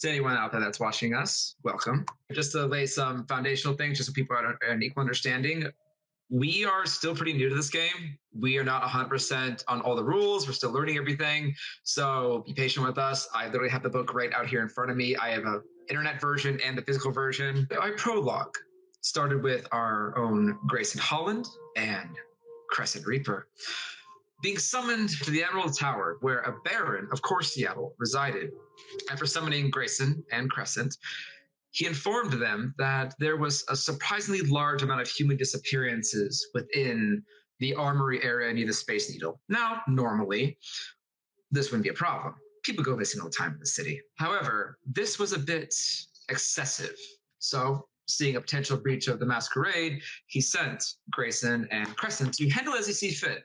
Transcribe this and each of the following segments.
To anyone out there that's watching us, welcome. Just to lay some foundational things, just so people are an equal understanding, we are still pretty new to this game. We are not 100% on all the rules. We're still learning everything. So be patient with us. I literally have the book right out here in front of me. I have an internet version and the physical version. Our prologue started with our own Grayson Holland and Crescent Reaper being summoned to the Emerald Tower, where a baron of Seattle resided. After summoning Grayson and Crescent, he informed them that there was a surprisingly large amount of human disappearances within the armory area near the Space Needle. Now, normally, this wouldn't be a problem. People go missing all the time in the city. However, this was a bit excessive. So, seeing a potential breach of the Masquerade, he sent Grayson and Crescent to handle as he sees fit.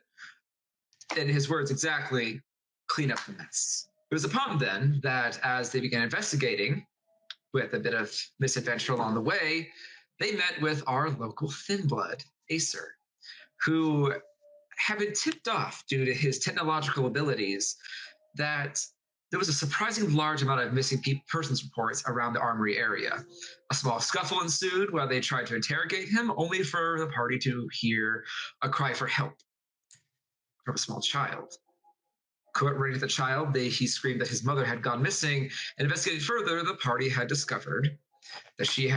In his words exactly, clean up the mess. It was upon then that as they began investigating, with a bit of misadventure along the way, they met with our local thin blood, Acer, who had been tipped off due to his technological abilities that there was a surprisingly large amount of missing persons reports around the armory area. A small scuffle ensued while they tried to interrogate him, only for the party to hear a cry for help from a small child. Cooperating with the child, he screamed that his mother had gone missing, and investigating further, the party had discovered that she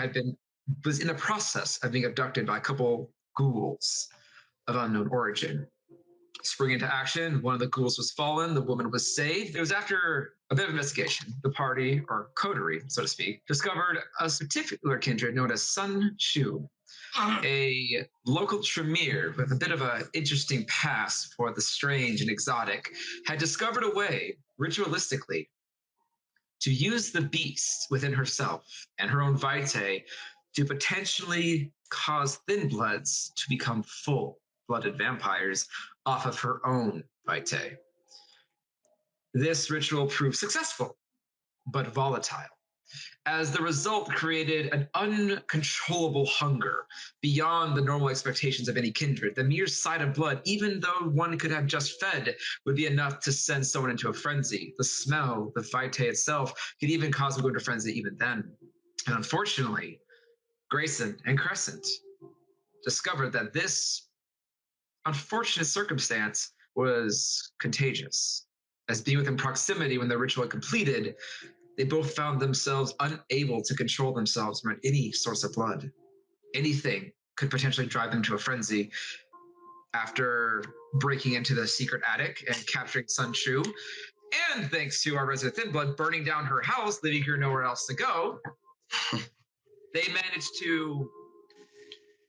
was in the process of being abducted by a couple ghouls of unknown origin. Spring into action, one of the ghouls was fallen, the woman was saved. It was after a bit of investigation, the party, or coterie, so to speak, discovered a particular kindred known as Sun Shu, a local Tremere with a bit of an interesting past for the strange and exotic, had discovered a way, ritualistically, to use the beast within herself and her own vitae to potentially cause thin bloods to become full-blooded vampires off of her own vitae. This ritual proved successful, but volatile, as the result created an uncontrollable hunger beyond the normal expectations of any kindred. The mere sight of blood, even though one could have just fed, would be enough to send someone into a frenzy. The smell, the vitae itself, could even cause them to go into frenzy even then. And unfortunately, Grayson and Crescent discovered that this unfortunate circumstance was contagious, as being within proximity when the ritual had completed, they both found themselves unable to control themselves from any source of blood. Anything could potentially drive them to a frenzy. After breaking into the secret attic and capturing Sun Shu, and thanks to our resident Thin Blood burning down her house, leaving her nowhere else to go, they managed to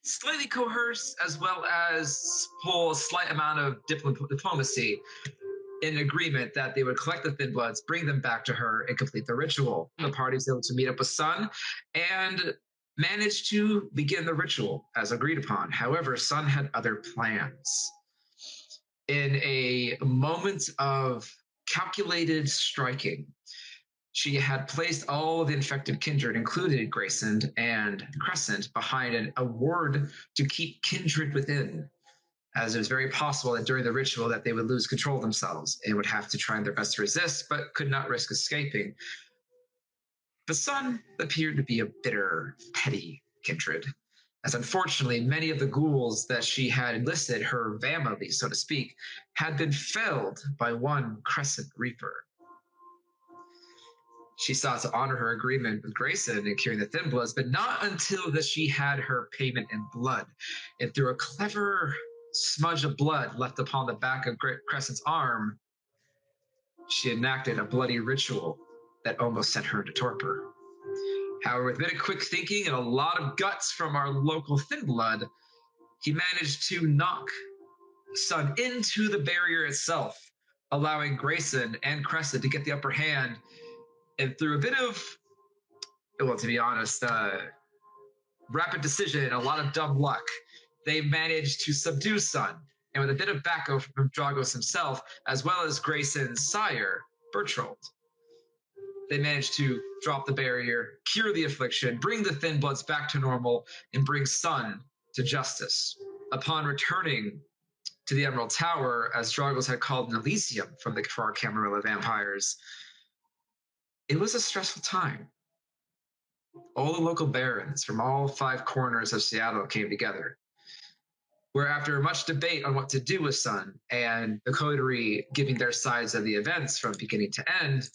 slightly coerce as well as pull a slight amount of diplomacy in agreement that they would collect the Thin Bloods, bring them back to her, and complete the ritual. The party was able to meet up with Sun and managed to begin the ritual as agreed upon. However, Sun had other plans. In a moment of calculated striking, she had placed all of the infected kindred, including Grayson and Crescent, behind a ward to keep kindred within, as it was very possible that during the ritual that they would lose control of themselves and would have to try their best to resist, but could not risk escaping. The Sun appeared to be a bitter, petty kindred, as unfortunately many of the ghouls that she had enlisted, her family, so to speak, had been felled by one Crescent Reaper. She sought to honor her agreement with Grayson in curing the Thin Bloods, but not until that she had her payment in blood. And through a clever smudge of blood left upon the back of Crescent's arm, she enacted a bloody ritual that almost sent her into torpor. However, with a bit of quick thinking and a lot of guts from our local Thin Blood, he managed to knock Sun into the barrier itself, allowing Grayson and Crescent to get the upper hand. And through a bit of, well, to be honest, rapid decision and a lot of dumb luck, they managed to subdue Sun. And with a bit of backup from Dragos himself, as well as Grayson's sire, Bertrold, they managed to drop the barrier, cure the affliction, bring the Thin Bloods back to normal, and bring Sun to justice. Upon returning to the Emerald Tower, as Dragos had called an Elysium from the far Camarilla vampires, It was a stressful time. All the local barons from all 5 corners of Seattle came together, where after much debate on what to do with Sun and the coterie giving their sides of the events from beginning to end,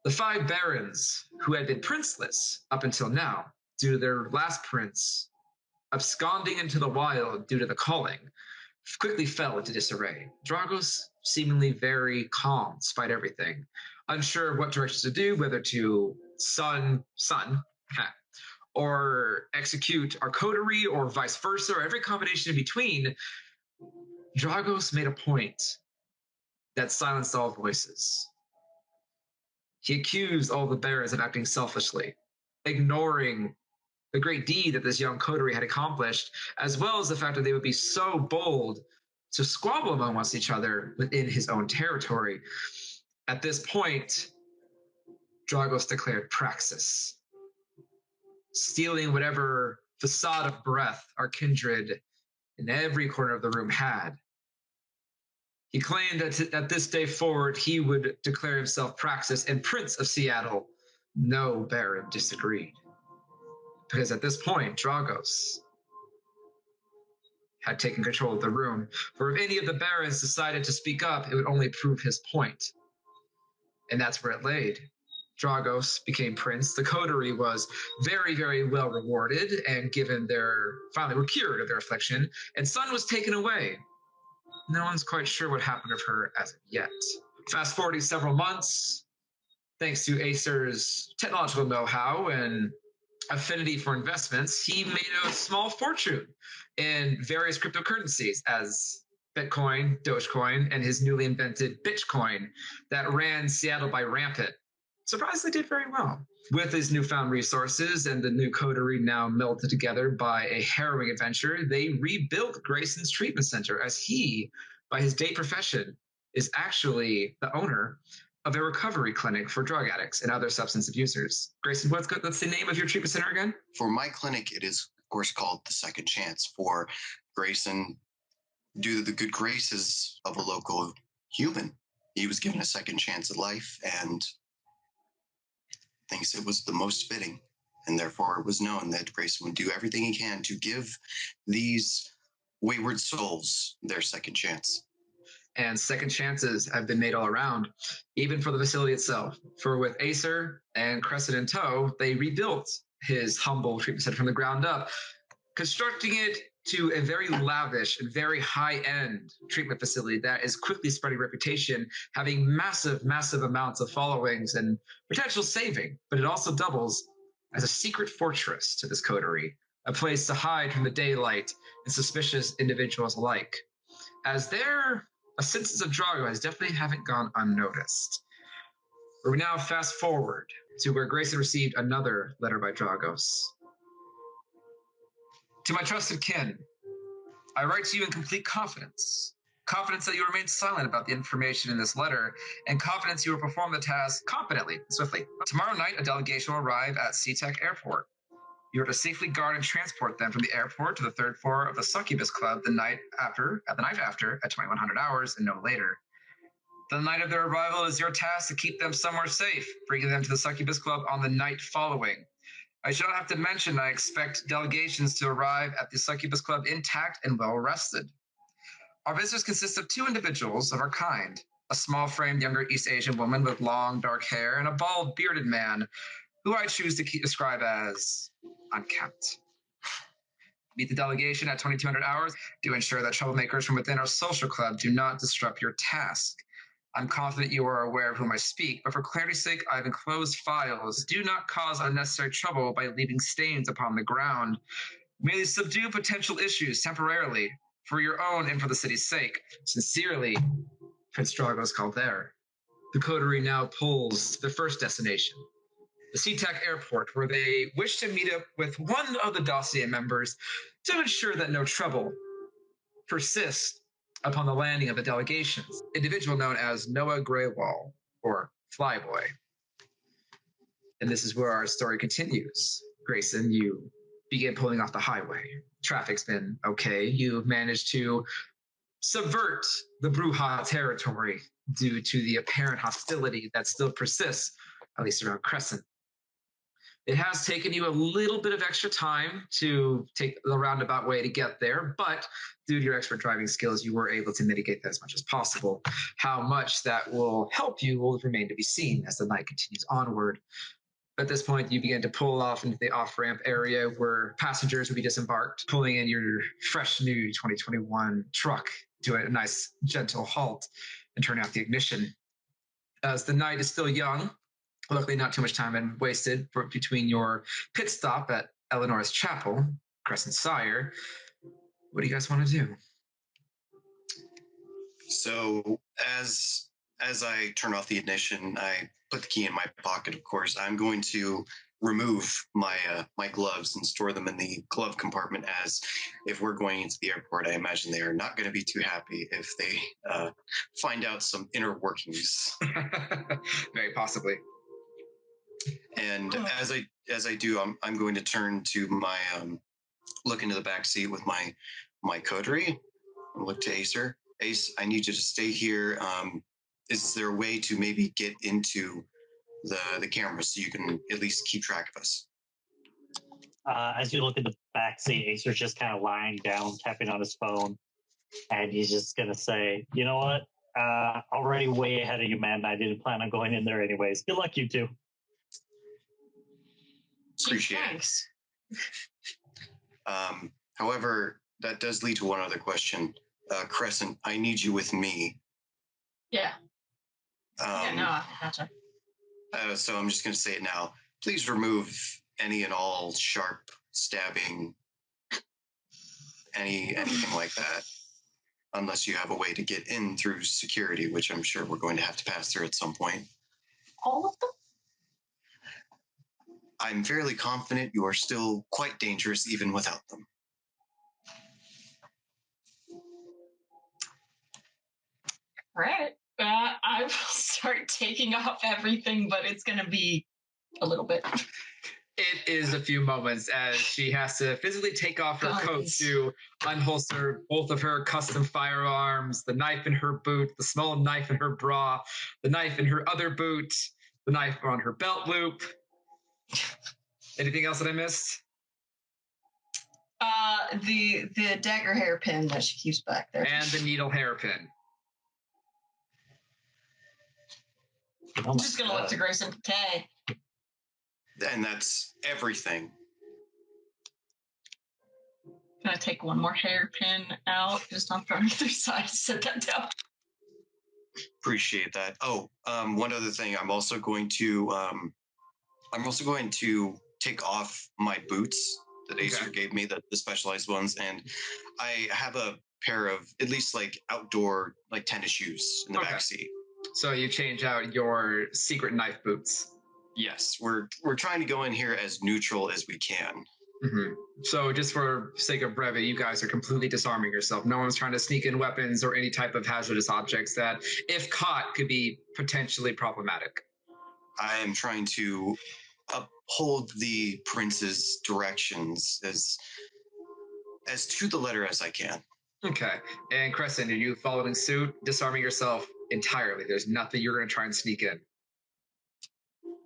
the 5 barons who had been princeless up until now, due to their last prince absconding into the wild due to the calling, quickly fell into disarray. Dragos seemingly very calm despite everything, unsure of what directions to do, whether to sun, or execute our coterie or vice versa, or every combination in between. Dragos made a point that silenced all voices. He accused all the barons of acting selfishly, ignoring the great deed that this young coterie had accomplished, as well as the fact that they would be so bold to squabble amongst each other within his own territory. At this point, Dragos declared praxis, stealing whatever facade of breath our kindred in every corner of the room had. He claimed that at this day forward, he would declare himself praxis and Prince of Seattle. No baron disagreed. Because at this point, Dragos had taken control of the room, for if any of the barons decided to speak up, it would only prove his point. And that's where it laid. Dragos became prince. The coterie was very, very well rewarded and given finally were cured of their affliction, and Sun was taken away. No one's quite sure what happened of her as of yet. Fast forwarding several months, thanks to Acer's technological know-how and affinity for investments, he made a small fortune in various cryptocurrencies as Bitcoin, Dogecoin, and his newly invented Bitcoin that ran Seattle by rampant. Surprisingly did very well. With his newfound resources and the new coterie now melted together by a harrowing adventure, they rebuilt Grayson's treatment center as he, by his day profession, is actually the owner of a recovery clinic for drug addicts and other substance abusers. Grayson, what's the name of your treatment center again? For my clinic, it is, of course, called The Second Chance. For Grayson, due to the good graces of a local human, he was given a second chance at life and thinks it was the most fitting. And therefore, it was known that Grayson would do everything he can to give these wayward souls their second chance. And second chances have been made all around, even for the facility itself. For with Acer and Crescent in tow, they rebuilt his humble treatment center from the ground up, constructing it to a very lavish and very high-end treatment facility that is quickly spreading reputation, having massive, massive amounts of followings and potential saving. But it also doubles as a secret fortress to this coterie, a place to hide from the daylight and suspicious individuals alike, as their senses of Dragos definitely haven't gone unnoticed. We now fast forward to where Grayson received another letter by Dragos. To my trusted kin, I write to you in complete confidence. Confidence that you remain silent about the information in this letter, and confidence you will perform the task competently and swiftly. Tomorrow night, a delegation will arrive at SeaTech Airport. You are to safely guard and transport them from the airport to the 3rd floor of the Succubus Club the night after at 2100 hours and no later. The night of their arrival is your task to keep them somewhere safe, bringing them to the Succubus Club on the night following. I shall not have to mention I expect delegations to arrive at the Succubus Club intact and well rested. Our visitors consist of 2 individuals of our kind, a small-framed younger East Asian woman with long dark hair and a bald bearded man who I choose to describe as unkempt. Meet the delegation at 2200 hours to ensure that troublemakers from within our social club do not disrupt your task. I'm confident you are aware of whom I speak, but for clarity's sake, I've enclosed files. Do not cause unnecessary trouble by leaving stains upon the ground. Merely subdue potential issues temporarily for your own and for the city's sake. Sincerely, Prince Dragos Calder. The coterie now pulls the first destination, the SeaTech Airport, where they wish to meet up with one of the dossier members to ensure that no trouble persists upon the landing of the delegations, individual known as Noah Graywall, or Flyboy. And this is where our story continues. Grayson, you begin pulling off the highway. Traffic's been okay. You've managed to subvert the Bruja territory due to the apparent hostility that still persists, at least around Crescent. It has taken you a little bit of extra time to take the roundabout way to get there, but due to your expert driving skills, you were able to mitigate that as much as possible. How much that will help you will remain to be seen as the night continues onward. At this point, you begin to pull off into the off-ramp area where passengers will be disembarked, pulling in your fresh new 2021 truck to a nice, gentle halt and turning off the ignition. As the night is still young, luckily not too much time had wasted between your pit stop at Eleanor's Chapel, Crescent Sire. What do you guys want to do? So as I turn off the ignition, I put the key in my pocket. Of course, I'm going to remove my gloves and store them in the glove compartment. As if we're going into the airport, I imagine they are not going to be too happy if they find out some inner workings. Very possibly. And as I do, I'm going to turn to my look into the back seat with my coterie and look to Acer. Ace, I need you to stay here. Is there a way to maybe get into the camera so you can at least keep track of us? As you look in the back seat, Acer's just kind of lying down, tapping on his phone, and he's just gonna say, "You know what? Already way ahead of you, man. I didn't plan on going in there anyways. Good luck, you two." Appreciate Thanks. it. However, that does lead to one other question. Crescent, I need you with me. Yeah. No, gotcha. So I'm just going to say it now. Please remove any and all sharp stabbing, anything like that, unless you have a way to get in through security, which I'm sure we're going to have to pass through at some point. All of them? I'm fairly confident you are still quite dangerous even without them. All right. I will start taking off everything, but it's going to be a little bit. It is a few moments as she has to physically take off her coat to unholster both of her custom firearms, the knife in her boot, the small knife in her bra, the knife in her other boot, the knife on her belt loop. Anything else that I missed? The dagger hairpin that she keeps back there. And the needle hairpin. I'm just going to look to Grayson. Okay. And that's everything. Can I take one more hairpin out just on from either side? Set that down. Appreciate that. Oh, one other thing. I'm also going to take off my boots that Acer gave me, the specialized ones, and I have a pair of at least like outdoor like tennis shoes in the back seat. So you change out your secret knife boots. Yes, we're trying to go in here as neutral as we can. Mm-hmm. So just for sake of brevity, you guys are completely disarming yourself. No one's trying to sneak in weapons or any type of hazardous objects that, if caught, could be potentially problematic. I am trying to uphold the prince's directions as to the letter as I can. Okay. And Crescent, are you following suit, disarming yourself entirely? There's nothing you're going to try and sneak in.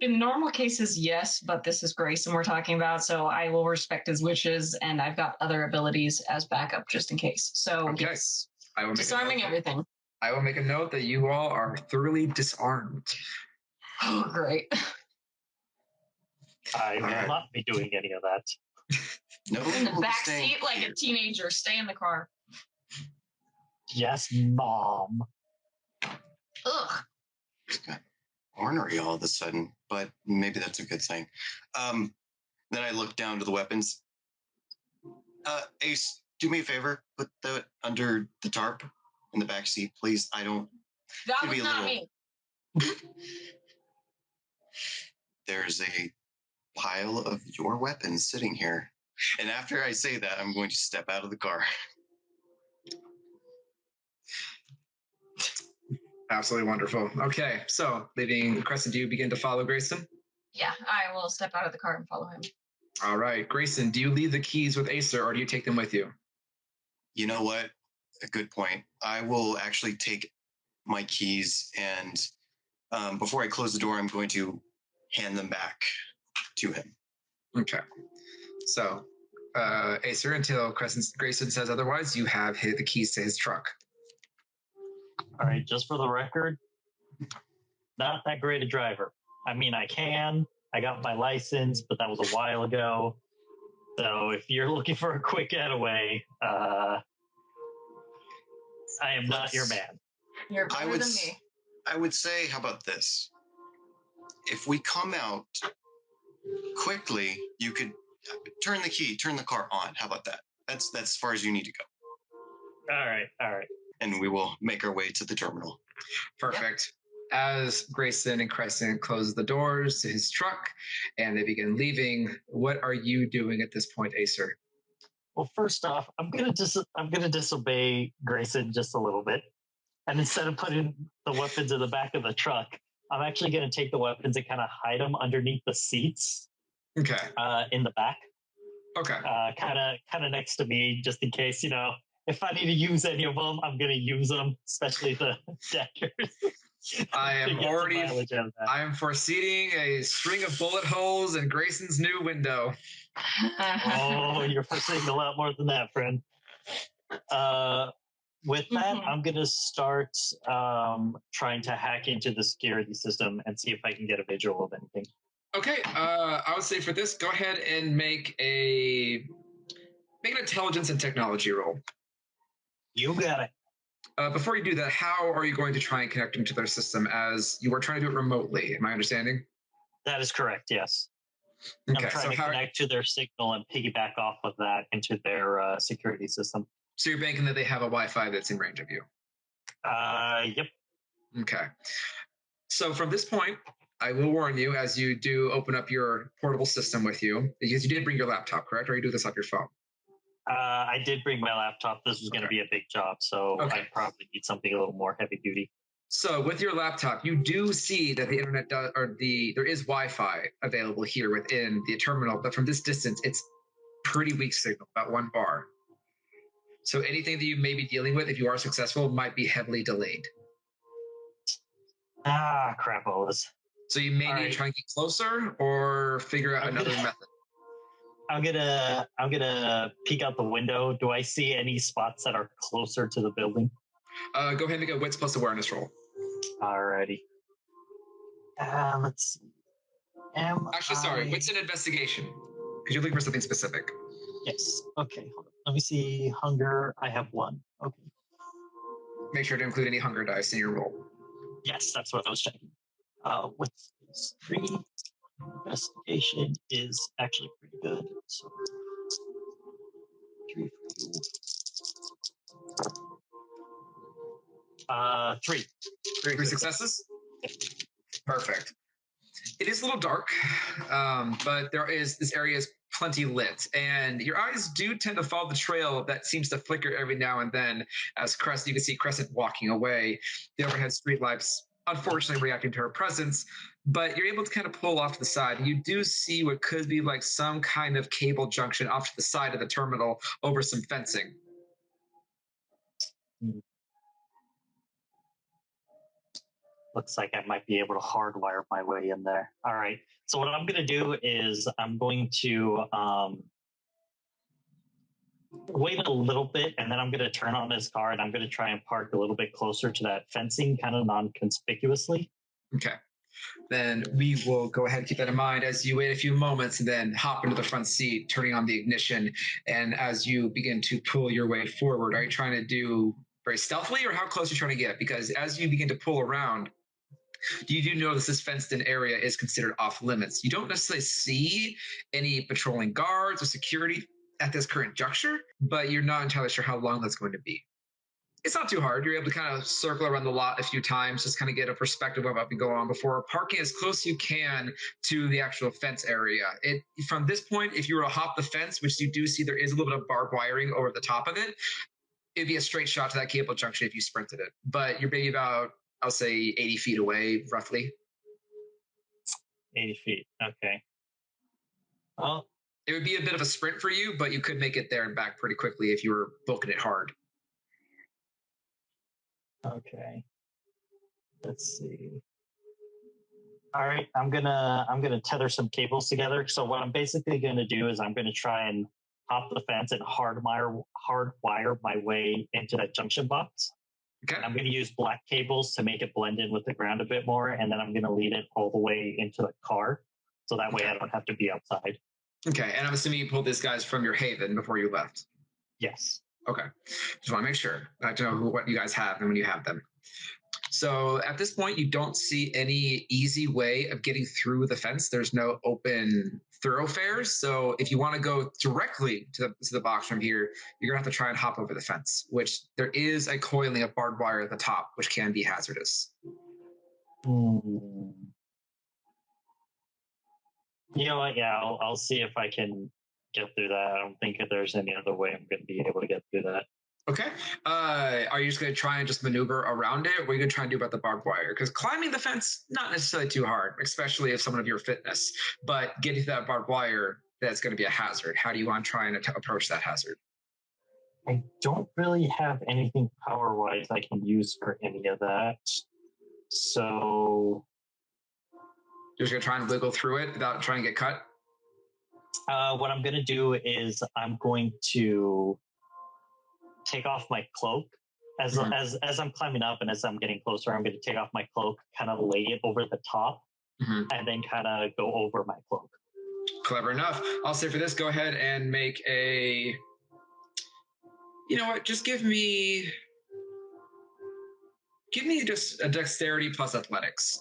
In normal cases, yes, but this is Grayson we're talking about, so I will respect his wishes, and I've got other abilities as backup just in case. So yes, I will disarming everything. I will make a note that you all are thoroughly disarmed. Oh, great. I will not be doing any of that. No, in the back seat like a teenager. Stay in the car. Yes, Mom. Ugh. Ornery all of a sudden, but maybe that's a good thing. Then I look down to the weapons. Ace, do me a favor. Put that under the tarp in the back seat, please. I don't. That was not me. There's a pile of your weapons sitting here. And after I say that, I'm going to step out of the car. Absolutely wonderful. Okay, so leaving Crescent, do you begin to follow Grayson? Yeah, I will step out of the car and follow him. All right, Grayson, do you leave the keys with Acer or do you take them with you? You know what? a good point. I will actually take my keys and before I close the door, I'm going to hand them back to him. Okay. So, Acer, until Grayson says otherwise, you have the keys to his truck. All right, just for the record, not that great a driver. I mean, I got my license, but that was a while ago. So if you're looking for a quick getaway, I am not your man. You're better than me. I would say, how about this? If we come out quickly, you could turn the car on. How about that? That's as far as you need to go. All right. And we will make our way to the terminal. Perfect. Yep. As Grayson and Crescent close the doors to his truck and they begin leaving, what are you doing at this point, Acer? Well, first off, I'm gonna disobey Grayson just a little bit, and instead of putting the weapons in the back of the truck, I'm actually gonna take the weapons and kind of hide them underneath the seats. Okay. In the back. Okay. Kind of next to me, just in case, if I need to use any of them, I'm gonna use them, especially the deckers. I am foreseeing a string of bullet holes in Grayson's new window. Oh, you're foreseeing a lot more than that, friend. With that, I'm going to start trying to hack into the security system and see if I can get a visual of anything. Okay, I would say for this, go ahead and make an intelligence and technology roll. You got it. Before you do that, how are you going to try and connect into their system, as you are trying to do it remotely? Am I understanding? That is correct, yes. Okay, I'm trying to connect to their signal and piggyback off of that into their security system. So you're banking that they have a Wi-Fi that's in range of you? Yep. Okay. So from this point, I will warn you, as you do open up your portable system with you, because you did bring your laptop, correct? Or you do this off your phone? I did bring my laptop. This was going to be a big job, so I probably need something a little more heavy duty. So with your laptop, you do see that the internet there is Wi-Fi available here within the terminal, but from this distance, it's pretty weak signal, about 1 bar. So anything that you may be dealing with, if you are successful, might be heavily delayed. Crapolas. So you may need to try and get closer or figure out another method. I'm gonna peek out the window. Do I see any spots that are closer to the building? Go ahead and make a wits plus awareness roll. Alrighty. Let's see. Sorry. What's an investigation? Because you're looking for something specific. Yes. Okay. Hold on. Let me see. Hunger. I have 1. Okay. Make sure to include any hunger dice in your roll. Yes, that's what I was checking. What's 3? Investigation is actually pretty good. So 3 for you. 3. 3 successes? Perfect. It is a little dark, but this area is plenty lit, and your eyes do tend to follow the trail that seems to flicker every now and then as you can see Crescent walking away. The overhead streetlights unfortunately reacting to her presence, but you're able to kind of pull off to the side. You do see what could be like some kind of cable junction off to the side of the terminal over some fencing. Looks like I might be able to hardwire my way in there. All right. So what I'm going to do is I'm going to wait a little bit, and then I'm going to turn on this car, and I'm going to try and park a little bit closer to that fencing, kind of non-conspicuously. Okay. Then we will go ahead and keep that in mind as you wait a few moments and then hop into the front seat, turning on the ignition. And as you begin to pull your way forward, are you trying to do very stealthily, or how close are you trying to get? Because as you begin to pull around, you do notice this fenced-in area is considered off limits. You don't necessarily see any patrolling guards or security at this current juncture, but you're not entirely sure how long that's going to be. It's not too hard. You're able to kind of circle around the lot a few times, just kind of get a perspective of what can go on before parking as close as you can to the actual fence area. From this point, if you were to hop the fence, which you do see there is a little bit of barbed wiring over the top of it, it'd be a straight shot to that cable junction if you sprinted it. But you're maybe about, I'll say, 80 feet away, roughly. 80 feet. Okay. Well, it would be a bit of a sprint for you, but you could make it there and back pretty quickly if you were booking it hard. Okay. Let's see. All right, I'm gonna tether some cables together. So what I'm basically gonna do is I'm gonna try and hop the fence and hardwire my way into that junction box. Okay. I'm gonna use black cables to make it blend in with the ground a bit more, and then I'm gonna lead it all the way into the car, so that way I don't have to be outside. Okay, and I'm assuming you pulled these guys from your haven before you left. Yes. Okay, just want to make sure. I like to know what you guys have and when you have them. So at this point, you don't see any easy way of getting through the fence. There's no open thoroughfares. So if you want to go directly to the box from here, you're going to have to try and hop over the fence, which there is a coiling of barbed wire at the top, which can be hazardous. You know what? Yeah, I'll see if I can get through that. I don't think that there's any other way I'm going to be able to get through that. Okay. Are you just going to try and just maneuver around it? What are you going to try and do about the barbed wire? Because climbing the fence, not necessarily too hard, especially if someone of your fitness. But getting to that barbed wire, that's going to be a hazard. How do you want to try and approach that hazard? I don't really have anything power-wise I can use for any of that. So You're just going to try and wiggle through it without trying to get cut? what I'm going to do is I'm going to take off my cloak as I'm climbing up, and as I'm getting closer, I'm going to take off my cloak, kind of lay it over the top, and then kind of go over my cloak. Clever enough. I'll say for this, go ahead and make a. You know what? Just give me just a dexterity plus athletics.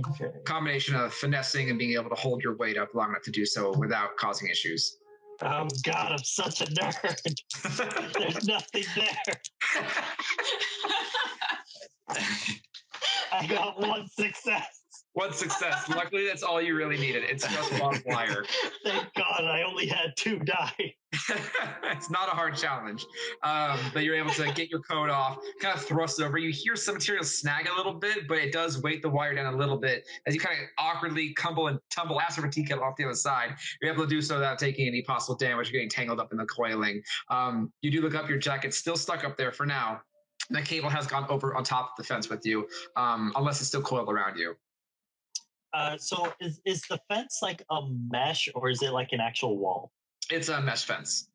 Okay. Combination of finessing and being able to hold your weight up long enough to do so without causing issues. Oh God, I'm such a nerd. There's nothing there. I got one success. One success. Luckily, that's all you really needed. It's just barbed wire. Thank God, I only had 2 die. It's not a hard challenge, but you're able to get your coat off, kind of thrust it over. You hear some material snag a little bit, but it does weight the wire down a little bit as you kind of awkwardly tumble ass over tea kettle off the other side. You're able to do so without taking any possible damage. You're getting tangled up in the coiling. You do look up, your jacket's still stuck up there for now. The cable has gone over on top of the fence with you, unless it's still coiled around you. So is the fence like a mesh, or is it like an actual wall? It's a mesh fence.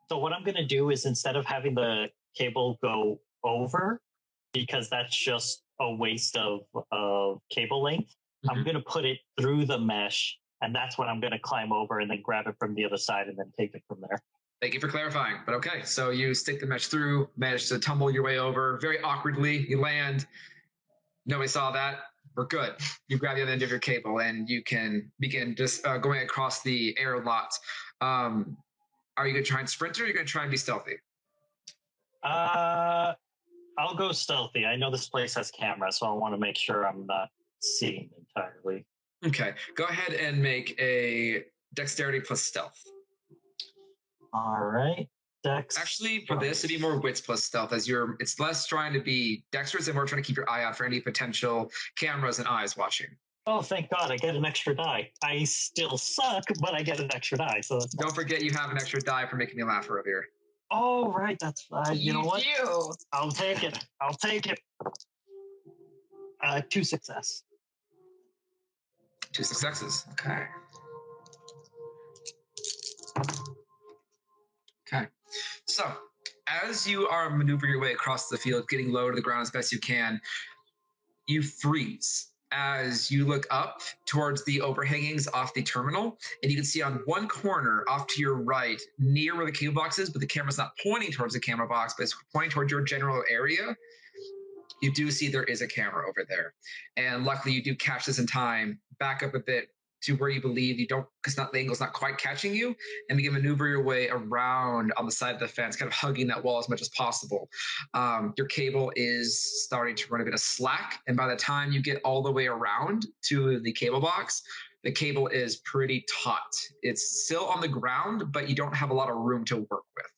So what I'm going to do is, instead of having the cable go over, because that's just a waste of cable length, I'm going to put it through the mesh, and that's when I'm going to climb over and then grab it from the other side and then take it from there. Thank you for clarifying. But okay, so you stick the mesh through, manage to tumble your way over very awkwardly. You land. Nobody saw that. We're good. You grab the other end of your cable and you can begin just going across the air lot. Are you going to try and sprint, or are you going to try and be stealthy? I'll go stealthy. I know this place has cameras, so I want to make sure I'm not seen entirely. Okay. Go ahead and make a dexterity plus stealth. All right. Dex. Actually, for this, it'd be more wits plus stealth, as it's less trying to be dexterous and more trying to keep your eye out for any potential cameras and eyes watching. Oh, thank God, I get an extra die. I still suck, but I get an extra die. So don't forget you have an extra die for making me laugh earlier. Oh, right, that's fine. You know what? Do. I'll take it. I'll take it. 2 success. 2 successes. Okay. Okay. So, as you are maneuvering your way across the field, getting low to the ground as best you can, you freeze as you look up towards the overhangings off the terminal, and you can see on one corner off to your right, near where the cable box is, but the camera's not pointing towards the camera box, but it's pointing towards your general area. You do see there is a camera over there. And luckily you do catch this in time, back up a bit to where you believe you don't, because the angle's not quite catching you, and begin maneuver your way around on the side of the fence, kind of hugging that wall as much as possible. Your cable is starting to run a bit of slack, and by the time you get all the way around to the cable box, the cable is pretty taut. It's still on the ground, but you don't have a lot of room to work with.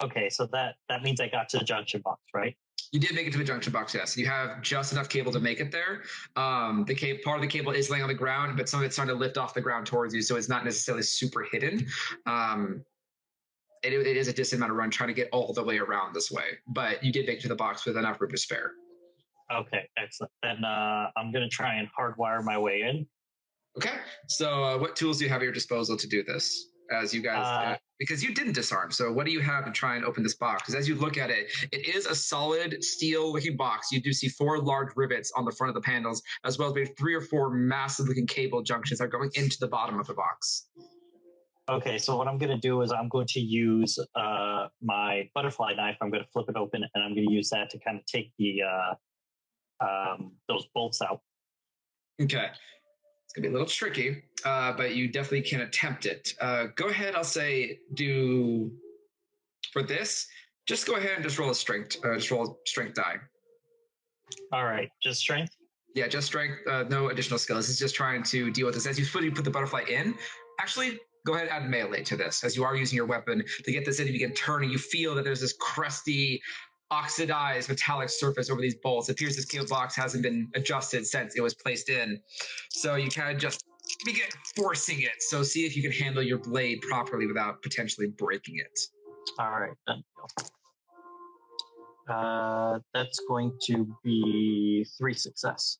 Okay, so that means I got to the junction box, right? You did make it to the junction box, yes. You have just enough cable to make it there. The part of the cable is laying on the ground, but some of it's starting to lift off the ground towards you, so it's not necessarily super hidden. it is a distant amount of run trying to get all the way around this way. But you did make it to the box with enough room to spare. Okay, excellent. Then I'm going to try and hardwire my way in. Okay. So what tools do you have at your disposal to do this? As you guys, because you didn't disarm. So what do you have to try and open this box? Because as you look at it, it is a solid steel-looking box. You do see 4 large rivets on the front of the panels, as well as maybe 3 or 4 massive-looking cable junctions that are going into the bottom of the box. Okay, so what I'm going to do is I'm going to use my butterfly knife. I'm going to flip it open, and I'm going to use that to kind of take the those bolts out. Okay. It's going to be a little tricky, but you definitely can attempt it. Go ahead, I'll say do, for this, just go ahead and just roll a strength die. All right, just strength? Yeah, just strength, no additional skill. This is just trying to deal with this. As you put the butterfly in, actually, go ahead and add melee to this. As you are using your weapon to get this in, you begin turning, you feel that there's this crusty, oxidized metallic surface over these bolts. It appears this cable box hasn't been adjusted since it was placed in. So you kind of just begin forcing it. So see if you can handle your blade properly without potentially breaking it. All right, done. That's going to be 3 success.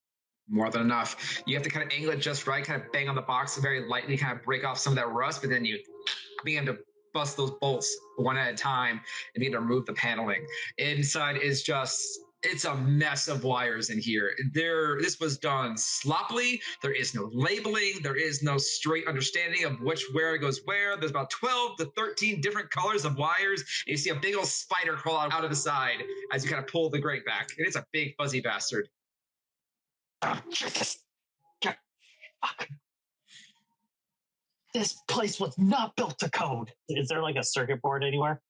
More than enough. You have to kind of angle it just right, kind of bang on the box very lightly, kind of break off some of that rust, but then you begin to bust those bolts one at a time and begin to remove the paneling. Inside is just, it's a mess of wires in here. This was done sloppily. There is no labeling. There is no straight understanding of where goes where. There's about 12 to 13 different colors of wires. And you see a big old spider crawl out of the side as you kind of pull the grate back. And it's a big fuzzy bastard. Fuck. This place was not built to code. Is there like a circuit board anywhere?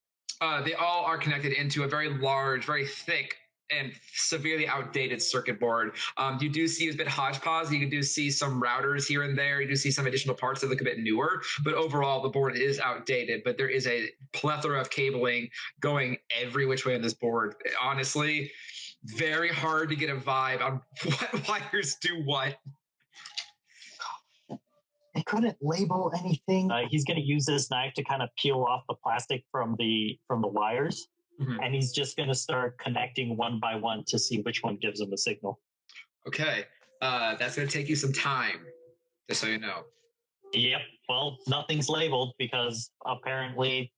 They all are connected into a very large, very thick, and severely outdated circuit board. You do see a bit hodgepodge. You do see some routers here and there. You do see some additional parts that look a bit newer, but overall the board is outdated. But there is a plethora of cabling going every which way on this board. Honestly, very hard to get a vibe on what wires do what. They couldn't label anything. He's going to use this knife to kind of peel off the plastic from the wires. Mm-hmm. And he's just going to start connecting one by one to see which one gives him a signal. Okay. That's going to take you some time, just so you know. Yep. Well, nothing's labeled because apparently...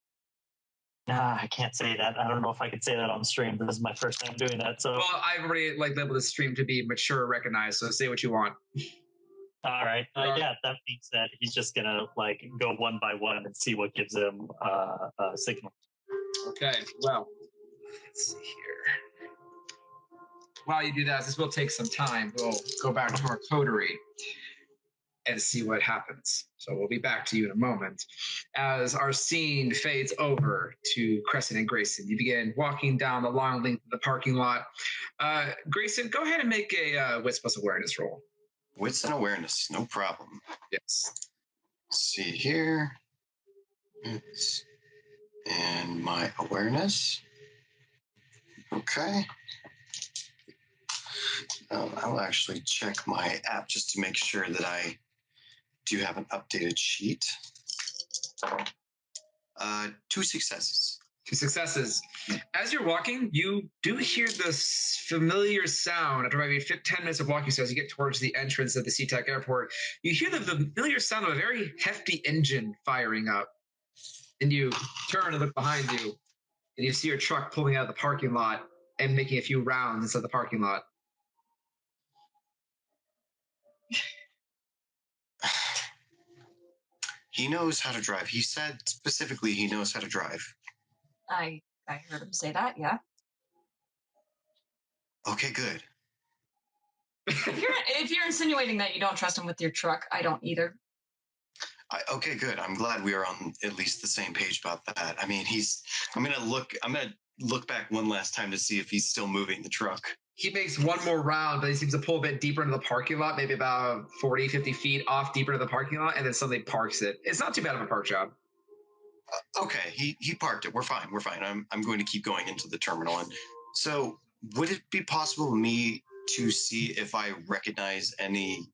I can't say that. I don't know if I could say that on stream. This is my first time doing that. So, well, I've already labeled the stream to be mature, recognized. So say what you want. All right. Yeah, that being said, he's just going to go one by one and see what gives him a signal. Okay. Well, let's see here. While you do that, this will take some time. We'll go back to our coterie and see what happens. So we'll be back to you in a moment. As our scene fades over to Crescent and Grayson, you begin walking down the long length of the parking lot. Grayson, go ahead and make a Wits plus awareness roll. Wits and awareness, no problem. Yes. Let's see here. And my awareness. Okay. I'll actually check my app just to make sure that I do have an updated sheet. 2 successes. 2 successes. As you're walking, you do hear this familiar sound after maybe 10 minutes of walking. So as you get towards the entrance of the SeaTac airport, you hear the familiar sound of a very hefty engine firing up. And you turn and look behind you, and you see your truck pulling out of the parking lot and making a few rounds inside the parking lot. He knows how to drive. He said specifically he knows how to drive. I heard him say that, yeah. Okay, good. If you're insinuating that you don't trust him with your truck, I don't either. Okay, good. I'm glad we are on at least the same page about that. I mean, I'm gonna look back one last time to see if he's still moving the truck. He makes one more round, but he seems to pull a bit deeper into the parking lot, maybe about 40, 50 feet off deeper into the parking lot, and then suddenly parks it. It's not too bad of a park job. Okay, he parked it. We're fine. I'm going to keep going into the terminal. And so, would it be possible for me to see if I recognize any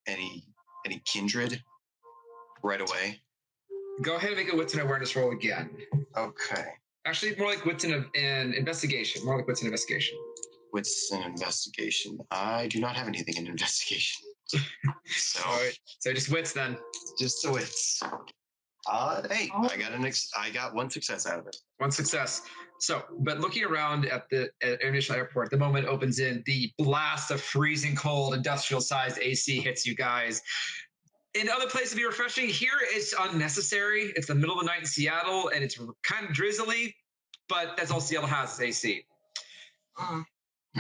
kindred right away? Go ahead and make a wits and awareness roll again. Okay. Actually, more like wits and investigation. More like wits and investigation. Wits and investigation. I do not have anything in investigation. So just wits then. Just the wits. Hey, I got one success out of it. One success. So, but looking around at the international airport, the moment it opens in, the blast of freezing cold industrial-sized AC hits you guys. In other places, it'd be refreshing. Here, it's unnecessary. It's the middle of the night in Seattle, and it's kind of drizzly, but that's all Seattle has is AC.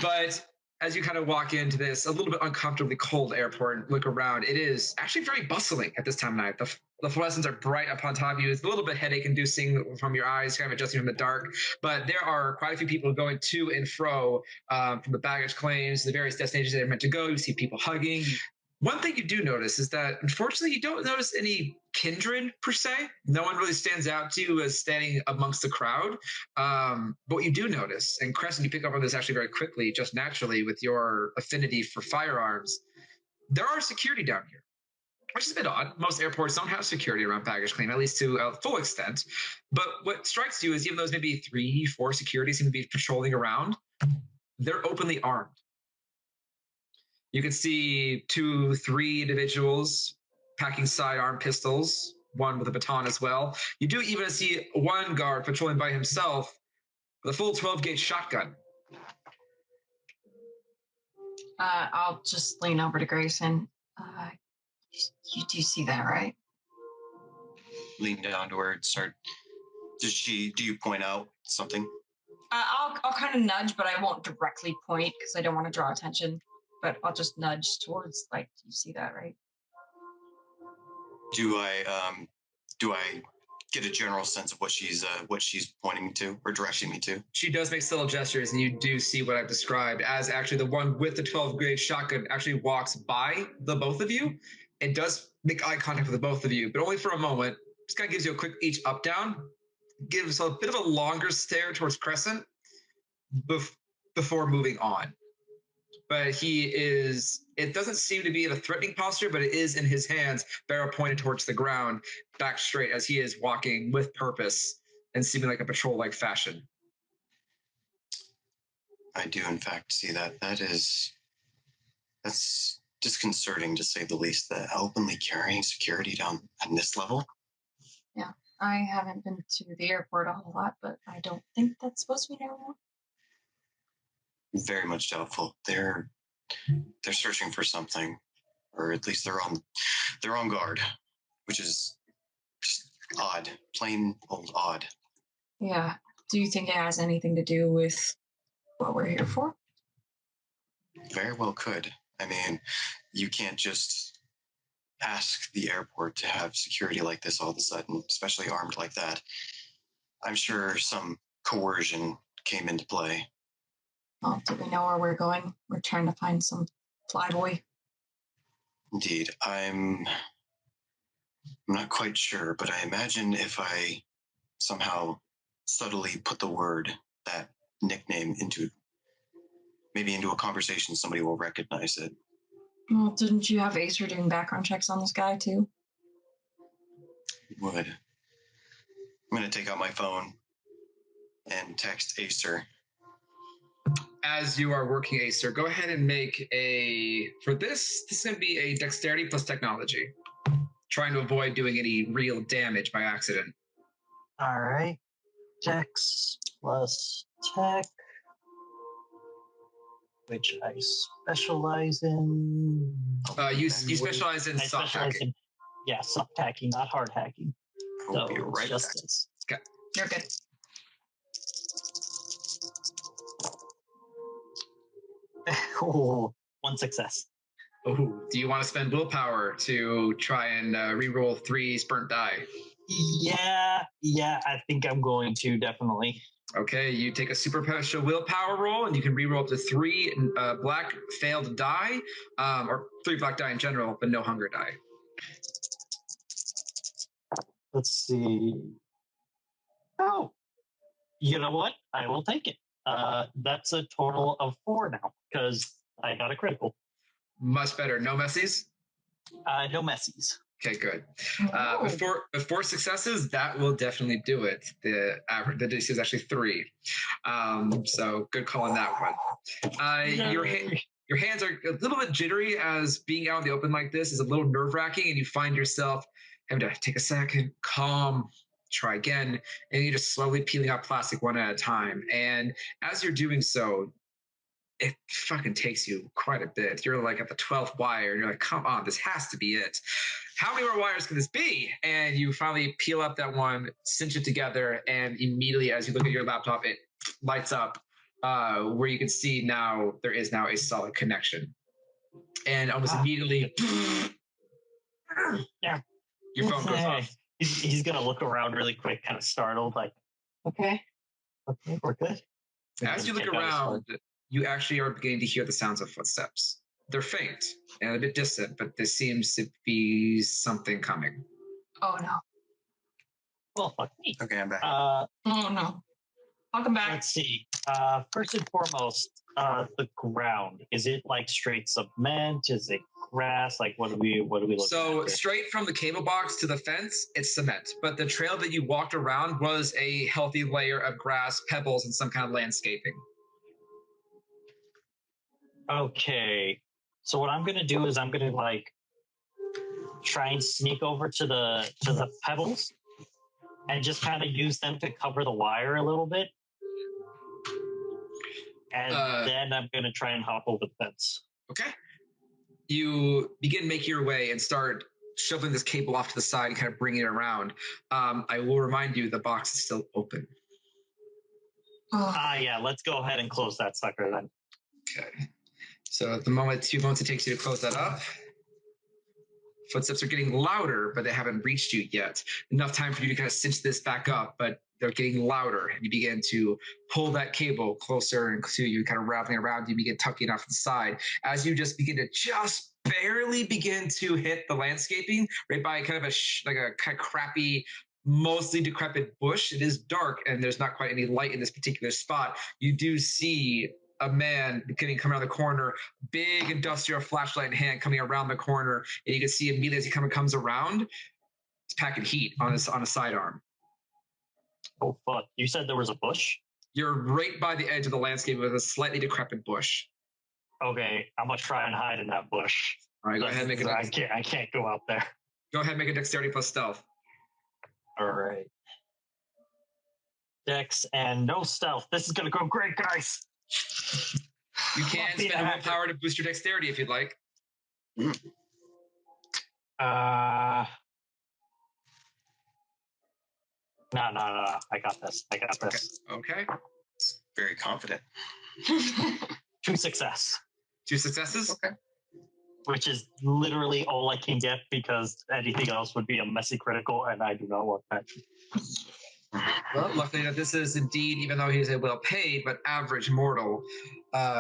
But as you kind of walk into this a little bit uncomfortably cold airport and look around, it is actually very bustling at this time of night. The fluorescents are bright upon top of you. It's a little bit headache-inducing from your eyes, kind of adjusting from the dark. But there are quite a few people going to and fro from the baggage claims, the various destinations they're meant to go. You see people hugging. One thing you do notice is that, unfortunately, you don't notice any kindred per se. No one really stands out to you as standing amongst the crowd. But what you do notice, and Crescent, you pick up on this actually very quickly, just naturally with your affinity for firearms, there are security down here, which is a bit odd. Most airports don't have security around baggage claim, at least to a full extent. But what strikes you is even though there's maybe 3, 4 security seem to be patrolling around, they're openly armed. You can see 2, 3 individuals packing sidearm pistols, one with a baton as well. You do even see one guard patrolling by himself with a full 12-gauge shotgun. I'll just lean over to Grayson. You do see that, right? Lean down to her and start. Do you point out something? I'll kind of nudge, but I won't directly point because I don't want to draw attention. But I'll just nudge towards, like, you see that, right? Do I get a general sense of what she's pointing me to or directing me to? She does make subtle gestures, and you do see what I've described as actually the one with the 12-gauge shotgun actually walks by the both of you and does make eye contact with the both of you, but only for a moment. Just kind of gives you a quick each up down, gives a bit of a longer stare towards Crescent before moving on. But it doesn't seem to be in a threatening posture, but it is in his hands, barrel pointed towards the ground, back straight as he is walking with purpose and seeming like a patrol-like fashion. I do, in fact, see that. That's disconcerting, to say the least, that openly carrying security down at this level. Yeah, I haven't been to the airport a whole lot, but I don't think that's supposed to be normal. Very much doubtful. They're searching for something, or at least they're on guard, which is just odd, plain old odd. Yeah. Do you think it has anything to do with what we're here for? Very well could. I mean, you can't just ask the airport to have security like this all of a sudden, especially armed like that. I'm sure some coercion came into play. Well, do we know where we're going? We're trying to find some flyboy. Indeed. I'm not quite sure, but I imagine if I somehow subtly put that nickname into a conversation, somebody will recognize it. Well, didn't you have Acer doing background checks on this guy too? Would. I'm going to take out my phone and text Acer. As you are working Acer, go ahead and make this is going to be a dexterity plus technology. Trying to avoid doing any real damage by accident. All right. Dex plus tech, which I specialize in. You specialize in soft hacking. Yeah, soft hacking, not hard hacking. We'll be right back. Okay. You're good. Oh, one success. Oh, do you want to spend willpower to try and re-roll 3 burnt die? Yeah, I think I'm going to, definitely. Okay, you take a super special willpower roll, and you can re-roll up to 3 black failed die, or 3 black die in general, but no hunger die. Let's see. Oh, you know what? I will take it. That's a total of 4 now, because I got a critical. Much better. No messies? No messies. Okay, good. Oh. With four successes, that will definitely do it. The average, the DC is actually 3. So good call on that one. Your hands are a little bit jittery as being out in the open like this is a little nerve wracking, and you find yourself having to take a second, calm, try again, and you're just slowly peeling out plastic one at a time. And as you're doing so, it fucking takes you quite a bit. You're like at the 12th wire, and you're like, come on, this has to be it. How many more wires can this be? And you finally peel up that one, cinch it together, and immediately as you look at your laptop, it lights up where you can see now there is now a solid connection. And almost immediately, Yeah. your phone goes off. He's going to look around really quick, kind of startled, like, okay, we're good. As you look around, you actually are beginning to hear the sounds of footsteps. They're faint and a bit distant, but there seems to be something coming. Oh no. Well, fuck me. Okay, I'm back. Oh no. Welcome back. Let's see. First and foremost, the ground. Is it like straight cement? Is it grass? Like what do we look at? So straight from the cable box to the fence, it's cement. But the trail that you walked around was a healthy layer of grass, pebbles, and some kind of landscaping. Okay. So what I'm gonna do is I'm gonna like try and sneak over to the pebbles and just kind of use them to cover the wire a little bit. And then I'm gonna try and hop over the fence. Okay. You begin making your way and start shoving this cable off to the side and kind of bringing it around. I will remind you the box is still open. Yeah, let's go ahead and close that sucker then. Okay. So at the moment, 2 moments it takes you to close that up. Footsteps are getting louder, but they haven't reached you yet. Enough time for you to kind of cinch this back up, but they're getting louder. And you begin to pull that cable closer and to you, kind of rattling around. You begin tucking off the side. As you just begin to just barely begin to hit the landscaping, right by kind of like a kind of crappy, mostly decrepit bush. It is dark and there's not quite any light in this particular spot. You do see a man beginning coming around the corner, big industrial flashlight in hand coming around the corner, and you can see immediately as he comes around, he's packing heat on a sidearm. Oh fuck! You said there was a bush? You're right by the edge of the landscape with a slightly decrepit bush. Okay, I'm gonna try and hide in that bush. All right, go ahead and make it. I can't go out there. Go ahead and make a dexterity plus stealth. All right. Dex and no stealth. This is gonna go great, guys. You can spend a willpower to boost your dexterity if you'd like. No. I got this. Okay. Very confident. 2 success. 2 successes? Okay. Which is literally all I can get because anything else would be a messy critical, and I do not want that. Well, luckily that this is indeed, even though he's a well paid but average mortal,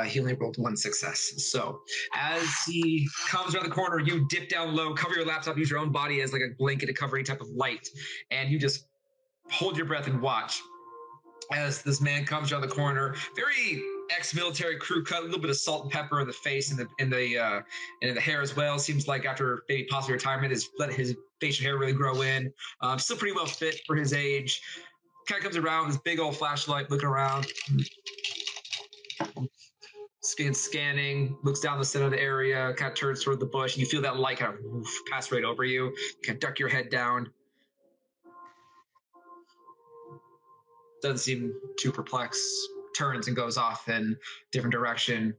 he only rolled 1 success. So as he comes around the corner, you dip down low, cover your laptop, use your own body as like a blanket to cover any type of light, and you just hold your breath and watch as this man comes around the corner. Very ex-military crew cut, a little bit of salt and pepper in the face and in the hair as well. Seems like after maybe possible retirement, has let his facial hair really grow in. Still pretty well fit for his age. Kind of comes around with this big old flashlight, looking around, scanning, looks down the center of the area, kind of turns toward the bush, and you feel that light kind of pass right over you. You kind of duck your head down. Doesn't seem too perplexed. Turns and goes off in a different direction.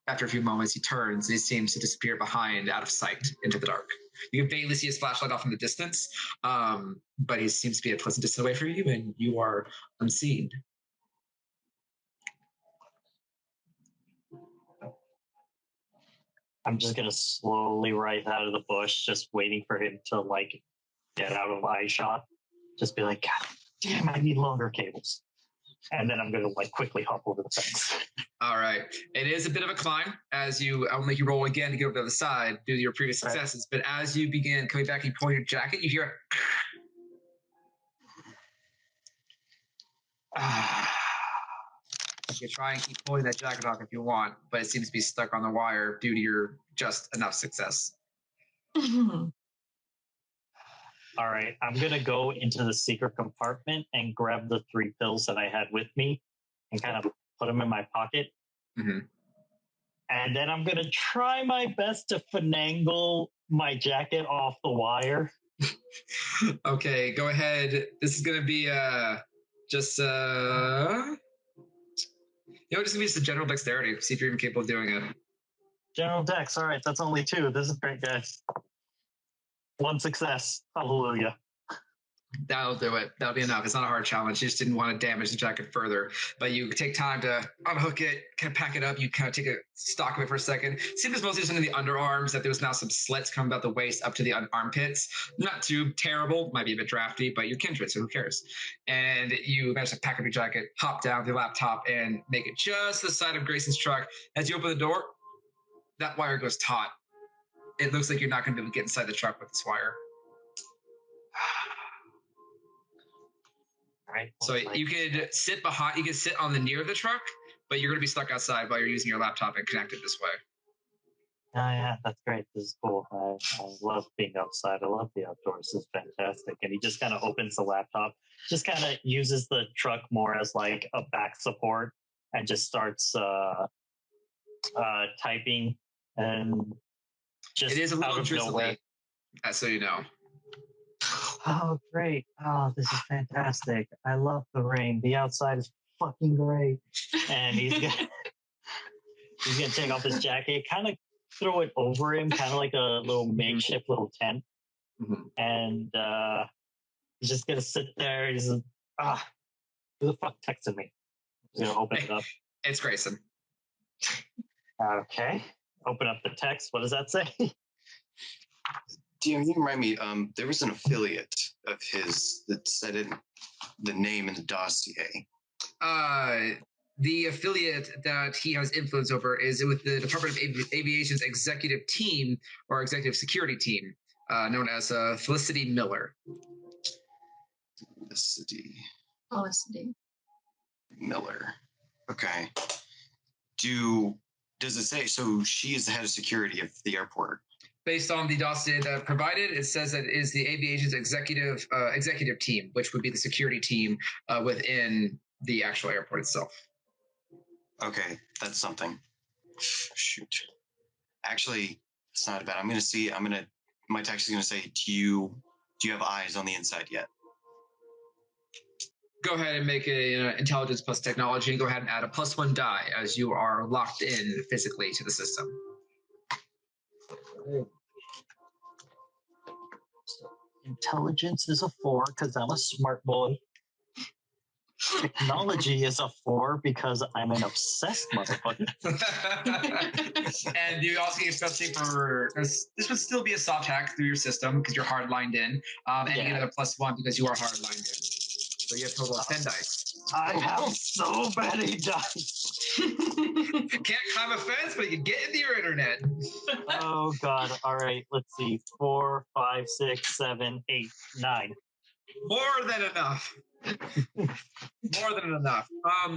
After a few moments, he turns and he seems to disappear behind, out of sight, into the dark. You can faintly see his flashlight off in the distance, but he seems to be a pleasant distance away from you, and you are unseen. I'm just gonna slowly rise out of the bush, just waiting for him to like get out of eye shot. Just be like, God damn, I need longer cables. And then I'm gonna like quickly hop over the fence. All right. It is a bit of a climb as I'll make you roll again to get over to the other side due to your previous successes. Right. But as you begin coming back, you pull your jacket, you hear you try and keep pulling that jacket off if you want, but it seems to be stuck on the wire due to your just enough success. All right, I'm gonna go into the secret compartment and grab the 3 pills that I had with me and kind of put them in my pocket. Mm-hmm. And then I'm gonna try my best to finagle my jacket off the wire. Okay, go ahead. This is gonna be just just gonna be just a general dexterity. See if you're even capable of doing it. General Dex. All right, that's only 2. This is great, guys. 1 success. Hallelujah. That'll do it. That'll be enough. It's not a hard challenge. You just didn't want to damage the jacket further. But you take time to unhook it, kind of pack it up. You kind of take a stock of it for a second. See if there's mostly just in the underarms, that there was now some slits coming about the waist up to the armpits. Not too terrible. Might be a bit drafty, but you're kindred, so who cares? And you manage to pack up your jacket, hop down with your laptop, and make it just the side of Grayson's truck. As you open the door, that wire goes taut. It looks like you're not going to be able to get inside the truck with this wire. Right. So you could sit behind, you could sit on the near of the truck, but you're going to be stuck outside while you're using your laptop and connect it this way. Oh, yeah, that's great. This is cool. I love being outside. I love the outdoors. This is fantastic. And he just kind of opens the laptop, just kind of uses the truck more as like a back support and just starts typing and just it is a little out of nowhere. So you know. Oh, great. Oh, this is fantastic. I love the rain. The outside is fucking great. And he's gonna take off his jacket, kind of throw it over him, kind of like a little makeshift little tent. Mm-hmm. And he's just gonna sit there. He's who the fuck texted me? He's gonna open it up. It's Grayson. Okay. Open up the text. What does that say? Do you remind me? There was an affiliate of his that said it, the name in the dossier. The affiliate that he has influence over is with the Department of Aviation's executive team or executive security team, known as Felicity Miller. Felicity Miller. Okay. Does it say, so she is the head of security of the airport? Based on the dossier that provided, it says that it is the aviation's executive team, which would be the security team within the actual airport itself. Okay, that's something. Shoot. Actually, it's not bad. My text is gonna say, do you have eyes on the inside yet? Go ahead and make a intelligence plus technology and go ahead and add a +1 die as you are locked in physically to the system. Intelligence is a 4 because I'm a smart boy. Technology is a 4 because I'm an obsessed motherfucker. And you also get especially for this would still be a soft hack through your system because you're hard lined in, and you get another +1 because you are hard lined in. So you have a total of 10 dice. I have so many dice. Can't climb a fence, but you can get into your internet. Oh God! All right, let's see. 4, 5, 6, 7, 8, 9. More than enough. More than enough.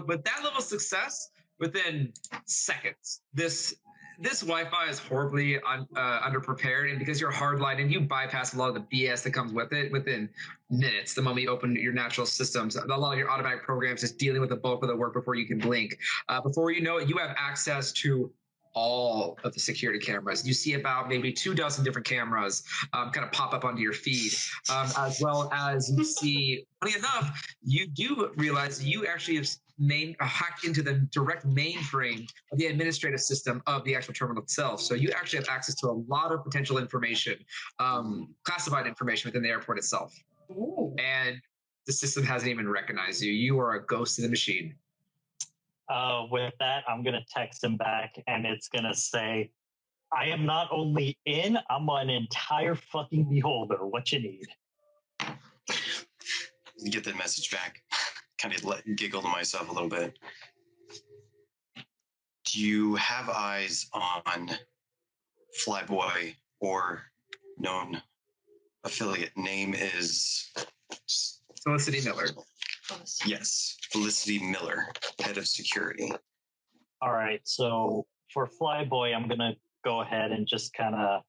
With that level of success, within seconds, this Wi-Fi is horribly underprepared, and because you're hardline and you bypass a lot of the BS that comes with it, within minutes, the moment you open your natural systems, a lot of your automatic programs is dealing with the bulk of the work before you can blink. Before you know it, you have access to all of the security cameras. You see about maybe 24 different cameras kind of pop up onto your feed, as well as you see, funny enough, you do realize you actually have hacked into the direct mainframe of the administrative system of the actual terminal itself. So you actually have access to a lot of potential information, classified information within the airport itself. Ooh. And the system hasn't even recognized you. You are a ghost in the machine. With that, I'm going to text him back, and it's going to say, I am not only in, I'm an entire fucking beholder. What you need? You get that message back. Kind of giggle to myself a little bit. Do you have eyes on Flyboy or known affiliate? Name is Felicity Miller. Yes, Felicity Miller, head of security. All right, so for Flyboy, I'm going to go ahead and just kind of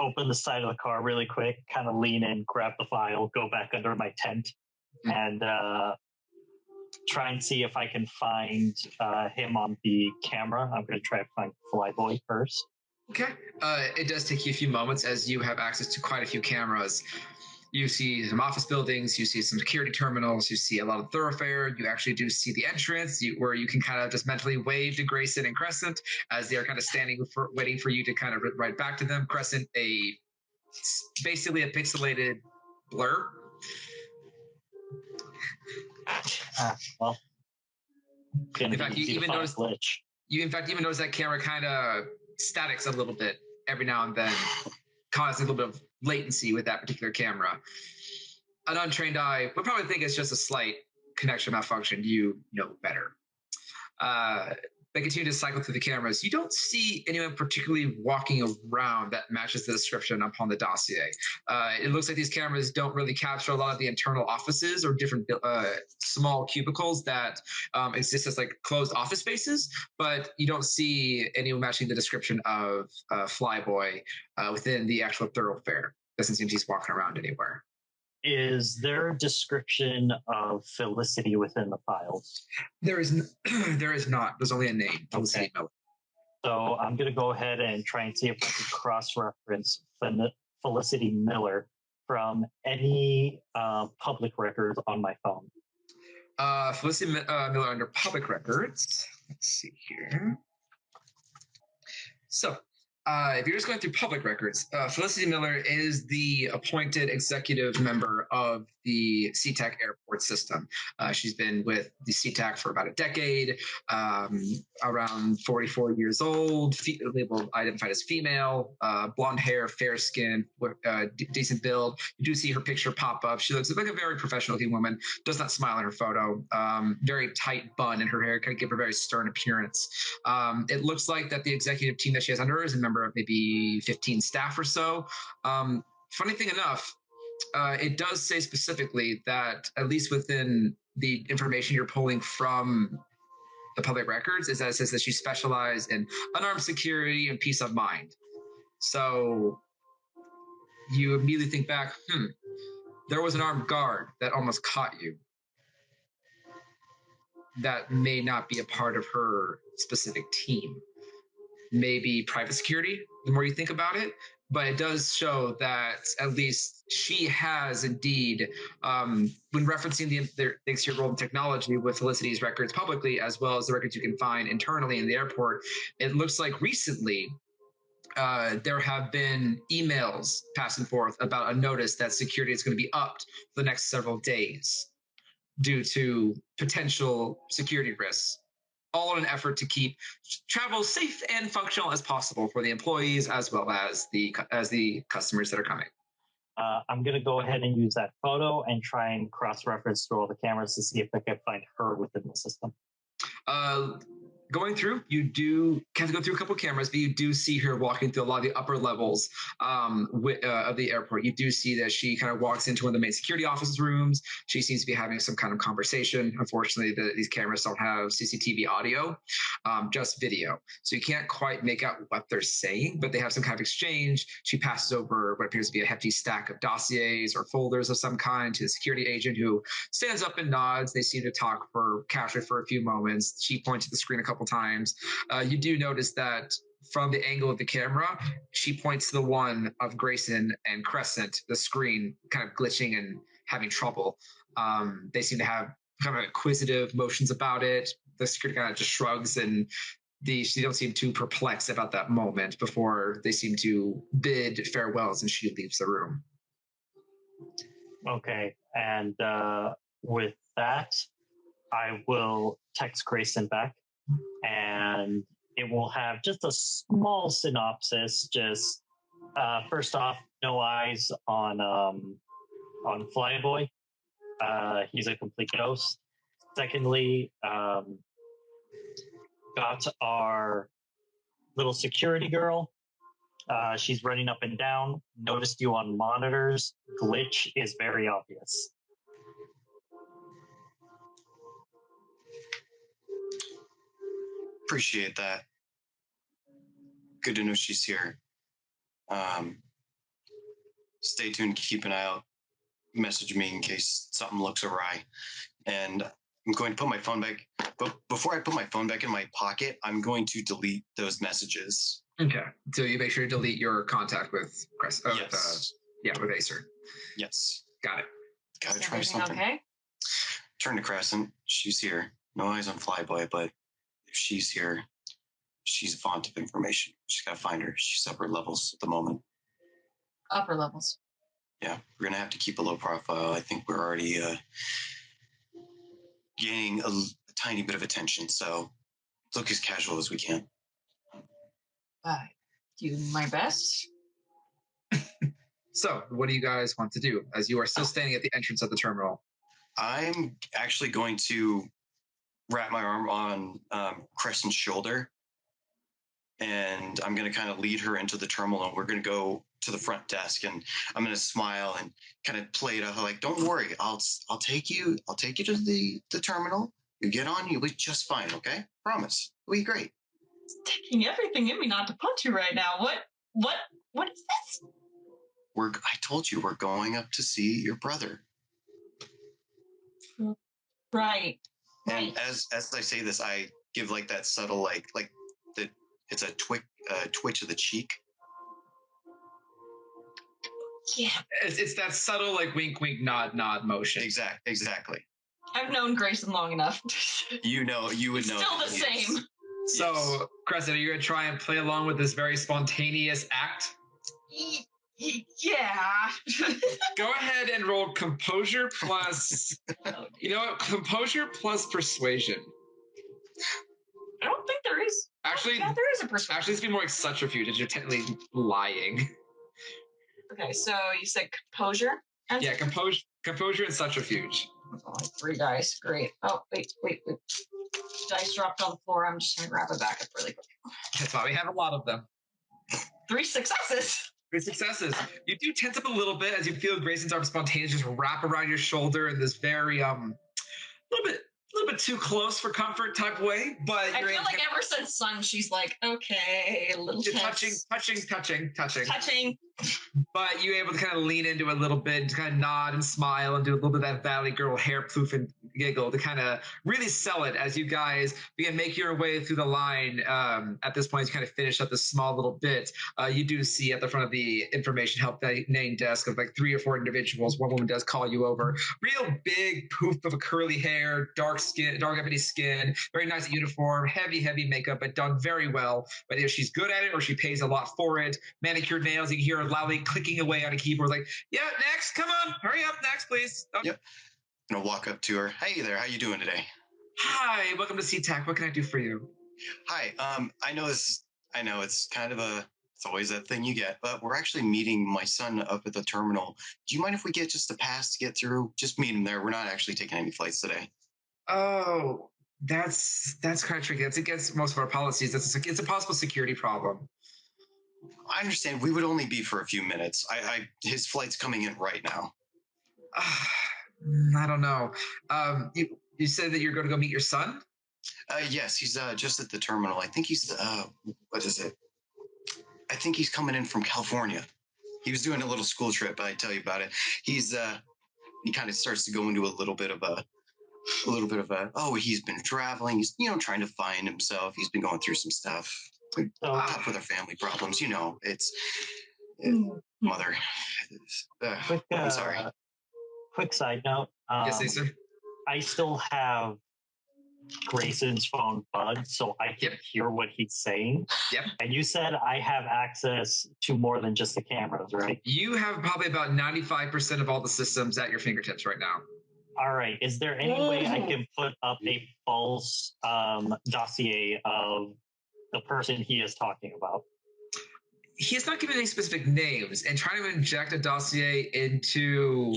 open the side of the car really quick, kind of lean in, grab the file, go back under my tent, and try and see if I can find him on the camera. I'm going to try to find Flyboy first. Okay. It does take you a few moments as you have access to quite a few cameras. You see some office buildings, you see some security terminals, you see a lot of thoroughfare, you actually do see the entrance where you can kind of just mentally wave to Grayson and Crescent as they are kind of standing waiting for you to kind of write back to them. Crescent, basically a pixelated blur. Well, in fact, you even notice that camera kind of statics a little bit every now and then, causing a little bit of latency with that particular camera. An untrained eye would probably think it's just a slight connection malfunction. You know better. They continue to cycle through the cameras. You don't see anyone particularly walking around that matches the description upon the dossier. It looks like these cameras don't really capture a lot of the internal offices or different small cubicles that exist as like closed office spaces, but you don't see anyone matching the description of Flyboy within the actual thoroughfare. Doesn't seem he's walking around anywhere. Is there a description of Felicity within the files? There is not. There's only a name. Okay. So I'm going to go ahead and try and see if I can cross-reference Felicity Miller from any public records on my phone. Felicity Miller under public records. Let's see here. So, if you're just going through public records, Felicity Miller is the appointed executive member of the SeaTac airport system. She's been with the SeaTac for about a decade, around 44 years old, labeled identified as female, blonde hair, fair skin, decent build. You do see her picture pop up. She looks like a very professional looking woman, does not smile in her photo, very tight bun in her hair, kind of give her a very stern appearance. It looks like that the executive team that she has under her is a member of maybe 15 staff or so. Funny thing enough, it does say specifically that, at least within the information you're pulling from the public records, is that it says that she specialized in unarmed security and peace of mind. So you immediately think back, there was an armed guard that almost caught you. That may not be a part of her specific team. Maybe private security, the more you think about it. But it does show that at least she has indeed, when referencing the thanks to your role in technology with Felicity's records publicly, as well as the records you can find internally in the airport, it looks like recently there have been emails back and forth about a notice that security is going to be upped for the next several days due to potential security risks, all in an effort to keep travel safe and functional as possible for the employees as well as the customers that are coming. I'm going to go ahead and use that photo and try and cross-reference through all the cameras to see if I can find her within the system. Going through, you do have to go through a couple of cameras, but you do see her walking through a lot of the upper levels of the airport. You do see that she kind of walks into one of the main security office rooms. She seems to be having some kind of conversation. Unfortunately, these cameras don't have CCTV audio, just video. So you can't quite make out what they're saying, but they have some kind of exchange. She passes over what appears to be a hefty stack of dossiers or folders of some kind to the security agent, who stands up and nods. They seem to talk casually for a few moments. She points at the screen a couple times. You do notice that from the angle of the camera, she points to the one of Grayson and Crescent, the screen kind of glitching and having trouble. They seem to have kind of inquisitive motions about it. The security kind of just shrugs, and they don't seem too perplexed about that moment before they seem to bid farewells and she leaves the room. Okay, and with that, I will text Grayson back, and it will have just a small synopsis. Just first off, no eyes on Flyboy. He's a complete ghost. Secondly, got our little security girl. She's running up and down. Noticed you on monitors. Glitch is very obvious. Appreciate that. Good to know she's here. stay tuned, keep an eye out, message me in case something looks awry. And I'm going to put my phone back. But before I put my phone back in my pocket, I'm going to delete those messages. Okay. So you make sure to delete your contact with Chris. Yes. With Acer. Yes. Got it. Gotta try something. Okay. Turn to Crescent. She's here. No eyes on Flyboy, but if she's here, she's a font of information. Just gotta find her. She's upper levels at the moment. Upper levels. Yeah, we're gonna have to keep a low profile. I think we're already gaining a tiny bit of attention, so look as casual as we can. Do my best. So, what do you guys want to do as you are still standing at the entrance of the terminal? I'm actually going to wrap my arm on Crescent's shoulder, and I'm going to kind of lead her into the terminal, and we're going to go to the front desk, and I'm going to smile and kind of play it out like, don't worry, I'll take you to the terminal. You get on, you'll be just fine, okay? Promise. It'll be great. It's taking everything in me not to punch you right now. What is this? I told you we're going up to see your brother. Right. And as I say this, I give like that subtle like the it's a twitch of the cheek. Yeah. It's that subtle like wink wink nod motion. Exactly. I've known Grayson long enough. You would know. Still the same. So, yes. Crescent, are you going to try and play along with this very spontaneous act? Yeah. Go ahead and roll composure plus, composure plus persuasion. I don't think there is. Actually, yeah, there is a persuasion. Actually, it's be more like subterfuge, as you're technically lying. Okay, so you said composure? Yeah, composure and subterfuge. Oh, 3 dice. Great. Oh, wait. Dice dropped on the floor. I'm just going to grab it back up really quick. That's why we have a lot of them. 3 successes. 3 successes. You do tense up a little bit as you feel Grayson's arm spontaneous just wrap around your shoulder in this very a little bit too close for comfort type way, but I feel like ever since Sun, she's like, okay, a little tense. Touching. But you're able to kind of lean into it a little bit, to kind of nod and smile and do a little bit of that Valley Girl hair poof and giggle to kind of really sell it as you guys begin making your way through the line. At this point, as you kind of finish up this small little bit, you do see at the front of the information help name desk of like 3 or 4 individuals. One woman does call you over. Real big poof of a curly hair, dark ebony skin, very nice uniform, heavy makeup, but done very well. But either she's good at it or she pays a lot for it. Manicured nails, you can hear her loudly clicking away on a keyboard like, yeah, next, come on, hurry up, next, please. Yep. I'm gonna walk up to her. Hey there, how you doing today? Hi, welcome to SeaTac. What can I do for you? Hi. I know it's kind of it's always that thing you get, but we're actually meeting my son up at the terminal. Do you mind if we get just a pass to get through? Just meet him there. We're not actually taking any flights today. Oh, that's kind of tricky. That's against most of our policies. It's a possible security problem. I understand. We would only be for a few minutes. His flight's coming in right now. I don't know. You said that you're going to go meet your son? Yes, he's just at the terminal. I think he's what is it? I think he's coming in from California. He was doing a little school trip. I tell you about it. He kind of starts to go into a little bit of a he's been traveling. He's trying to find himself. He's been going through some stuff. Tough with our family problems. Mother. I'm sorry. Quick side note. Yes, sir. I still have Grayson's phone bugged, so I can hear what he's saying. Yep. And you said I have access to more than just the cameras, right? You have probably about 95% of all the systems at your fingertips right now. All right. Is there any way I can put up a false dossier of the person he is talking about? He has not given any specific names, and trying to inject a dossier into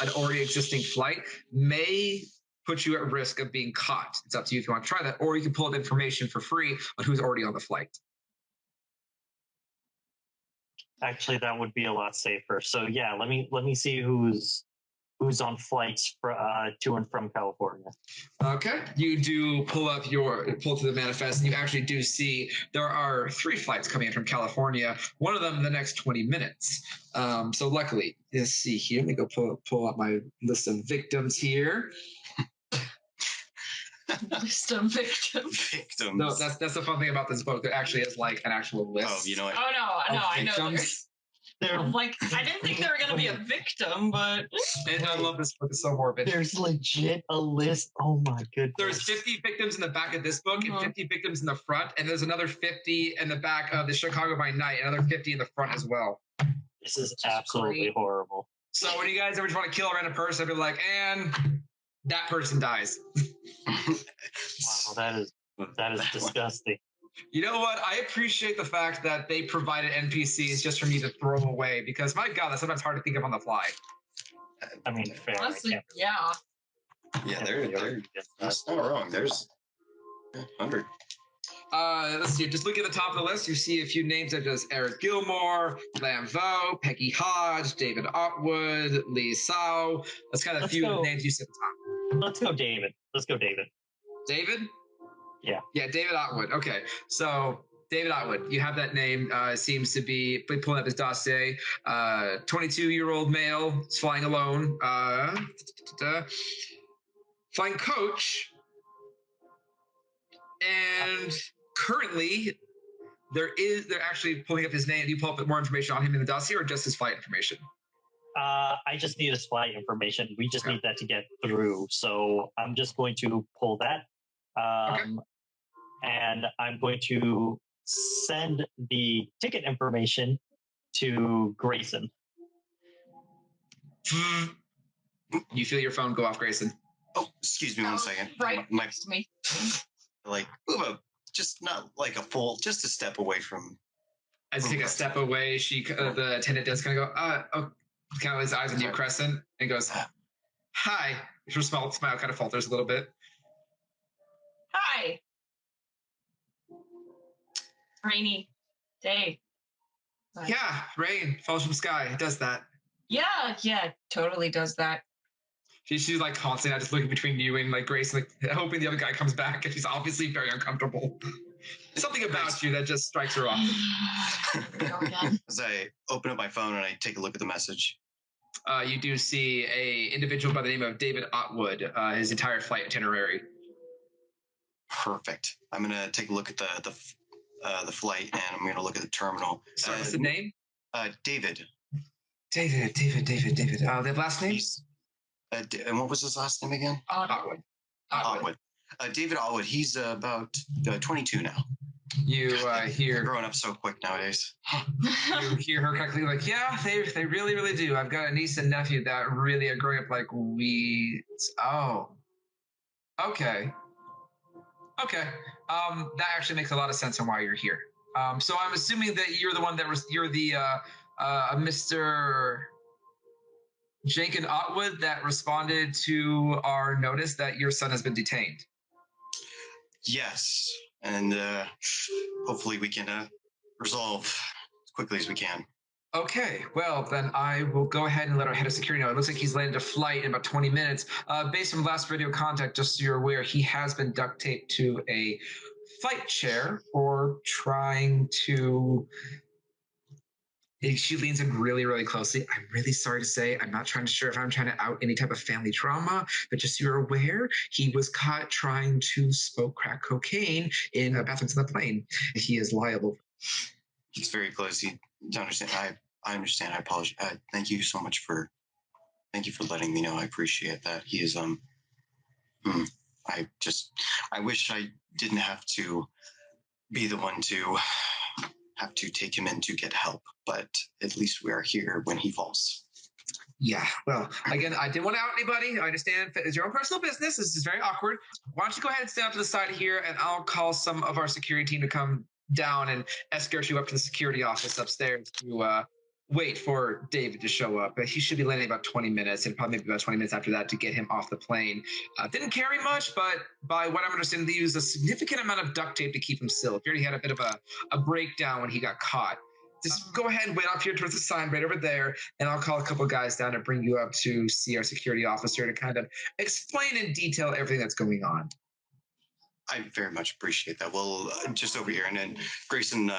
an already existing flight may put you at risk of being caught. It's up to you if you want to try that, or you can pull up information for free on who's already on the flight. Actually, that would be a lot safer. So yeah, let me see who's who's on flights to and from California. Okay, you do pull to the manifest, and you actually do see there are 3 flights coming in from California. One of them in the next 20 minutes. So luckily, let's see here. Let me go pull up my list of victims here. List of victims. Victims. No, that's the fun thing about this book. There actually is like an actual list. Oh, you know what? Oh no, I know. Victims. I'm like, I didn't think they were gonna be a victim, but And I love this book. It's so morbid. There's legit a list. Oh my goodness. There's 50 victims in the back of this book and 50 victims in the front, and there's another 50 in the back of the Chicago by Night, another 50 in the front as well. This is absolutely horrible. So when you guys ever just want to kill a random person, I'll be like, and that person dies. Wow, that is disgusting. You know what? I appreciate the fact that they provided NPCs just for me to throw away, because my God, that's sometimes hard to think of on the fly. I mean, fair. honestly, yeah. Yeah, that's not wrong. There's 100. Let's see. Just look at the top of the list. You see a few names such as Eric Gilmore, Lam Vo, Peggy Hodge, David Otwood, Lee Sao. That's kind of a few names you see at the top. Let's go, David. David? Yeah. Yeah, David Otwood. Okay. So David Otwood, you have that name. Seems to be pulling up his dossier. 22-year-old male, is flying alone. Flying coach. And currently, they're actually pulling up his name. Do you pull up more information on him in the dossier, or just his flight information? I just need his flight information. We just need that to get through. So I'm just going to pull that. And I'm going to send the ticket information to Grayson. You feel your phone go off, Grayson. Oh, excuse me 1 second. Right next to me. Like, just not like just a step away from. As you take a step away, the attendant does kind of go, kind of his eyes on you, Crescent, and goes, hi. Her smile kind of falters a little bit. Hi. Rainy day. Yeah, rain falls from the sky. It does that. Yeah, totally does that. She's like constantly just looking between you and like Grace, like hoping the other guy comes back, and she's obviously very uncomfortable. Something about you that just strikes her off. As I open up my phone and I take a look at the message. You do see a individual by the name of David Otwood, his entire flight itinerary. Perfect. I'm gonna take a look at the flight, and I'm gonna look at the terminal. Sorry, what's the name? David. David. The last name? And what was his last name again? Otwood. David Otwood. He's about 22 now. You hear growing up so quick nowadays. You hear her correctly, like, yeah, they really, really do. I've got a niece and nephew that really are growing up like we. Oh, okay. That actually makes a lot of sense on why you're here. So I'm assuming that you're the one you're the Mr. Jenkins Otwood that responded to our notice that your son has been detained. Yes, and hopefully we can resolve as quickly as we can. Okay, well, then I will go ahead and let our head of security know. It looks like he's landed a flight in about 20 minutes. Based on last radio contact, just so you're aware, he has been duct taped to a flight chair for trying to... She leans in really, really closely. I'm really sorry to say, I'm not sure if I'm trying to out any type of family trauma, but just so you're aware, he was caught trying to smoke crack cocaine in bathrooms in the plane. He is liable. He's very close. He don't understand. I understand. I apologize. Thank you so much thank you for letting me know. I appreciate that. He is, I wish I didn't have to be the one to have to take him in to get help, but at least we are here when he falls. Yeah, well, again, I didn't want to out anybody. I understand it's your own personal business. This is very awkward. Why don't you go ahead and stand up to the side here, and I'll call some of our security team to come down and escort you up to the security office upstairs to wait for David to show up. He should be landing about 20 minutes, and probably maybe about 20 minutes after that to get him off the plane. Didn't carry much, but by what I'm understanding, they used a significant amount of duct tape to keep him still. He already had a bit of a breakdown when he got caught. just go ahead and wait off here towards the sign right over there, and I'll call a couple guys down and bring you up to see our security officer to kind of explain in detail everything that's going on. I very much appreciate that. Well, just over here, and then Grayson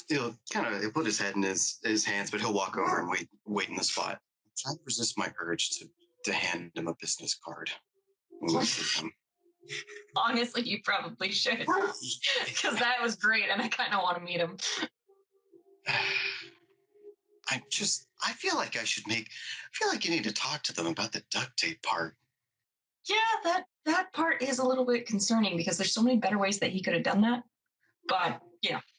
he'll kind of put his head in his hands, but he'll walk over and wait in the spot. Try to resist my urge to hand him a business card. Honestly, you probably should, because that was great, and I kind of want to meet him. I feel like you need to talk to them about the duct tape part. Yeah, that part is a little bit concerning because there's so many better ways that he could have done that. But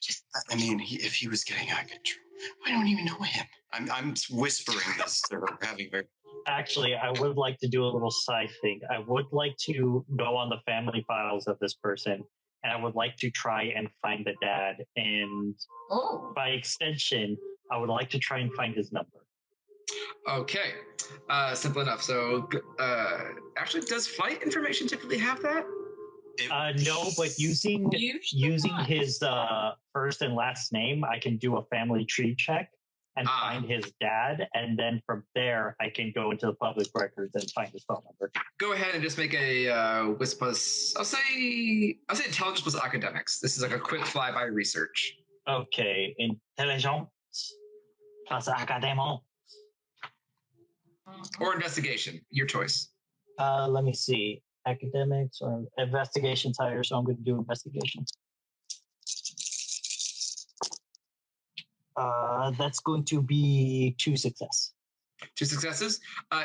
just. I mean, if he was getting out of control, I don't even know him. I'm whispering this or having very. Actually, I would like to do a little side thing. I would like to go on the family files of this person, and I would like to try and find the dad. And by extension, I would like to try and find his number. Okay, simple enough. So, actually, does flight information typically have that? No, but using his first and last name, I can do a family tree check and find his dad, and then from there, I can go into the public records and find his phone number. Go ahead and just make a WIS plus. I'll say intelligence plus academics. This is like a quick flyby research. Okay, intelligence plus academics. Or investigation, your choice. Let me see. Academics or investigation's higher, so I'm going to do investigation. That's going to be 2 success. 2 successes.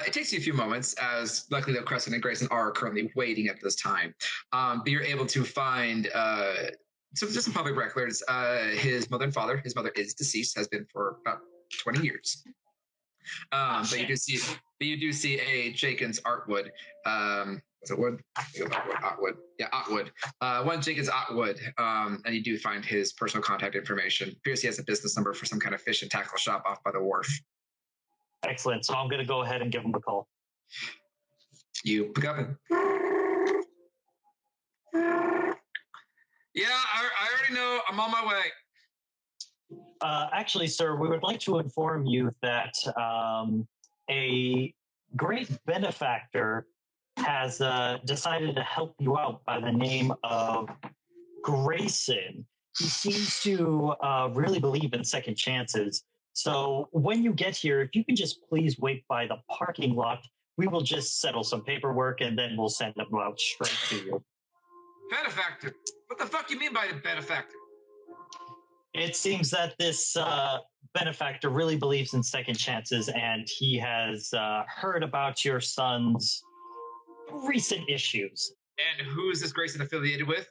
It takes you a few moments, as luckily though Crescent and Grayson are currently waiting at this time. But you're able to find some public records. His mother and father. His mother is deceased, has been for about 20 years. But you do see a Jenkins Artwood. Was it Wood? Otwood. Yeah, Otwood. One Jenkins Otwood. And you do find his personal contact information. Appears he has a business number for some kind of fish and tackle shop off by the wharf. Excellent. So I'm going to go ahead and give him a call. You pick up and. Yeah, I already know. I'm on my way. Actually, sir, we would like to inform you that a great benefactor has decided to help you out by the name of Grayson. He seems to really believe in second chances. So when you get here, if you can just please wait by the parking lot, we will just settle some paperwork and then we'll send them out straight to you. Benefactor? What the fuck you mean by the benefactor? It seems that this benefactor really believes in second chances, and he has heard about your son's recent issues. And who is this Grayson affiliated with?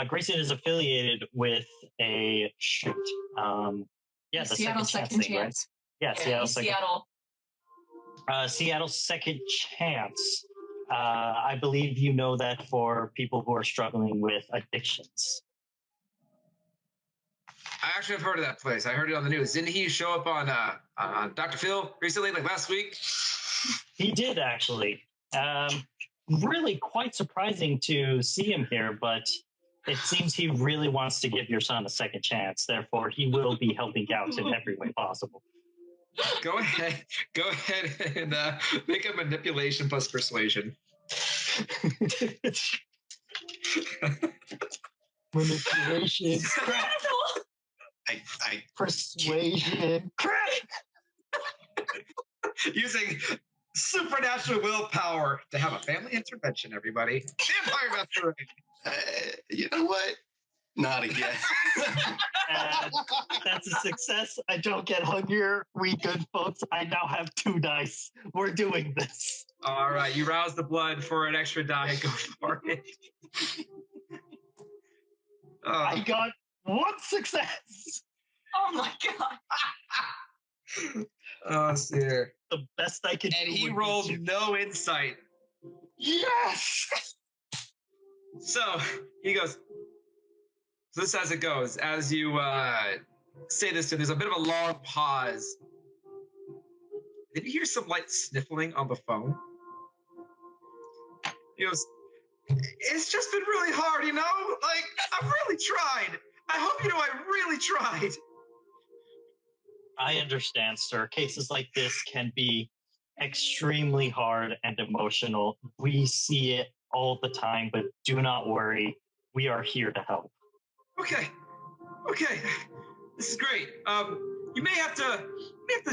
Grayson is affiliated with a the Seattle Second Chance. Right? Yeah, Seattle Second Chance. I believe you know that for people who are struggling with addictions. I actually have heard of that place. I heard it on the news. Didn't he show up on Dr. Phil recently, like last week? He did, actually. Really quite surprising to see him here, but it seems he really wants to give your son a second chance. Therefore, he will be helping out in every way possible. Go ahead and make a manipulation plus persuasion. Manipulation. I persuasion. Using supernatural willpower to have a family intervention, everybody. Vampire Masquerade. You know what? Not again. That's a success. I don't get hungrier. We good folks. I now have 2 dice. We're doing this. All right. You rouse the blood for an extra die. Go for it. I got 1 success. Oh my god. Oh, dear. The best I can do. And he rolled no insight. Yes. So he goes. So this is as it goes. As you say this, there's a bit of a long pause. Did you hear some light sniffling on the phone? He goes, it's just been really hard, you know? Like, I've really tried. I hope you know I really tried. I understand, sir. Cases like this can be extremely hard and emotional. We see it all the time, but do not worry. We are here to help. Okay. This is great. You may have to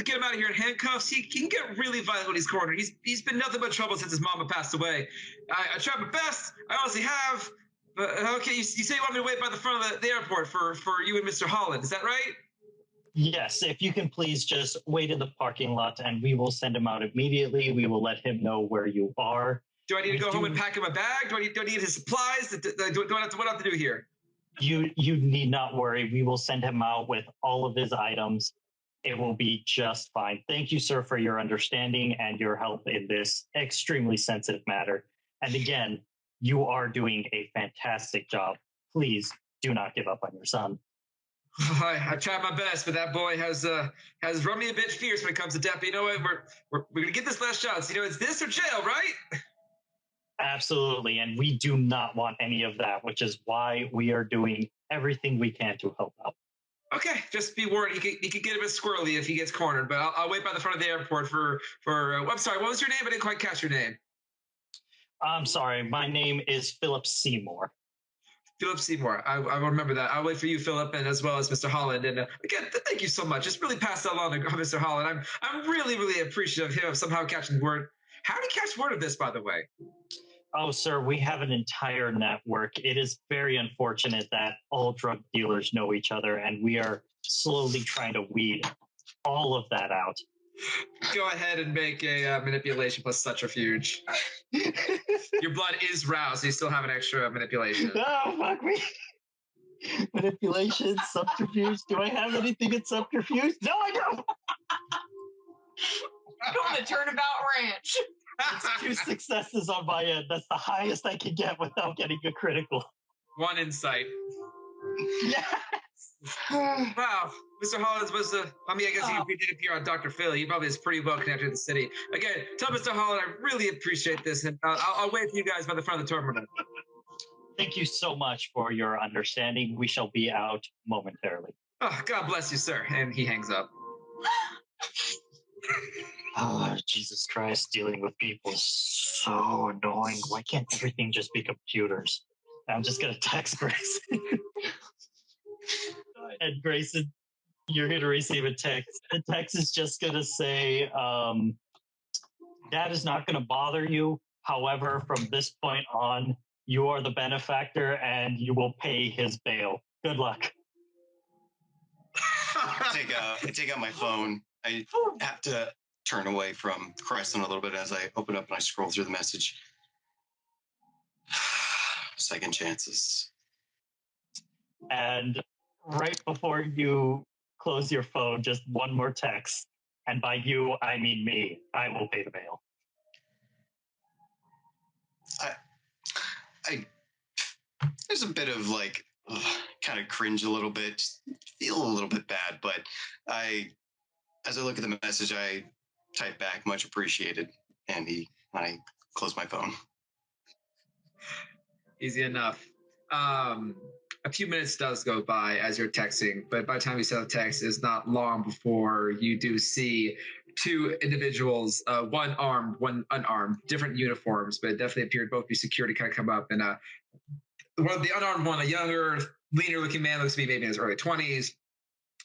get him out of here in handcuffs. He can get really violent when he's cornered. He's been nothing but trouble since his mama passed away. I tried my best. I honestly have. But okay, you say you want me to wait by the front of the airport for you and Mr. Holland. Is that right? Yes, if you can please just wait in the parking lot and we will send him out immediately. We will let him know where you are. Do I need to go home and pack him a bag? Do I need his supplies? What do I have to do here? You need not worry. We will send him out with all of his items. It will be just fine. Thank you, sir, for your understanding and your help in this extremely sensitive matter. And again, you are doing a fantastic job. Please do not give up on your son. I tried my best, but that boy has run me a bit fierce when it comes to death. But you know what? We're gonna get this last shot. So, it's this or jail, right? Absolutely, and we do not want any of that, which is why we are doing everything we can to help out. Okay, just be warned. He could get a bit squirrely if he gets cornered. But I'll wait by the front of the airport for. I'm sorry. What was your name? I didn't quite catch your name. I'm sorry. My name is Philip Seymour. Philip Seymour. I will remember that. I'll wait for you, Philip, and as well as Mr. Holland. And again, thank you so much. Just really pass that along to Mr. Holland. I'm really, really appreciative of him somehow catching word. How did he catch word of this, by the way? Oh, sir, we have an entire network. It is very unfortunate that all drug dealers know each other, and we are slowly trying to weed all of that out. Go ahead and make a manipulation plus subterfuge. Your blood is roused, so you still have an extra manipulation. Oh, fuck me. Manipulation, subterfuge. Do I have anything in subterfuge? No, I don't. Going to Turnabout Ranch. It's 2 successes on my end. That's the highest I can get without getting a critical. 1 insight. Yes. Wow, Mr. Holland's supposed to. I guess he did appear on Dr. Phil. He probably is pretty well connected to the city. Again, tell Mr. Holland I really appreciate this, and I'll wait for you guys by the front of the terminal. Thank you so much for your understanding. We shall be out momentarily. Oh, God bless you, sir. And he hangs up. Oh, Jesus Christ, dealing with people is so annoying. Why can't everything just be computers? I'm just going to text Grayson. And Grayson, you're going to receive a text. The text is just going to say, Dad is not going to bother you. However, from this point on, you are the benefactor and you will pay his bail. Good luck. I take out my phone. I have to turn away from Crescent a little bit as I open up and I scroll through the message. Second chances. And right before you close your phone, just one more text. And by you, I mean me. I will pay the bail. There's a bit of kind of cringe a little bit, feel a little bit bad, but as I look at the message, I type back, much appreciated, and I close my phone. Easy enough. A few minutes does go by as you're texting, but by the time you send the text, it's not long before you do see 2 individuals, one armed, one unarmed, different uniforms, but it definitely appeared both be security kind of come up. And the unarmed one, a younger, leaner looking man, looks to be maybe in his early 20s,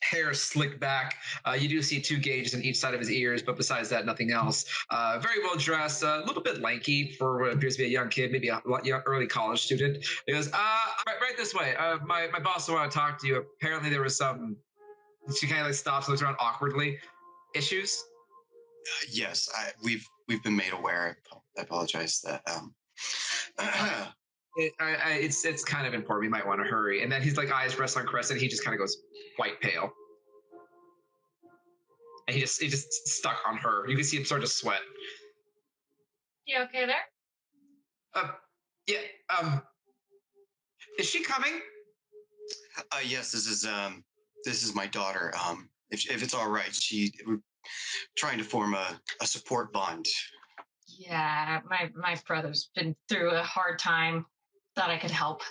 hair slicked back. You do see 2 gauges on each side of his ears, but besides that, nothing else. Very well dressed, a little bit lanky for what appears to be a young kid, maybe a young, early college student. He goes, right this way. My boss will want to talk to you. Apparently there was some, she kind of stops, looks around awkwardly. Issues? Yes, we've been made aware. I apologize that. It's kind of important. We might want to hurry. And then his eyes rest on Crescent. He just kind of goes white pale. And he just stuck on her. You can see him start to sweat. You okay there? Yeah. Is she coming? Yes, this is my daughter. If it's all right, we're trying to form a support bond. Yeah, my brother's been through a hard time. Thought I could help.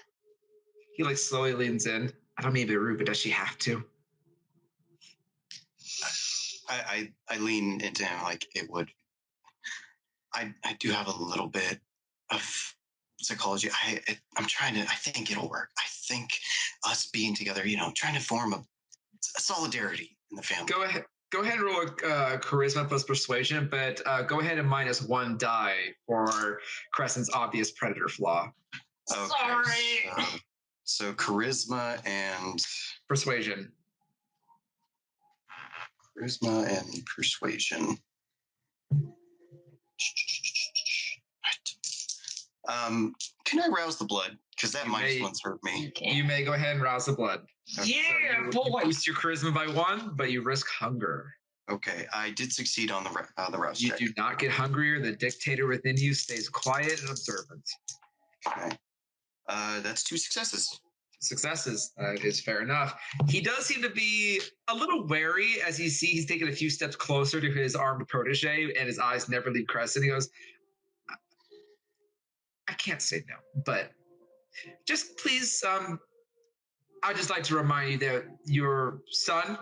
He slowly leans in. I don't mean to be rude, but does she have to? I lean into him like it would. I do have a little bit of psychology. I'm trying to. I think it'll work. I think us being together, trying to form a solidarity in the family. Go ahead. Go ahead and roll a charisma plus persuasion, but go ahead and -1 die for Crescent's obvious predator flaw. Okay, Sorry. So charisma and Persuasion. Charisma and persuasion. Can I rouse the blood? Because that -1's hurt me. You may go ahead and rouse the blood. Yeah, You boy. boost your charisma by 1, but you risk hunger. Okay, I did succeed on the rouse You check. do not get hungrier. The dictator within you stays quiet and observant. Okay. That's 2 successes. Successes is fair enough. He does seem to be a little wary as he's taken a few steps closer to his armed protege, and his eyes never leave Crescent. He goes, I can't say no, but just please, I'd just like to remind you that your son,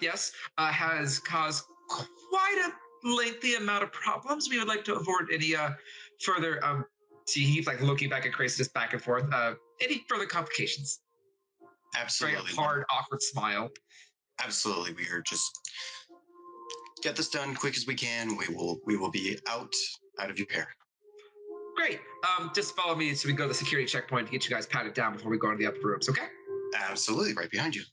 yes, has caused quite a lengthy amount of problems. We would like to avoid any further. See, he's like looking back at Grace, just back and forth. Any further complications? Absolutely. Very hard, awkward smile. Absolutely, we are just get this done quick as we can. We will be out of your hair. Great. Just follow me so we go to the security checkpoint to get you guys patted down before we go into the upper rooms. Okay. Absolutely, right behind you.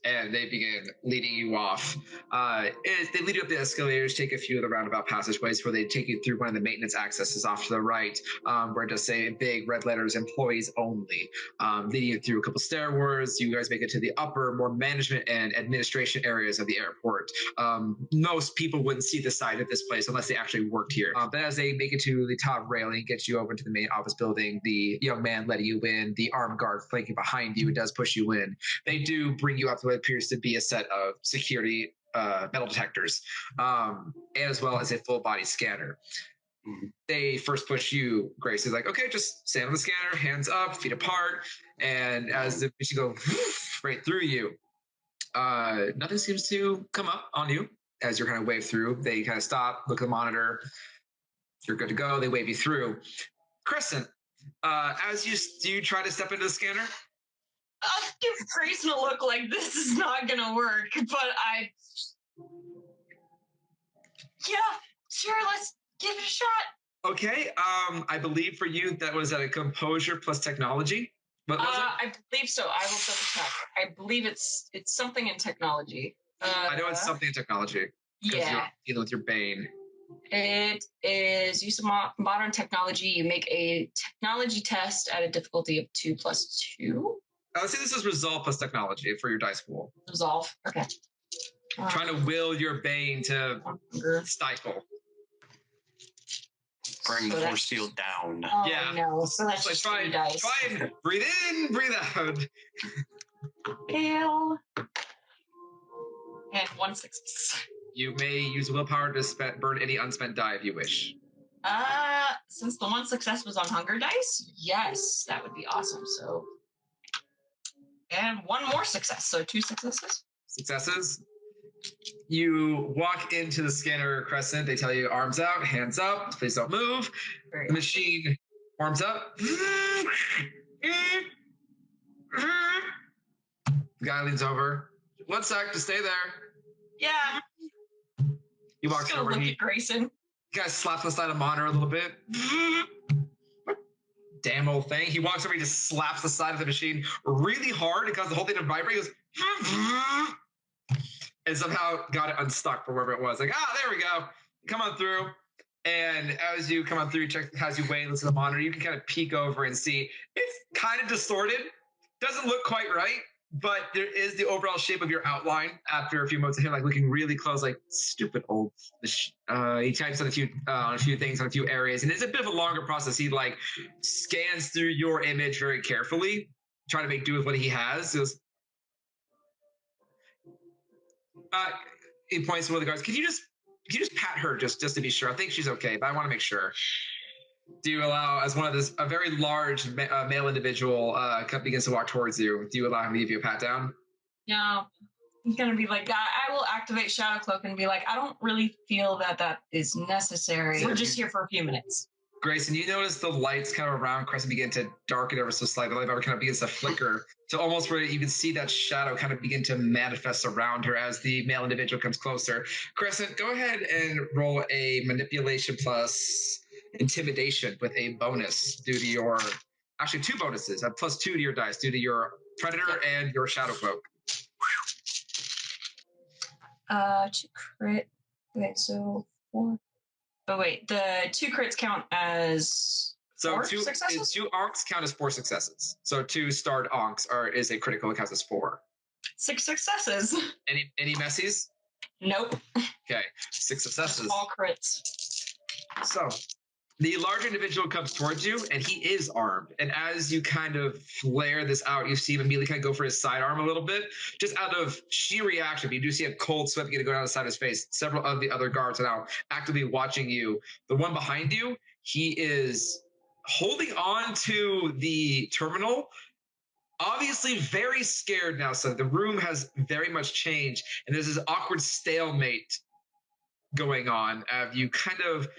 And they begin leading you off. They lead you up the escalators, take a few of the roundabout passageways where they take you through one of the maintenance accesses off to the right, where it does say in big red letters, employees only. Leading you through a couple stairwells, you guys make it to the upper, more management and administration areas of the airport. Most people wouldn't see the side of this place unless they actually worked here. But as they make it to the top railing, gets you over to the main office building, the young man letting you in, the armed guard flanking behind you, it does push you in. They do bring you up to what appears to be a set of security metal detectors, as well as a full body scanner. They first push you, Grace is like, okay, just stand on the scanner, hands up, feet apart. And as the machine goes right through you, nothing seems to come up on you as you're kind of waved through. They kind of stop, look at the monitor. You're good to go. They wave you through. Crescent, as you try to step into the scanner, I'll give Grace a look like this is not gonna work, but yeah, sure, let's give it a shot. Okay, I believe for you that was at a composure plus technology. What was it? I believe so. I will double check. I believe it's something in technology. I know it's something in technology. Yeah. You're dealing with your Bane. It is use of modern technology. You make a technology test at a difficulty of 2 + 2. I would say this is resolve plus technology for your dice pool. Resolve. Okay. Trying to will your Bane to stifle. Bring the force field down. Oh, yeah. No. So that's just try 3 dice. Try and breathe in, breathe out. Fail. And 1 success. You may use willpower to burn any unspent die if you wish. Since the 1 success was on hunger dice, yes, that would be awesome. So, and 1 more success, so 2 successes. Successes. You walk into the scanner, Crescent. They tell you arms out, hands up. Please don't move. The machine warms up. The guy leans over. 1 sec, to stay there. Yeah. He walks over. Look at Grayson. You guys slap the side of the monitor a little bit. Damn old thing. He walks over, he just slaps the side of the machine really hard. It caused the whole thing to vibrate. He goes, and somehow got it unstuck from wherever it was. Like, there we go. Come on through. And as you come on through, check as you wait, listen to the monitor, you can kind of peek over and see it's kind of distorted. Doesn't look quite right, but there is the overall shape of your outline after a few moments of him like looking really close, like stupid old. He types on a few things on a few areas, and it's a bit of a longer process. He like scans through your image very carefully, trying to make do with what he has. He goes, he points to one of the guards. Can you just pat her just to be sure? I think she's okay, but I want to make sure. Do you allow, as one of this, a very large male individual begins to walk towards you, do you allow him to give you a pat down? Yeah. He's going to be like, I will activate Shadow Cloak and be like, I don't really feel that is necessary. We're just here for a few minutes. Grayson, you notice the lights kind of around Crescent begin to darken ever so slightly. The light kind of begins to flicker. So almost where you can see that shadow kind of begin to manifest around her as the male individual comes closer. Crescent, go ahead and roll a manipulation plus intimidation with a bonus due to your, actually 2 bonuses, a +2 to your dice due to your predator and your shadow cloak. 2 crit. Wait, so 4. Oh wait, the 2 crits count as 4 successes? 2 onks count as 4 successes. So 2 starred onks is a critical that counts as 4. 6 successes. Any messies? Nope. Okay, 6 successes. All crits. So the larger individual comes towards you, and he is armed. And as you kind of flare this out, you see him immediately kind of go for his sidearm a little bit, just out of sheer reaction. You do see a cold sweat begin to go down the side of his face. Several of the other guards are now actively watching you. The one behind you, he is holding on to the terminal, obviously very scared now. So the room has very much changed, and there's this awkward stalemate going on. You kind of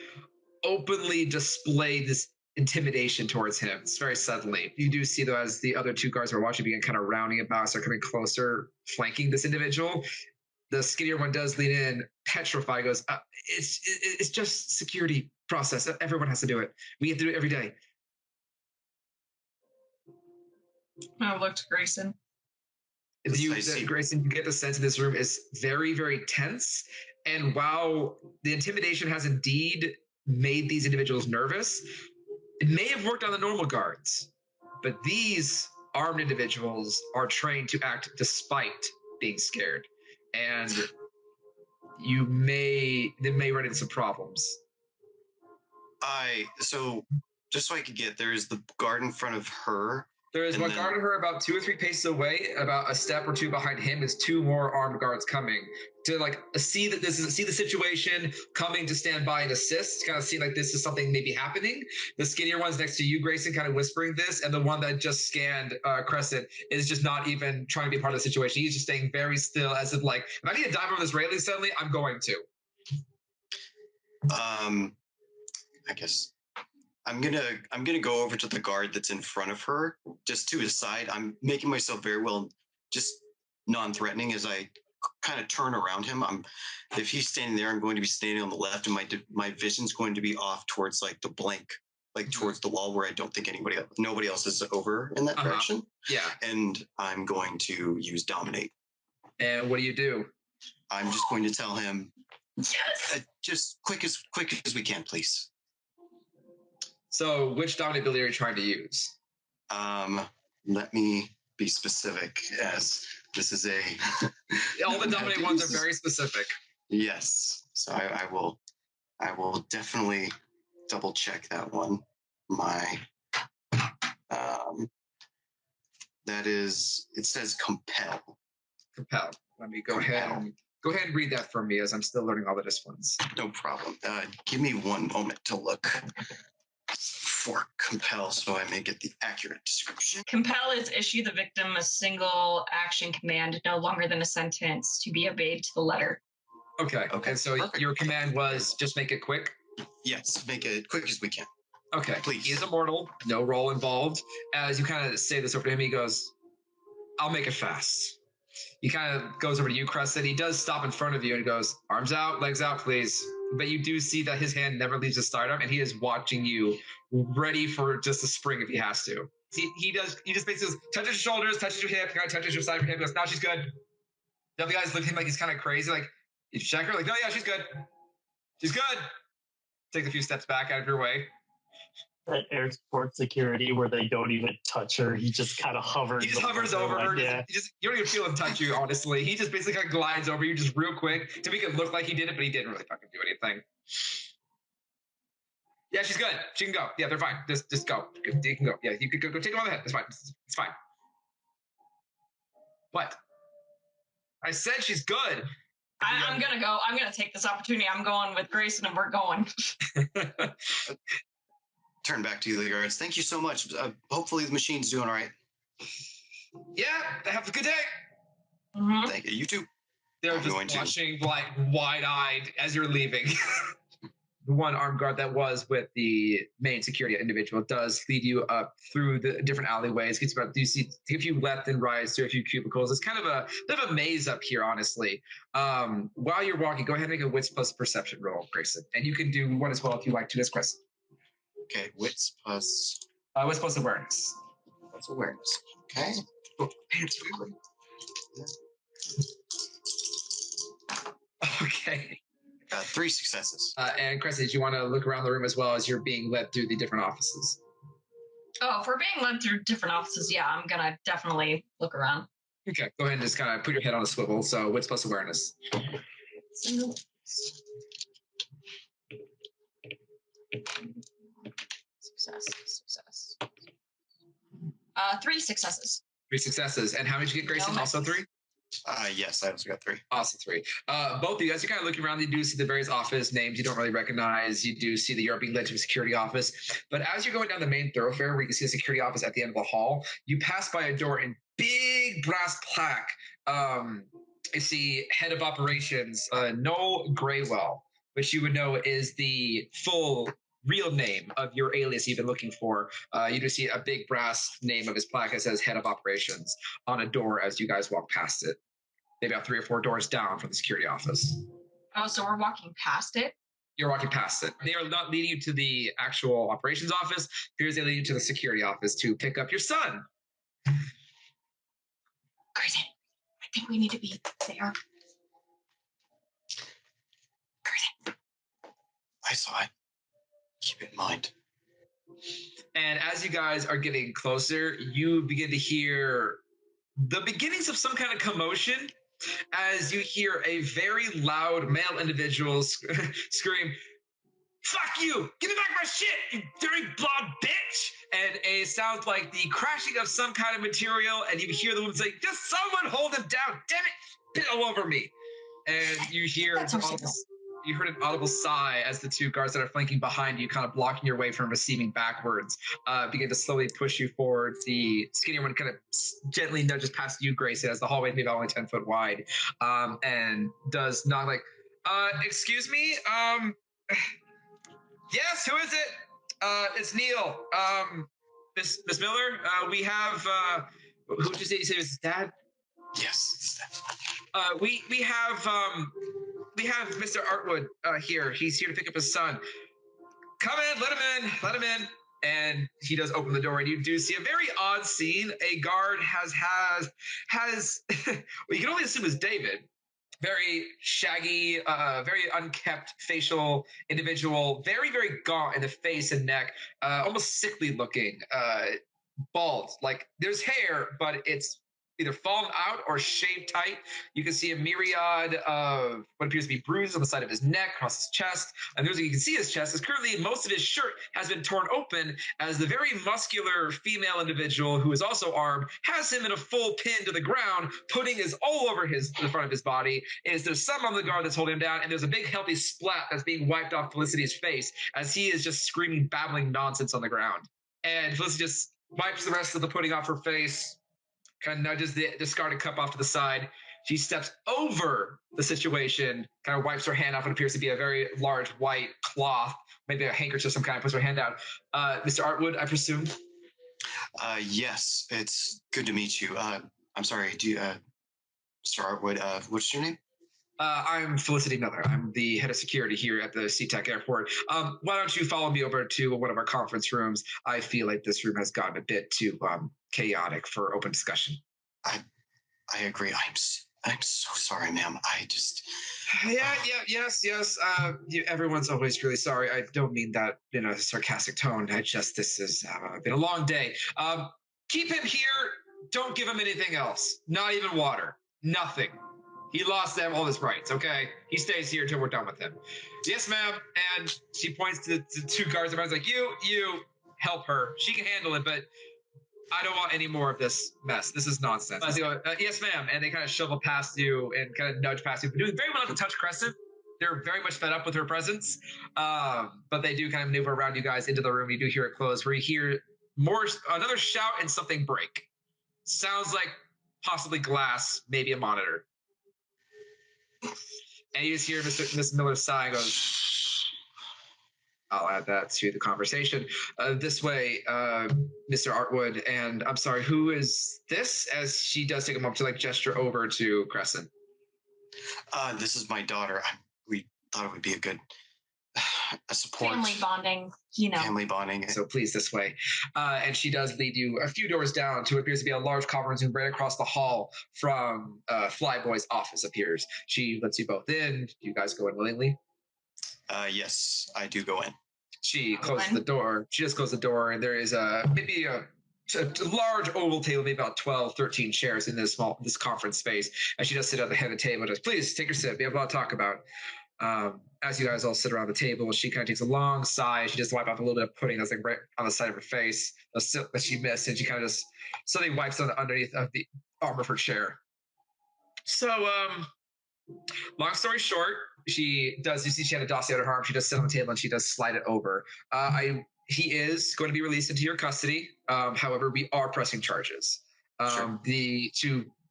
openly display this intimidation towards him. It's very subtly. You do see, though, as the other 2 guards who are watching begin kind of rounding about, start coming closer, flanking this individual. The skinnier one does lean in, petrified, goes, it's just security process. Everyone has to do it. We have to do it every day. I looked at Grayson. Grayson, you get the sense this room is very, very tense. And while the intimidation has indeed made these individuals nervous, it may have worked on the normal guards, but these armed individuals are trained to act despite being scared. And they may run into some problems. So just so I could get, there is the guard in front of her. There is one guard of her about 2 or 3 paces away. About a step or 2 behind him is 2 more armed guards coming to see the situation, coming to stand by and assist, kind of see like this is something maybe happening. The skinnier one's next to you, Grayson, kind of whispering this, and the one that just scanned Crescent is just not even trying to be part of the situation. He's just staying very still, as if like, if I need to dive over this railing suddenly, I'm going to. I guess I'm gonna go over to the guard that's in front of her, just to his side. I'm making myself very well, just non-threatening as I kind of turn around him. If he's standing there, I'm going to be standing on the left, and my vision's going to be off towards like the blank, like towards the wall where I don't think nobody else is over in that direction. Yeah. And I'm going to use dominate. And what do you do? I'm just going to tell him, just quick as we can, please. So which dominant ability are you trying to use? Let me be specific, as this is a... All the dominant ones are very specific. Yes. So I will definitely double check that one. That is, it says compel. Compel. Let me go ahead and read that for me, as I'm still learning all the disciplines. No problem. Give me one moment to look for compel so I may get the accurate description. Compel is issue the victim a single action command, no longer than a sentence, to be obeyed to the letter. Okay. And so perfect. Your command was just make it quick? Yes, make it quick as we can. Okay. Please. He is immortal, no roll involved. As you kind of say this over to him, he goes, I'll make it fast. He kind of goes over to you, Crescent. He does stop in front of you and goes, arms out, legs out, please. But you do see that his hand never leaves his sidearm, and he is watching you, ready for just a spring if he has to. He just basically touches your shoulders, touches your hip, kind of touches your side of your hip, goes, now she's good. The other guys look at him like he's kind of crazy, like, you check her? Like, no, yeah, she's good. She's good. Take a few steps back out of your way. That airport security where they don't even touch her. He just kind of hovers. He just hovers over her. Yeah. You don't even feel him touch you, honestly. He just basically kind of glides over you just real quick to make it look like he did it, but he didn't really fucking do anything. Yeah, she's good. She can go. Yeah, they're fine. Just go. You can go. Yeah, you could go take him on the head. It's fine. It's fine. What? I said she's good. I'm going to go. I'm going to take this opportunity. I'm going with Grayson, and we're going. turn back to the guards. Thank you so much. Hopefully the machine's doing all right. Yeah, have a good day. Mm-hmm. Thank you. You too. They're just watching like wide-eyed as you're leaving. The one armed guard that was with the main security individual does lead you up through the different alleyways. Gets about, do you see a few left and right through a few cubicles. It's kind of a bit of a maze up here, honestly. While you're walking, go ahead and make a wits plus perception roll, Grayson, and you can do one as well if you like to this quest. Okay, wits plus awareness. That's awareness. Okay. Oh, okay. 3 successes. And Cressy, do you want to look around the room as well as you're being led through the different offices? Oh, if we're being led through different offices, yeah, I'm gonna definitely look around. Okay, go ahead and just kind of put your head on a swivel. So wits plus awareness. Success. 3 successes. 3 successes. And how many did you get, Grayson? No, also 3? Yes, I also got 3. Also 3. Both of you, as you're kind of looking around, you do see the various office names you don't really recognize. You do see that you're being led to a security office. But as you're going down the main thoroughfare where you can see a security office at the end of the hall, you pass by a door in big brass plaque. You see head of operations, Noel Graywell, which you would know is the full real name of your alias you've been looking for. You do see a big brass name of his plaque that says head of operations on a door as you guys walk past it. Maybe about 3 or 4 doors down from the security office. Oh, so we're walking past it? You're walking past it. They are not leading you to the actual operations office. Here's they lead you to the security office to pick up your son. Crazy. I think we need to be there. Crazy. I saw it. Keep it in mind. And as you guys are getting closer, you begin to hear the beginnings of some kind of commotion as you hear a very loud male individual scream, "Fuck you! Give me back my shit, you dirty blob bitch!" And it sounds like the crashing of some kind of material, and you hear the woman say, "Just someone hold him down, damn it! Spit all over me!" And you hear you heard an audible sigh as the 2 guards that are flanking behind you, kind of blocking your way from receiving backwards, begin to slowly push you forward. The skinnier one kind of gently nudges past you, Grace, as the hallway is maybe only 10 foot wide, and does not like, excuse me? Yes, who is it? It's Neil. Miss Miller, we have, who did you say? You said it was his dad? Yes, it's that. We have Mr. Artwood here. He's here to pick up his son. Come in, let him in. And he does open the door, and you do see a very odd scene. A guard has well, you can only assume is David. Very shaggy, very unkept facial individual, very, very gaunt in the face and neck, almost sickly looking, bald. Like there's hair, but it's either fallen out or shaved tight. You can see a myriad of what appears to be bruises on the side of his neck, across his chest. And there's you can see his chest is currently most of his shirt has been torn open as the very muscular female individual who is also armed has him in a full pin to the ground, putting his all over the front of his body. There's some on the guard that's holding him down, and there's a big healthy splat that's being wiped off Felicity's face as he is just screaming, babbling nonsense on the ground. And Felicity just wipes the rest of the pudding off her face, kind of nudges the discarded cup off to the side. She steps over the situation, kind of wipes her hand off what appears to be a very large white cloth, maybe a handkerchief of some kind, puts her hand out. Mr. Artwood, I presume? Yes, it's good to meet you. I'm sorry, Mr. Artwood, what's your name? I'm Felicity Miller. I'm the head of security here at the SeaTac Airport. Why don't you follow me over to one of our conference rooms? I feel like this room has gotten a bit too chaotic for open discussion. I agree. I'm so sorry, ma'am. I just... Yes. Everyone's always really sorry. I don't mean that in a sarcastic tone. This has been a long day. Keep him here. Don't give him anything else. Not even water. Nothing. He lost all his rights, okay? He stays here until we're done with him. Yes, ma'am. And she points to the 2 guards around, like, you help her. She can handle it, but I don't want any more of this mess. This is nonsense. They go, yes, ma'am. And they kind of shovel past you and kind of nudge past you, but doing very well not to touch Crescent. they're very much fed up with her presence, but they do kind of maneuver around you guys into the room. You do hear it close, where you hear another shout and something break. Sounds like possibly glass, maybe a monitor. And you just hear Miss Miller sigh and goes, I'll add that to the conversation. This way, Mr. Artwood, and I'm sorry, who is this? As she does take a moment to like gesture over to Crescent. This is my daughter. We thought it would be a good support. Family bonding, Family bonding. So please, this way. And she does lead you a few doors down to what appears to be a large conference room right across the hall from Flyboy's office appears. She lets you both in. You guys go in willingly? Yes, I do go in. She closes the door. She just closes the door, and there is maybe a large oval table, maybe about 12, 13 chairs in this conference space. And she does sit at the head of the table and just, please take your seat. We have a lot to talk about. As you guys all sit around the table, she kind of takes a long sigh. She just wipes off a little bit of pudding that's like right on the side of her face that she missed, and she kind of just suddenly wipes on underneath of the arm of her chair. So, long story short, you see she had a dossier under her arm. She does sit on the table and she does slide it over. He is going to be released into your custody. However, we are pressing charges. Sure.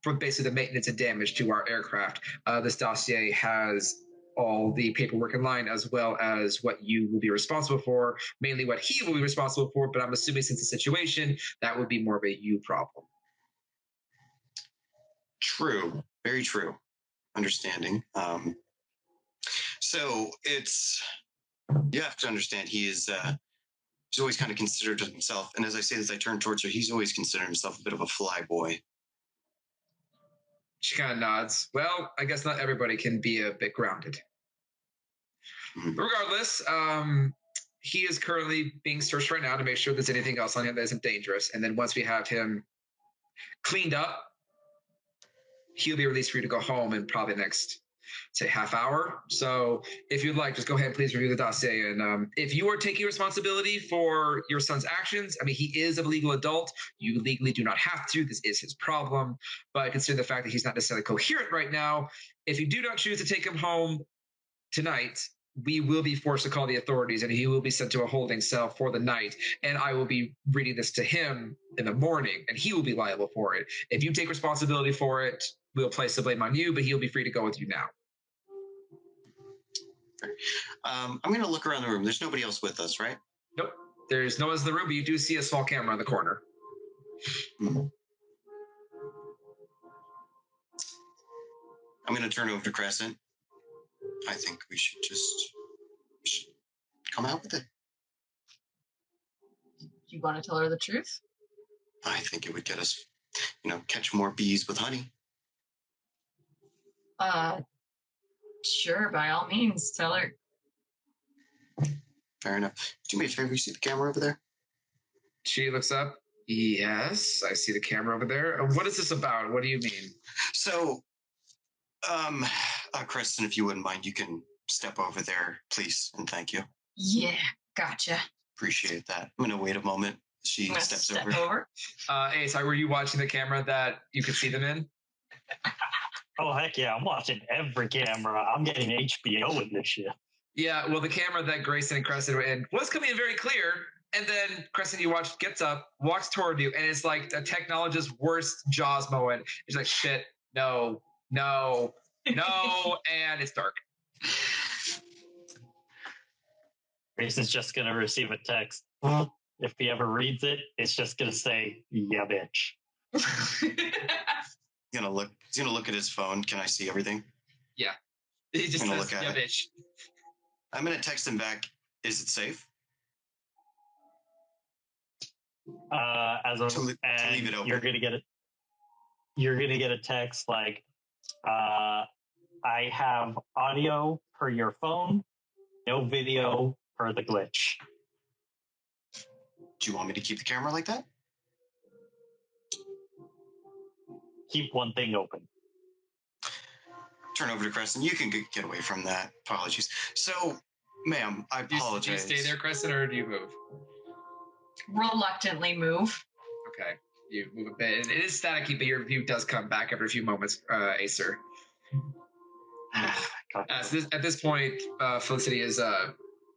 For basically the maintenance and damage to our aircraft. This dossier has all the paperwork in line, as well as what you will be responsible for, mainly what he will be responsible for, but I'm assuming since the situation, that would be more of a you problem. True. Very true. Understanding. So you have to understand he's always kind of considered himself, and as I say this, I turn towards her, he's always considered himself a bit of a fly boy. She kind of nods. Well, I guess not everybody can be a bit grounded. Mm-hmm. Regardless, he is currently being searched right now to make sure there's anything else on him that isn't dangerous. And then once we have him cleaned up, he'll be released for you to go home in probably the next, say, half hour. So if you'd like, just go ahead and please review the dossier. And if you are taking responsibility for your son's actions, I mean, he is a legal adult. You legally do not have to. This is his problem. But considering the fact that he's not necessarily coherent right now, if you do not choose to take him home tonight, we will be forced to call the authorities and he will be sent to a holding cell for the night. And I will be reading this to him in the morning and he will be liable for it. If you take responsibility for it, we'll place the blame on you, but he'll be free to go with you now. I'm going to look around the room. There's nobody else with us, right? Nope. There's no one in the room, but you do see a small camera in the corner. Mm-hmm. I'm going to turn over to Crescent. I think we should just come out with it. You want to tell her the truth? I think it would get us, catch more bees with honey. Sure, by all means, tell her. Fair enough. Do me a favor, you see the camera over there? She looks up. Yes, I see the camera over there. What is this about? What do you mean? So, Crescent, if you wouldn't mind, you can step over there, please, and thank you. Yeah, gotcha. Appreciate that. I'm going to wait a moment. She steps over. Hey, sorry, were you watching the camera that you could see them in? Oh, heck yeah. I'm watching every camera. I'm getting HBO in this shit. Yeah, well, the camera that Grayson and Crescent were in was coming in very clear. And then Crescent, you watch, gets up, walks toward you, and it's like a technologist's worst Jaws moment. He's like, shit, no, and it's dark. Grayson's just going to receive a text. If he ever reads it, it's just going to say, yeah, bitch. He's gonna look at his phone. Can I see everything? Yeah. He just says, yeah, bitch. I'm gonna text him back. Is it safe? To leave it open. You're gonna get a text like, I have audio per your phone, no video per the glitch. Do you want me to keep the camera like that? Keep one thing open. Turn over to Crescent. You can get away from that. Apologies. So, ma'am, I apologize. Do you stay there, Crescent, or do you move? Reluctantly move. Okay. You move a bit. It is staticky, but your view does come back after a few moments, Acer. At this point, Felicity is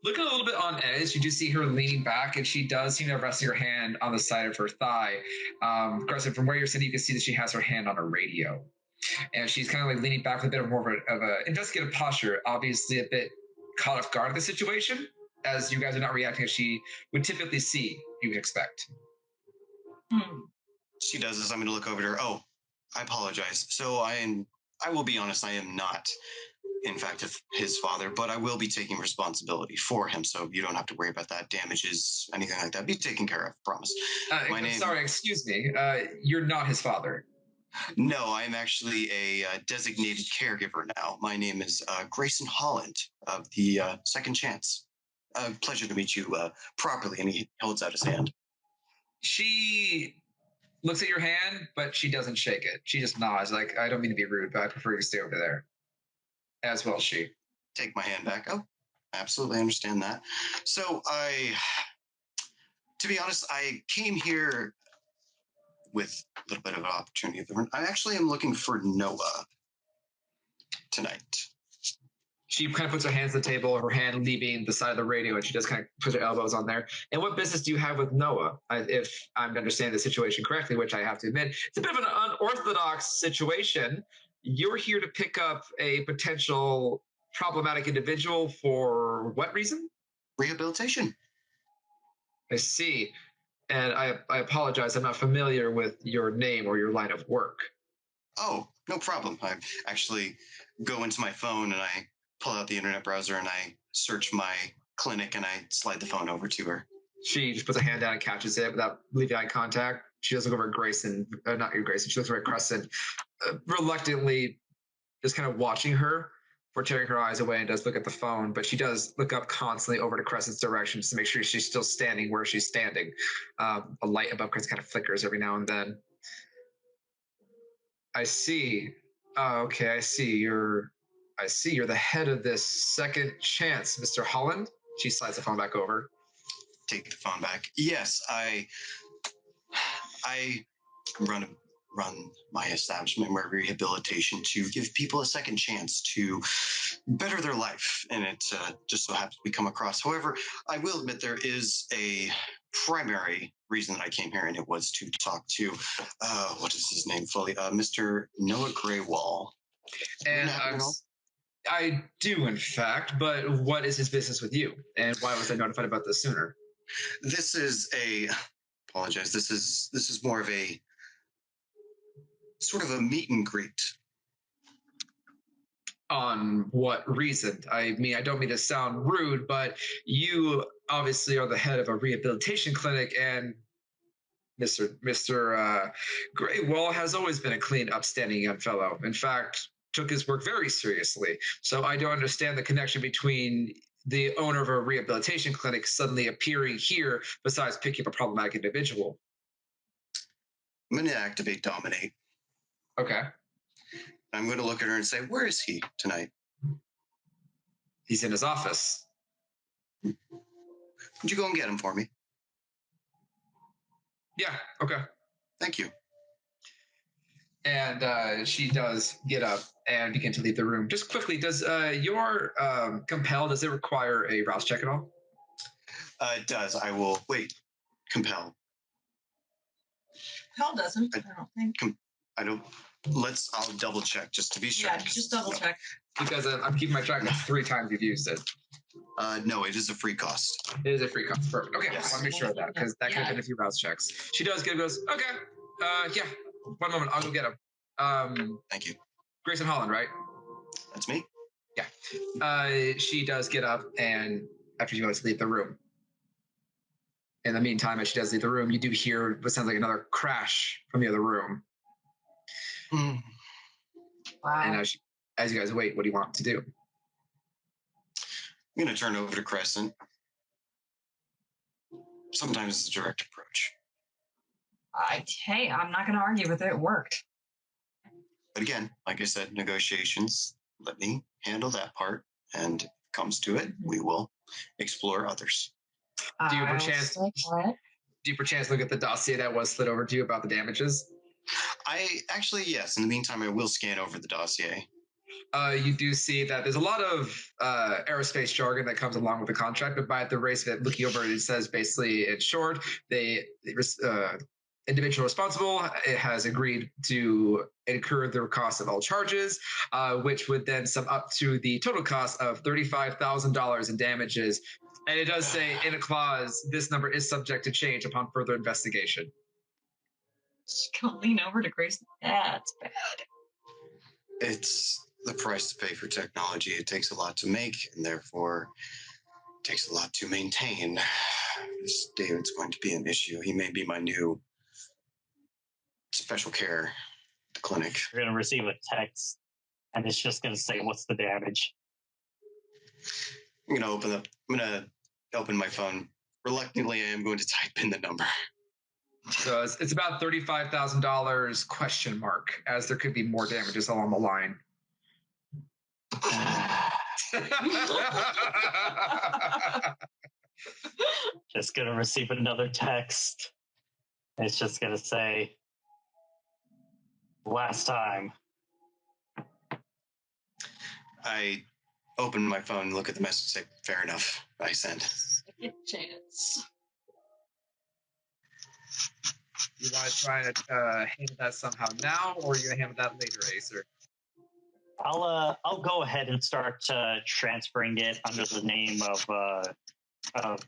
looking a little bit on edge. You do see her leaning back, and she does seem to have rested her hand on the side of her thigh. Gresson, from where you're sitting, you can see that she has her hand on a radio. And she's kind of like leaning back with a bit more of a investigative posture, obviously a bit caught off guard of the situation, as you guys are not reacting as she would typically see, you would expect. She does this. I'm going to look over to her. Oh, I apologize. So I will be honest, I am not, in fact, his father, but I will be taking responsibility for him. So you don't have to worry about that. Damages, anything like that, be taken care of, promise. Sorry, excuse me. You're not his father. No, I'm actually a designated caregiver now. My name is Grayson Holland of the Second Chance. Pleasure to meet you properly. And he holds out his hand. She looks at your hand, but she doesn't shake it. She just nods, like, I don't mean to be rude, but I prefer you to stay over there. As well, she. Take my hand back. Oh, absolutely understand that. So to be honest, I came here with a little bit of an opportunity. I actually am looking for Noah tonight. She kind of puts her hands on the table, her hand leaving the side of the radio, and she just kind of puts her elbows on there. And what business do you have with Noah? If I'm to understand the situation correctly, which I have to admit, it's a bit of an unorthodox situation. You're here to pick up a potential problematic individual for what reason? Rehabilitation. I see. And I apologize, I'm not familiar with your name or your line of work. Oh, no problem. I actually go into my phone and I pull out the internet browser and I search my clinic and I slide the phone over to her. She just puts a hand down and catches it without leaving eye contact. She does look over at Grayson, not your Grayson, she looks over at Crescent, reluctantly just kind of watching her for tearing her eyes away, and does look at the phone, but she does look up constantly over to Crescent's direction just to make sure she's still standing where she's standing. A light above Crescent kind of flickers every now and then. I see. Oh, okay, I see. You're the head of this Second Chance, Mr. Holland. She slides the phone back over. Take the phone back. Yes, I run my establishment, my rehabilitation, to give people a second chance to better their life. And it just so happens we come across. However, I will admit there is a primary reason that I came here, and it was to talk to, what is his name fully? Mr. Noah Graywall. And I do, in fact, but what is his business with you? And why was I notified about this sooner? This is apologize, this is more of a sort of a meet and greet. On what reason? I mean, I don't mean to sound rude, but you obviously are the head of a rehabilitation clinic, and Mr. Graywall has always been a clean, upstanding young fellow. In fact, took his work very seriously. So I don't understand the connection between the owner of a rehabilitation clinic suddenly appearing here, besides picking up a problematic individual. I'm going to activate Dominate. Okay. I'm going to look at her and say, where is he tonight? He's in his office. Would you go and get him for me? Yeah, okay. Thank you. And she does get up and begin to leave the room. Just quickly, does your compel, does it require a rouse check at all? It does. I will, wait, compel. Hell doesn't, I don't think. I'll double check just to be sure. Yeah, just double check. Because I'm keeping my track of 3 times you've used it. No, it is a free cost. It is a free cost. Perfect. Okay, yes. I want to make sure of that, because that could have been a few rouse checks. She does get it, goes, okay, yeah, one moment, I'll go get him. Thank you. Grayson Holland, right? That's me. Yeah. She does get up, and after she goes to leave the room. In the meantime, as she does leave the room, you do hear what sounds like another crash from the other room. Wow. And as you guys wait, what do you want to do? I'm going to turn over to Crescent. Sometimes it's a direct approach. Hey, I'm not going to argue with it. It worked. But again, like I said, negotiations, let me handle that part. And if it comes to it, we will explore others. Do you perchance look at the dossier that was slid over to you about the damages? Yes. In the meantime, I will scan over the dossier. You do see that there's a lot of aerospace jargon that comes along with the contract, but by the race of it, looking over it, it says basically, in short, individual responsible has agreed to incur the cost of all charges, which would then sum up to the total cost of $35,000 in damages. And it does say in a clause, this number is subject to change upon further investigation. Just gonna lean over to Grace. That's bad. It's the price to pay for technology. It takes a lot to make, and therefore takes a lot to maintain. This David's going to be an issue. He may be my new special care at the clinic. You're going to receive a text, and it's just going to say, what's the damage? I'm going to open my phone. Reluctantly, I am going to type in the number. So it's about $35,000 question mark, as there could be more damages along the line. Just going to receive another text. It's just going to say, last time. I open my phone, look at the message, say, fair enough. I send. Second chance. You want to try and handle that somehow now, or are you going to handle that later, Acer? I'll go ahead and start transferring it under the name of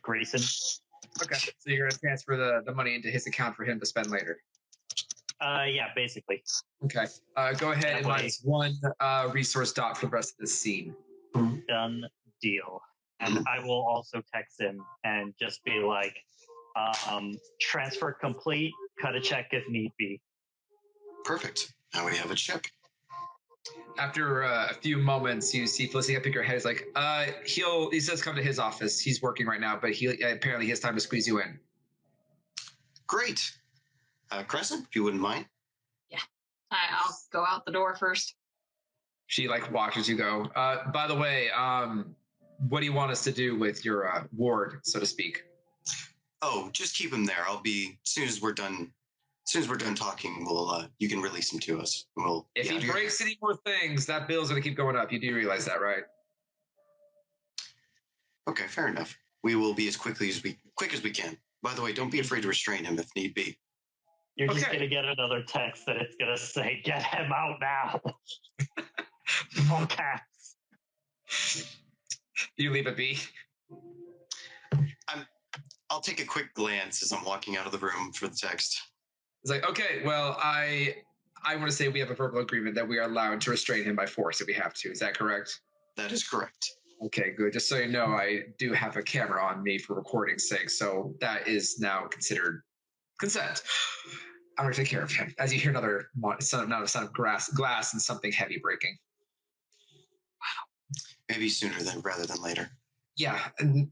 Grayson. Okay, so you're going to transfer the money into his account for him to spend later. Yeah, basically. Okay, go ahead and minus one resource dot for the rest of this scene. Done deal. And I will also text him and just be like, transfer complete, cut a check if need be. Perfect. Now we have a check. After a few moments, you see Felicity pick your head. He's like, he says come to his office. He's working right now, but apparently he has time to squeeze you in. Great. Crescent, if you wouldn't mind. Yeah. I'll go out the door first. She watches you go. By the way, what do you want us to do with your ward, so to speak? Oh, just keep him there. I'll be as soon as we're done talking. We'll you can release him to us. If he breaks any more things, that bill's gonna keep going up. You do realize that, right? Okay, fair enough. We will be as quick as we can. By the way, don't be afraid to restrain him if need be. You're just going to get another text that it's going to say, get him out now. All caps. You leave it be. I'll take a quick glance as I'm walking out of the room for the text. It's like, okay, well, I want to say we have a verbal agreement that we are allowed to restrain him by force if we have to. Is that correct? That is correct. Okay, good. Just so you know, I do have a camera on me for recording's sake, so that is now considered consent. I'm going to take care of him. As you hear another sound of glass and something heavy breaking. Wow. Maybe sooner rather than later. Yeah,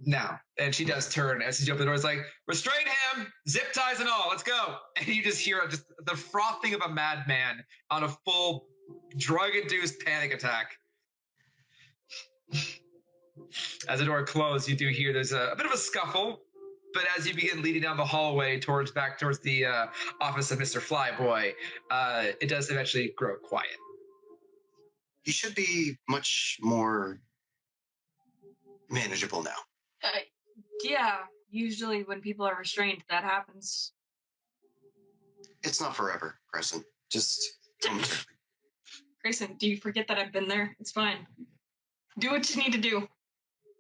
now. And she does turn as you open the door. It's like, restrain him, zip ties and all, let's go. And you just hear just the frothing of a madman on a full drug-induced panic attack. As the door closes, you do hear there's a bit of a scuffle, but as you begin leading down the hallway back towards the office of Mr. Flyboy, it does eventually grow quiet. He should be much more manageable now. Yeah, usually when people are restrained, that happens. It's not forever, Crescent. Just momentarily. Grayson, do you forget that I've been there? It's fine. Do what you need to do.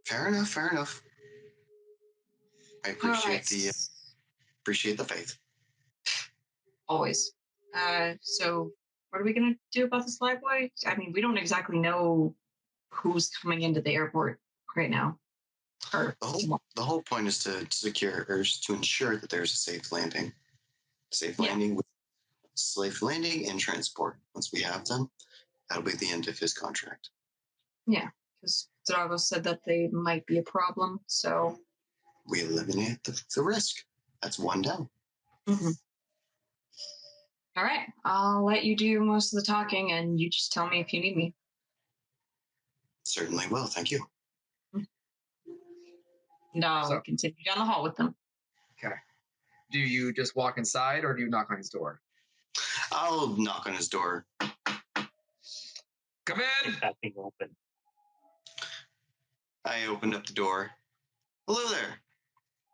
Fair enough. I appreciate the faith. Always. So what are we gonna do about this flag boy? I mean, we don't exactly know who's coming into the airport right now. The whole point is to ensure that there's a safe landing. Safe landing and transport. Once we have them, that'll be the end of his contract. Yeah, because Drago said that they might be a problem, so we eliminate the risk. That's one down. Mm-hmm. All right, I'll let you do most of the talking, and you just tell me if you need me. Certainly will. Thank you. And I'll continue down the hall with them. Okay. Do you just walk inside, or do you knock on his door? I'll knock on his door. Come in. That thing open. I opened up the door. Hello there.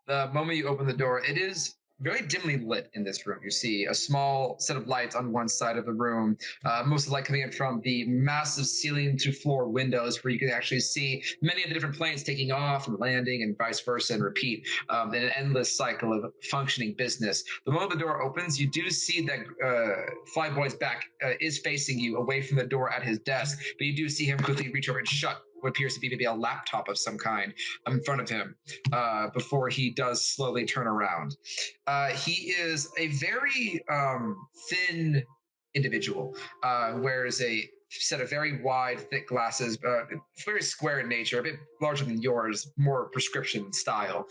The moment you open the door, it is very dimly lit in this room. You see a small set of lights on one side of the room, most of the light coming in from the massive ceiling to floor windows where you can actually see many of the different planes taking off and landing and vice versa and repeat in an endless cycle of functioning business. The moment the door opens, you do see that Flyboy's back is facing you away from the door at his desk, but you do see him quickly reach over and shut what appears to be maybe a laptop of some kind in front of him before he does slowly turn around. He is a very thin individual, wears a set of very wide, thick glasses, very square in nature, a bit larger than yours, more prescription style.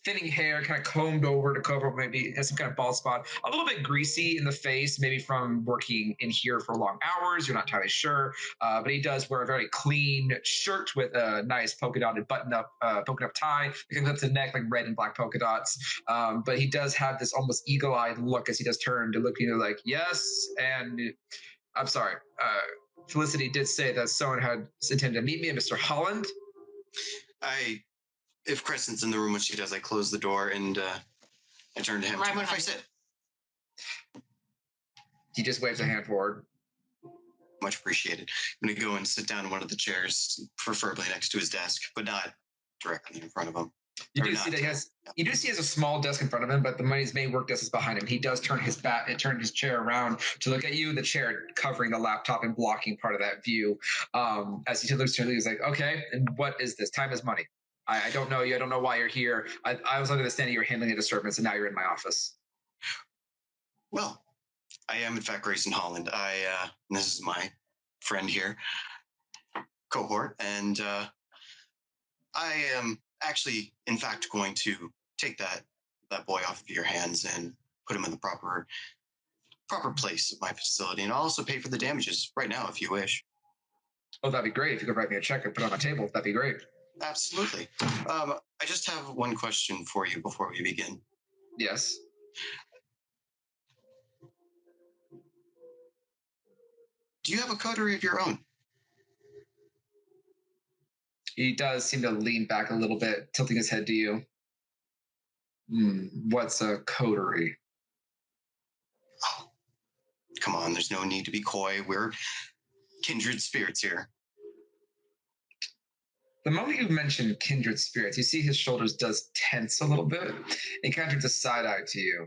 Thinning hair, kind of combed over to cover, maybe has some kind of bald spot, a little bit greasy in the face, maybe from working in here for long hours. You're not entirely sure, but he does wear a very clean shirt with a nice polka dotted button-up tie that comes up to the neck, like red and black polka dots. But he does have this almost eagle-eyed look as he does turn to look at you like, yes, and I'm sorry. Felicity did say that someone had intended to meet me, Mr. Holland. If Crescent's in the room when she does, I close the door and I turn to him. Do you mind if I sit? He just waves a hand forward. Much appreciated. I'm going to go and sit down in one of the chairs, preferably next to his desk, but not directly in front of him. You do see that he has. You do see he has a small desk in front of him, but his main work desk is behind him. He does turn his chair around to look at you. The chair covering the laptop and blocking part of that view. As he looks to you, he's like, "Okay, and what is this? Time is money. I don't know you. I don't know why you're here. I was under the standing you were handling a disturbance, and now you're in my office." Well, I am in fact Grayson Holland. This is my friend here, cohort, and I am actually, in fact, going to take that boy off of your hands and put him in the proper place at my facility, and I'll also pay for the damages right now if you wish. Oh, that'd be great. If you could write me a check and put it on my table, that'd be great. Absolutely. I just have one question for you before we begin. Yes. Do you have a coterie of your own? He does seem to lean back a little bit, tilting his head to you. What's a coterie? Oh, come on, there's no need to be coy. We're kindred spirits here. The moment you mention kindred spirits, you see his shoulders does tense a little bit. He kind of turns a side eye to you.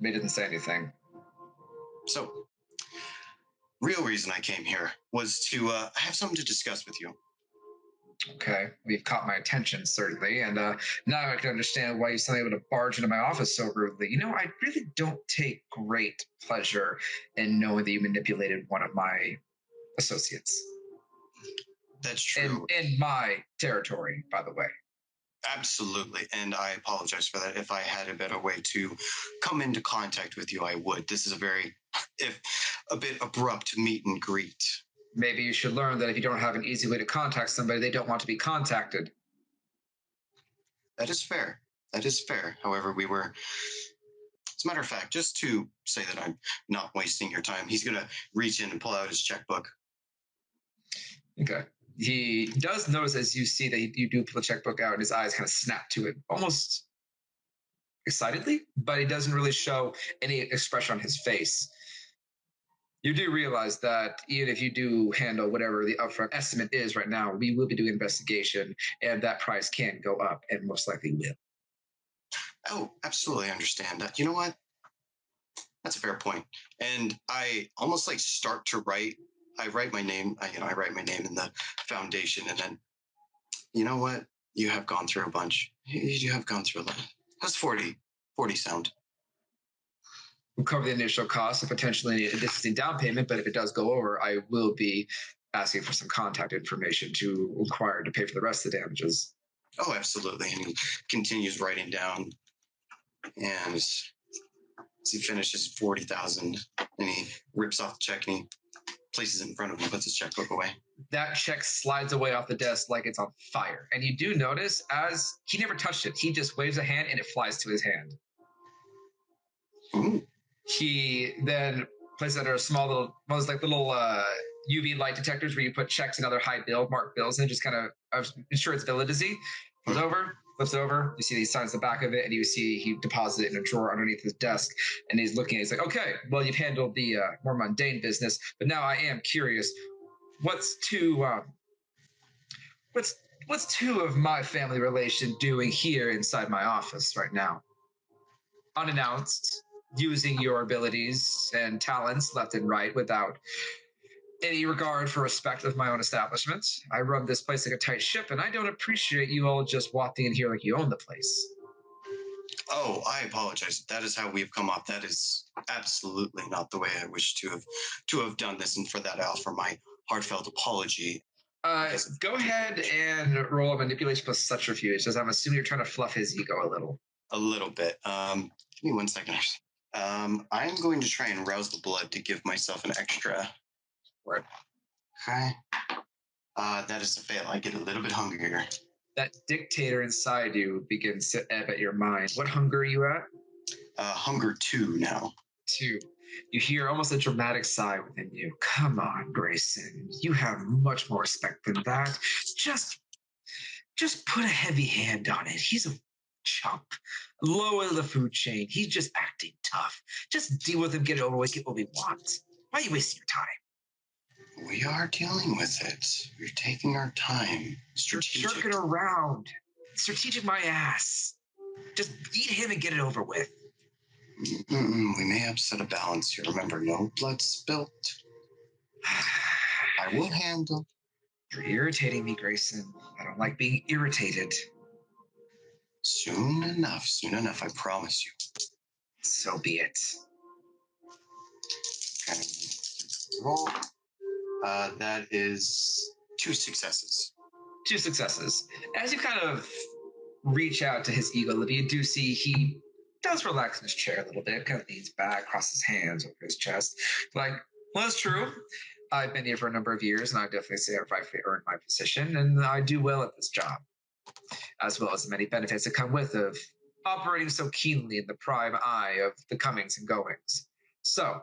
But he doesn't say anything. So, real reason I came here was to have something to discuss with you. Okay, you've caught my attention, certainly, and now I can understand why you're suddenly able to barge into my office so rudely. You know, I really don't take great pleasure in knowing that you manipulated one of my associates. That's true. In my territory, by the way. Absolutely, and I apologize for that. If I had a better way to come into contact with you, I would. This is a bit abrupt meet and greet. Maybe you should learn that if you don't have an easy way to contact somebody, they don't want to be contacted. That is fair. That is fair. However, as a matter of fact, just to say that I'm not wasting your time, he's going to reach in and pull out his checkbook. Okay. He does notice as you see that you do pull the checkbook out and his eyes kind of snap to it, almost excitedly, but he doesn't really show any expression on his face. You do realize that even if you do handle whatever the upfront estimate is right now, we will be doing investigation and that price can go up and most likely will. Oh, absolutely understand that. You know what? That's a fair point. And I almost start to write. I write my name. I write my name in the foundation, and then, you know what? You have gone through a bunch. You have gone through a lot. How's 40 sound? We'll cover the initial cost and potentially an existing down payment, but if it does go over, I will be asking for some contact information to require to pay for the rest of the damages. Oh, absolutely. And he continues writing down, and as he finishes 40,000, and he rips off the check and he places it in front of him, puts his checkbook away. That check slides away off the desk like it's on fire. And you do notice as he never touched it, he just waves a hand and it flies to his hand. Ooh. He then Placed under a small little, those like little UV light detectors where you put checks and other marked bills and just kind of ensure it's validity. Flips it over. You see he signs the back of it, and you see he deposited it in a drawer underneath his desk. And he's looking. He's like, "Okay, well, you've handled the more mundane business, but now I am curious. What's two of my family relation doing here inside my office right now, unannounced, using your abilities and talents left and right without any regard for respect of my own establishment. I run this place like a tight ship, and I don't appreciate you all just walking in here like you own the place." Oh, I apologize. That is how we've come off. That is absolutely not the way I wish to have done this, and for that I offer my heartfelt apology. Go ahead and roll a manipulation plus subterfuge, as I'm assuming you're trying to fluff his ego a little. A little bit. Give me 1 second. I'm going to try and rouse the blood to give myself an extra. Right. Okay. That is a fail. I get a little bit hungrier. That dictator inside you begins to ebb at your mind. What hunger are you at? Hunger 2 now. 2. You hear almost a dramatic sigh within you. Come on, Grayson. You have much more respect than that. Just put a heavy hand on it. He's a chump. Lower the food chain. He's just acting tough. Just deal with him, get it over with, get what we want. Why are you wasting your time? We are dealing with it. We're taking our time. Strategic. You're jerking around. Strategic my ass. Just eat him and get it over with. We may upset a balance here. Remember, no blood spilt. I will handle. You're irritating me, Grayson. I don't like being irritated. Soon enough, I promise you. So be it. Okay. Roll. That is 2 successes. 2 successes. As you kind of reach out to his ego, you do see he does relax in his chair a little bit, kind of leans back, crosses his hands over his chest. Like, well, that's true. I've been here for a number of years, and I definitely say I've rightfully earned my position, and I do well at this job, as well as the many benefits that come with of operating so keenly in the prime eye of the comings and goings. So,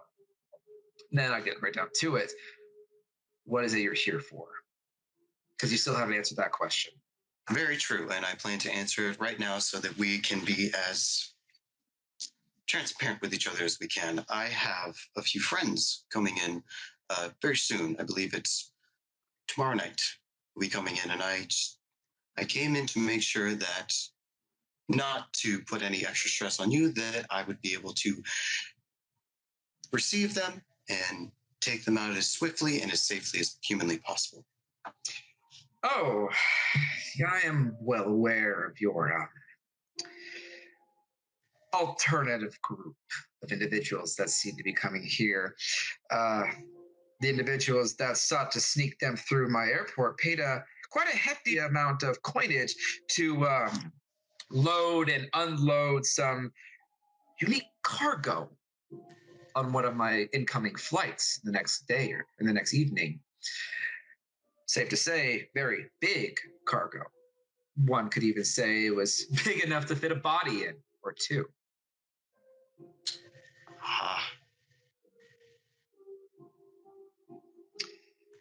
then I get right down to it. What is it you're here for? Because you still haven't answered that question. Very true, and I plan to answer it right now so that we can be as transparent with each other as we can. I have a few friends coming in very soon. I believe it's tomorrow night. We'll be coming in, and I came in to make sure that, not to put any extra stress on you, that I would be able to receive them and take them out as swiftly and as safely as humanly possible. Oh, yeah, I am well aware of your alternative group of individuals that seem to be coming here. The individuals that sought to sneak them through my airport paid quite a hefty amount of coinage to load and unload some unique cargo on one of my incoming flights the next day or in the next evening. Safe to say, very big cargo. One could even say it was big enough to fit a body in, or 2.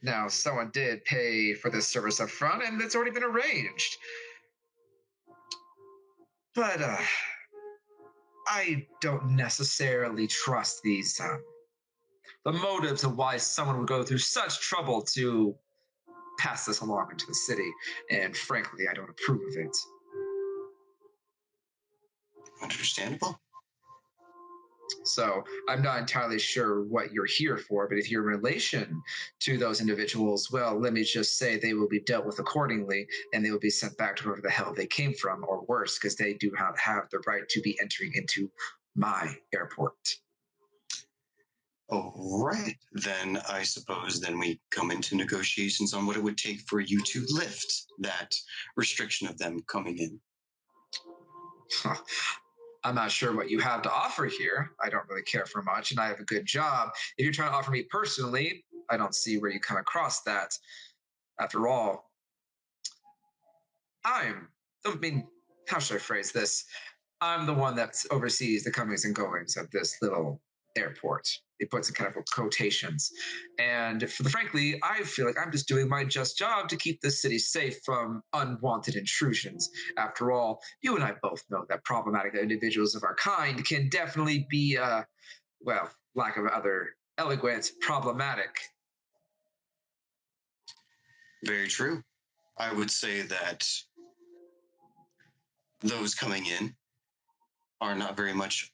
Now, someone did pay for this service up front, and it's already been arranged. But I don't necessarily trust these the motives of why someone would go through such trouble to pass this along into the city, and frankly, I don't approve of it. Understandable. So I'm not entirely sure what you're here for, but if you're in relation to those individuals, well, let me just say they will be dealt with accordingly, and they will be sent back to wherever the hell they came from, or worse, because they do not have the right to be entering into my airport. All right. Then I suppose then we come into negotiations on what it would take for you to lift that restriction of them coming in. I'm not sure what you have to offer here. I don't really care for much, and I have a good job. If you're trying to offer me personally, I don't see where you come across that. After all, how should I phrase this? I'm the one that oversees the comings and goings of this little airport. He puts in kind of quotations. And frankly, I feel like I'm just doing my just job to keep the city safe from unwanted intrusions. After all, you and I both know that problematic individuals of our kind can definitely be, well, lack of other eloquence, problematic. Very true. I would say that those coming in are not very much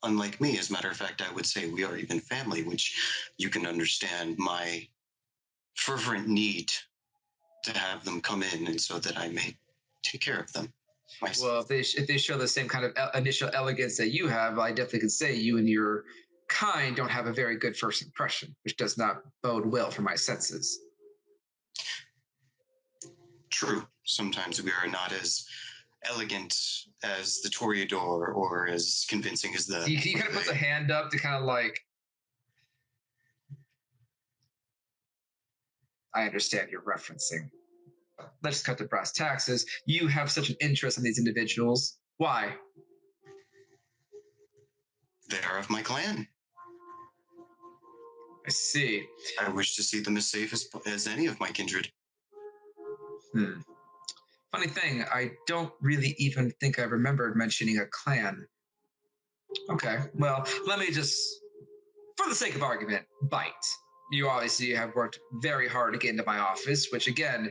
unlike me. As a matter of fact, I would say we are even family, which you can understand my fervent need to have them come in, and so that I may take care of them myself. Well, if they show the same kind of initial elegance that you have, I definitely could say you and your kind don't have a very good first impression, which does not bode well for my senses. True. Sometimes we are not as elegant as the Toreador or as convincing as the... He kind of puts a hand up to kind of like, I understand you're referencing. Let's cut to brass taxes. You have such an interest in these individuals. Why? They are of my clan. I see. I wish to see them as safe as any of my kindred. Funny thing, I don't really even think I remembered mentioning a clan. Okay, well, let me just, for the sake of argument, bite. You obviously have worked very hard to get into my office, which again,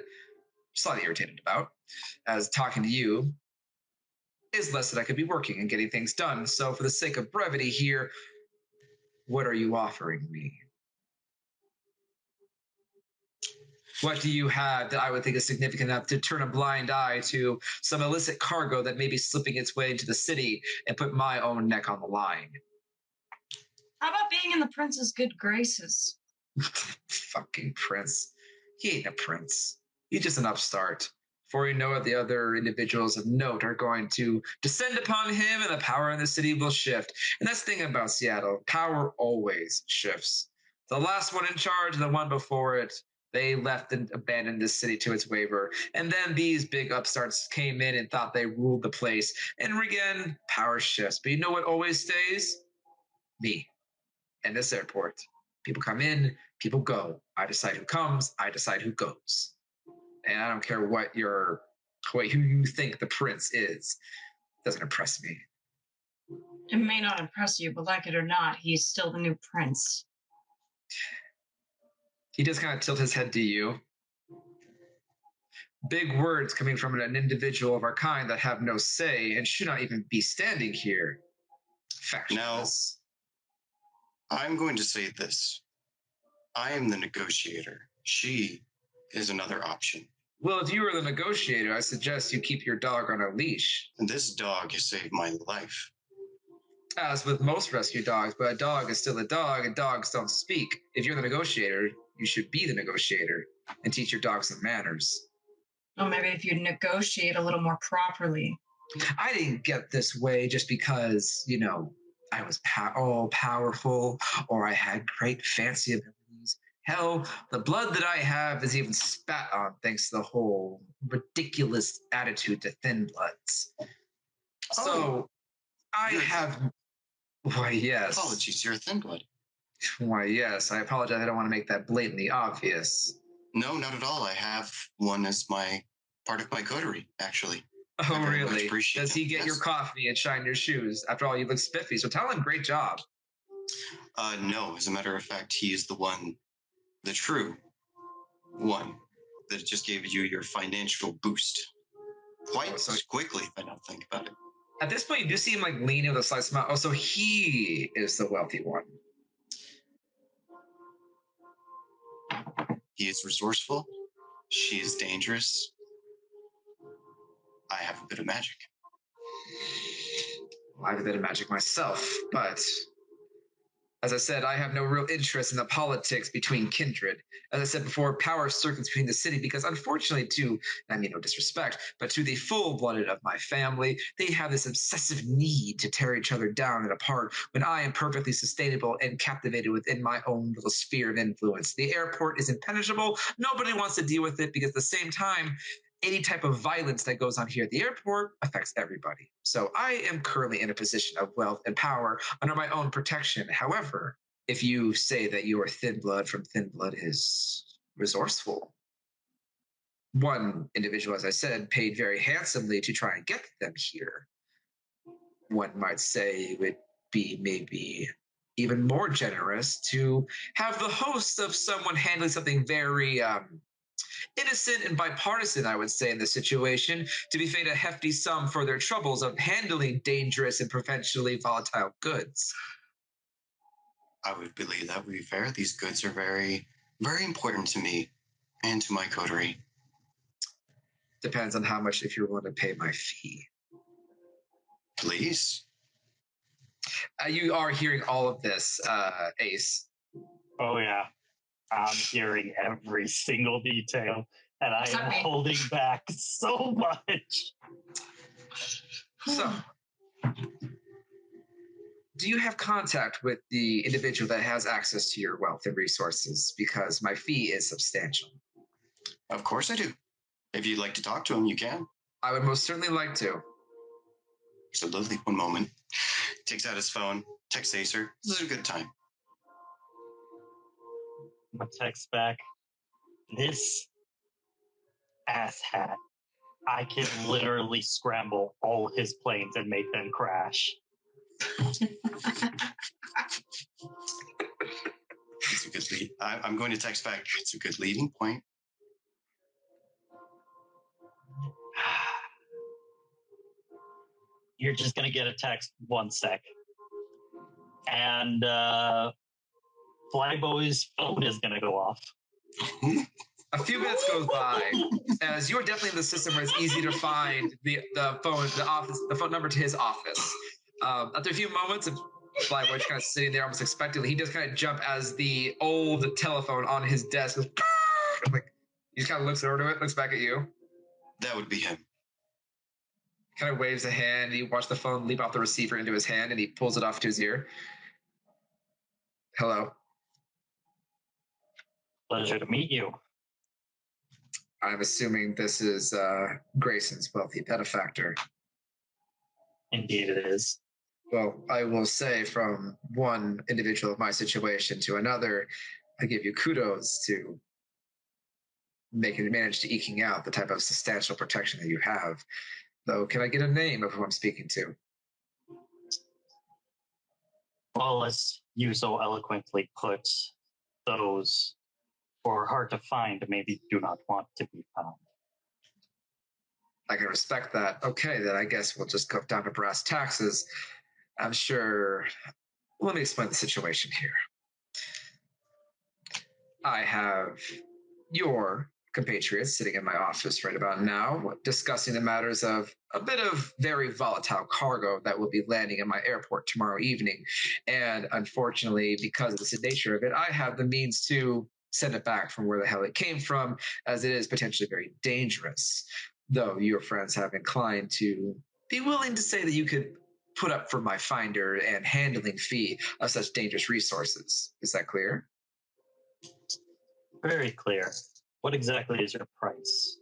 slightly irritated about, as talking to you is less that I could be working and getting things done. So for the sake of brevity here, what are you offering me? What do you have that I would think is significant enough to turn a blind eye to some illicit cargo that may be slipping its way into the city and put my own neck on the line? How about being in the prince's good graces? Fucking prince. He ain't a prince. He's just an upstart. Before you know it, the other individuals of note are going to descend upon him and the power in the city will shift. And that's the thing about Seattle. Power always shifts. The last one in charge and the one before it, they left and abandoned this city to its waiver. And then these big upstarts came in and thought they ruled the place. And again, power shifts. But you know what always stays? Me. And this airport. People come in, people go. I decide who comes, I decide who goes. And I don't care what who you think the prince is. It doesn't impress me. It may not impress you, but like it or not, he's still the new prince. He does kind of tilt his head to you. Big words coming from an individual of our kind that have no say and should not even be standing here. Factionless. Now, I'm going to say this. I am the negotiator. She is another option. Well, if you were the negotiator, I suggest you keep your dog on a leash. And this dog has saved my life. As with most rescue dogs, but a dog is still a dog, and dogs don't speak. If you're the negotiator, you should be the negotiator and teach your dog some manners. Well, maybe if you negotiate a little more properly. I didn't get this way just because, I was all powerful or I had great fancy abilities. Hell, the blood that I have is even spat on thanks to the whole ridiculous attitude to thin bloods. So I have... Why, yes. Apologies, you're a thin blood. Why, yes. I apologize. I don't want to make that blatantly obvious. No, not at all. I have one as part of my coterie, actually. Oh, really? Does he get your coffee and shine your shoes? After all, you look spiffy, so tell him great job. No, as a matter of fact, he is the true one that just gave you your financial boost. Quite quickly, if I don't think about it. At this point, you do see him leaning with a slight smile. Oh, so he is the wealthy one. He is resourceful. She is dangerous. I have a bit of magic. I have a bit of magic myself, but as I said, I have no real interest in the politics between kindred. As I said before, power circles between the city because unfortunately I mean no disrespect, but to the full-blooded of my family, they have this obsessive need to tear each other down and apart when I am perfectly sustainable and captivated within my own little sphere of influence. The airport is impenetrable. Nobody wants to deal with it because at the same time, any type of violence that goes on here at the airport affects everybody. So I am currently in a position of wealth and power under my own protection. However, if you say that you are thin blood from thin blood is resourceful, one individual, as I said, paid very handsomely to try and get them here. One might say it would be maybe even more generous to have the host of someone handling something very innocent and bipartisan, I would say, in this situation, to be paid a hefty sum for their troubles of handling dangerous and potentially volatile goods. I would believe that would be fair. These goods are very, very important to me and to my coterie. Depends on how much, if you're willing to pay my fee. Please. You are hearing all of this, Ace. Oh, yeah. I'm hearing every single detail, and I am holding back so much. So, do you have contact with the individual that has access to your wealth and resources? Because my fee is substantial. Of course I do. If you'd like to talk to him, you can. I would most certainly like to. Absolutely. One moment. Takes out his phone, texts Acer. This is a good time. I text back, this asshat. I can literally scramble all his planes and make them crash. It's a good lead. I'm going to text back. It's a good leading point. You're just going to get a text 1 sec. And Flyboy's phone is going to go off. A few minutes goes by, as you're definitely in the system where it's easy to find the phone number to his office. After a few moments of Flyboy's kind of sitting there almost expectantly, he does kind of jump as the old telephone on his desk goes, like, he just kind of looks over to it, looks back at you. That would be him. Kind of waves a hand. You watch the phone leap off the receiver into his hand, and he pulls it off to his ear. Hello. Pleasure to meet you. I'm assuming this is Grayson's wealthy benefactor. Indeed it is. Well, I will say from one individual of my situation to another, I give you kudos to manage to eking out the type of substantial protection that you have. Though, can I get a name of who I'm speaking to? Well, as you so eloquently put, those who are hard to find maybe do not want to be found. I can respect that. Okay, then I guess we'll just go down to brass taxes. I'm sure. Let me explain the situation here. I have your compatriots sitting in my office right about now, discussing the matters of a bit of very volatile cargo that will be landing in my airport tomorrow evening. And unfortunately, because of the nature of it, I have the means to send it back from where the hell it came from, as it is potentially very dangerous. Though your friends have inclined to be willing to say that you could put up for my finder and handling fee of such dangerous resources. Is that clear? Very clear. What exactly is your price?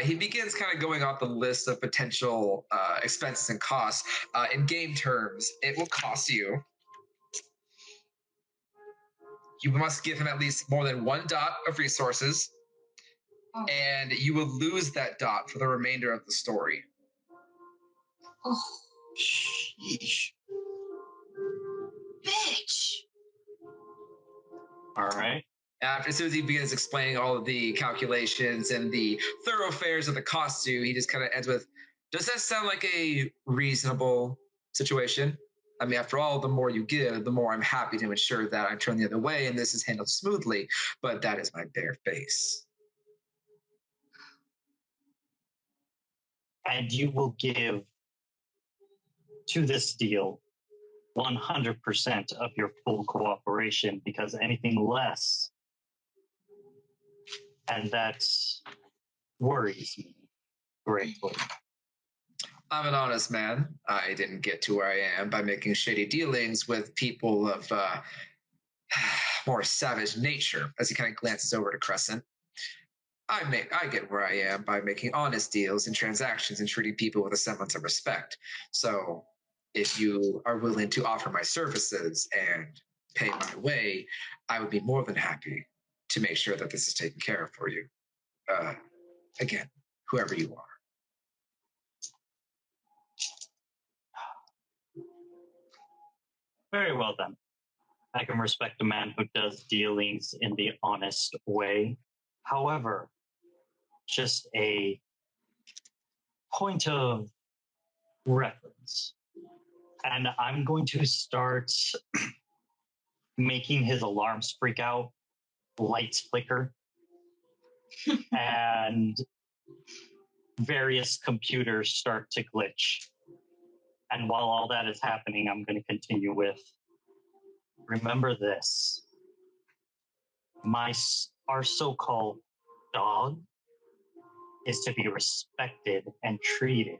He begins kind of going off the list of potential expenses and costs. In game terms, it will cost you. You must give him at least more than 1 dot of resources, and you will lose that dot for the remainder of the story. Oh, Sheesh. bitch. All right. As soon as he begins explaining all of the calculations and the thoroughfares of the cost to, he just kind of ends with, does that sound like a reasonable situation? I mean, after all, the more you give, the more I'm happy to ensure that I turn the other way and this is handled smoothly, but that is my bare face. And you will give to this deal 100% of your full cooperation, because anything less, and that worries me greatly. I'm an honest man. I didn't get to where I am by making shady dealings with people of more savage nature, as he kind of glances over to Crescent. I get where I am by making honest deals and transactions and treating people with a semblance of respect. So if you are willing to offer my services and pay my way, I would be more than happy to make sure that this is taken care of for you. Again, whoever you are. Very well then. I can respect a man who does dealings in the honest way. However, just a point of reference. And I'm going to start making his alarms freak out, lights flicker, and various computers start to glitch. And while all that is happening, I'm going to continue with, remember this. Our so-called dog is to be respected and treated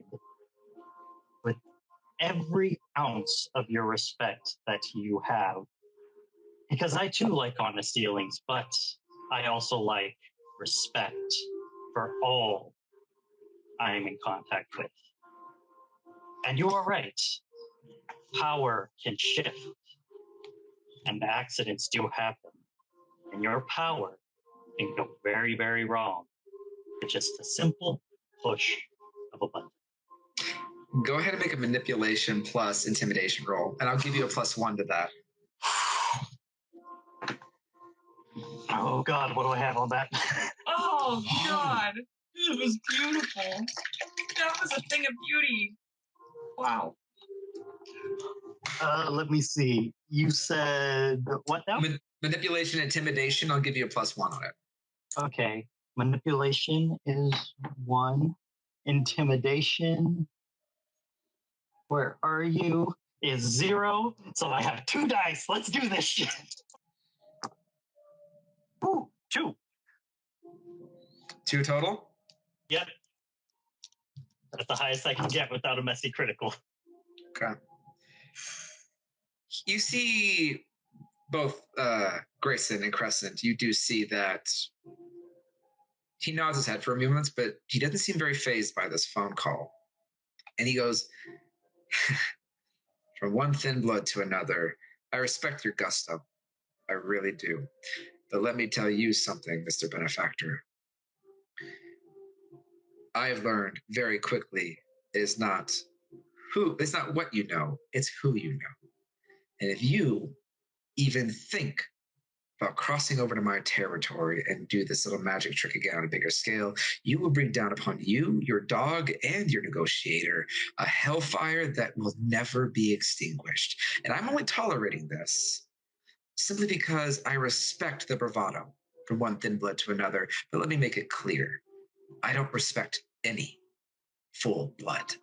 with every ounce of your respect that you have. Because I too like honest dealings, but I also like respect for all I am in contact with. And you are right. Power can shift, and accidents do happen. And your power can go very, very wrong with just a simple push of a button. Go ahead and make a manipulation plus intimidation roll, and I'll give you a +1 to that. Oh God, what do I have on that? Oh God, it was beautiful. That was a thing of beauty. Wow. Let me see. You said what now? Manipulation, intimidation. I'll give you a +1 on it. Okay. Manipulation is 1. Intimidation. Where are you? Is 0. So I have 2 dice. Let's do this shit. Ooh, 2. 2 total? Yep. That's the highest I can get without a messy critical. Okay. You see both Grayson and Crescent, you do see that he nods his head for a few moments, but he doesn't seem very fazed by this phone call. And he goes, from one thin blood to another, I respect your gusto. I really do. But let me tell you something, Mr. Benefactor. I have learned very quickly it's not what you know, it's who you know. And if you even think about crossing over to my territory and do this little magic trick again on a bigger scale, you will bring down upon you, your dog, and your negotiator a hellfire that will never be extinguished. And I'm only tolerating this simply because I respect the bravado from one thin blood to another. But let me make it clear. I don't respect any full blood.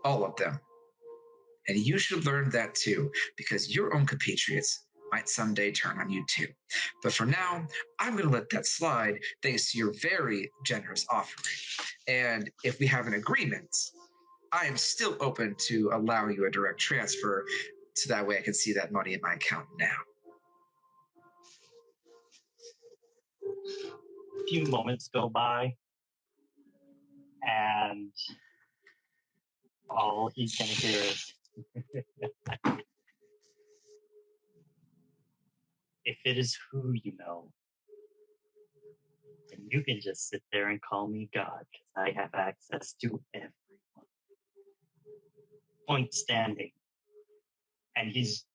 All of them. And you should learn that too, because your own compatriots might someday turn on you too. But for now, I'm going to let that slide thanks to your very generous offering. And if we have an agreement, I am still open to allowing you a direct transfer so that way I can see that money in my account now. A few moments go by, and all he's going to hear is, if it is who you know, then you can just sit there and call me God, because I have access to everyone. Point standing. And he's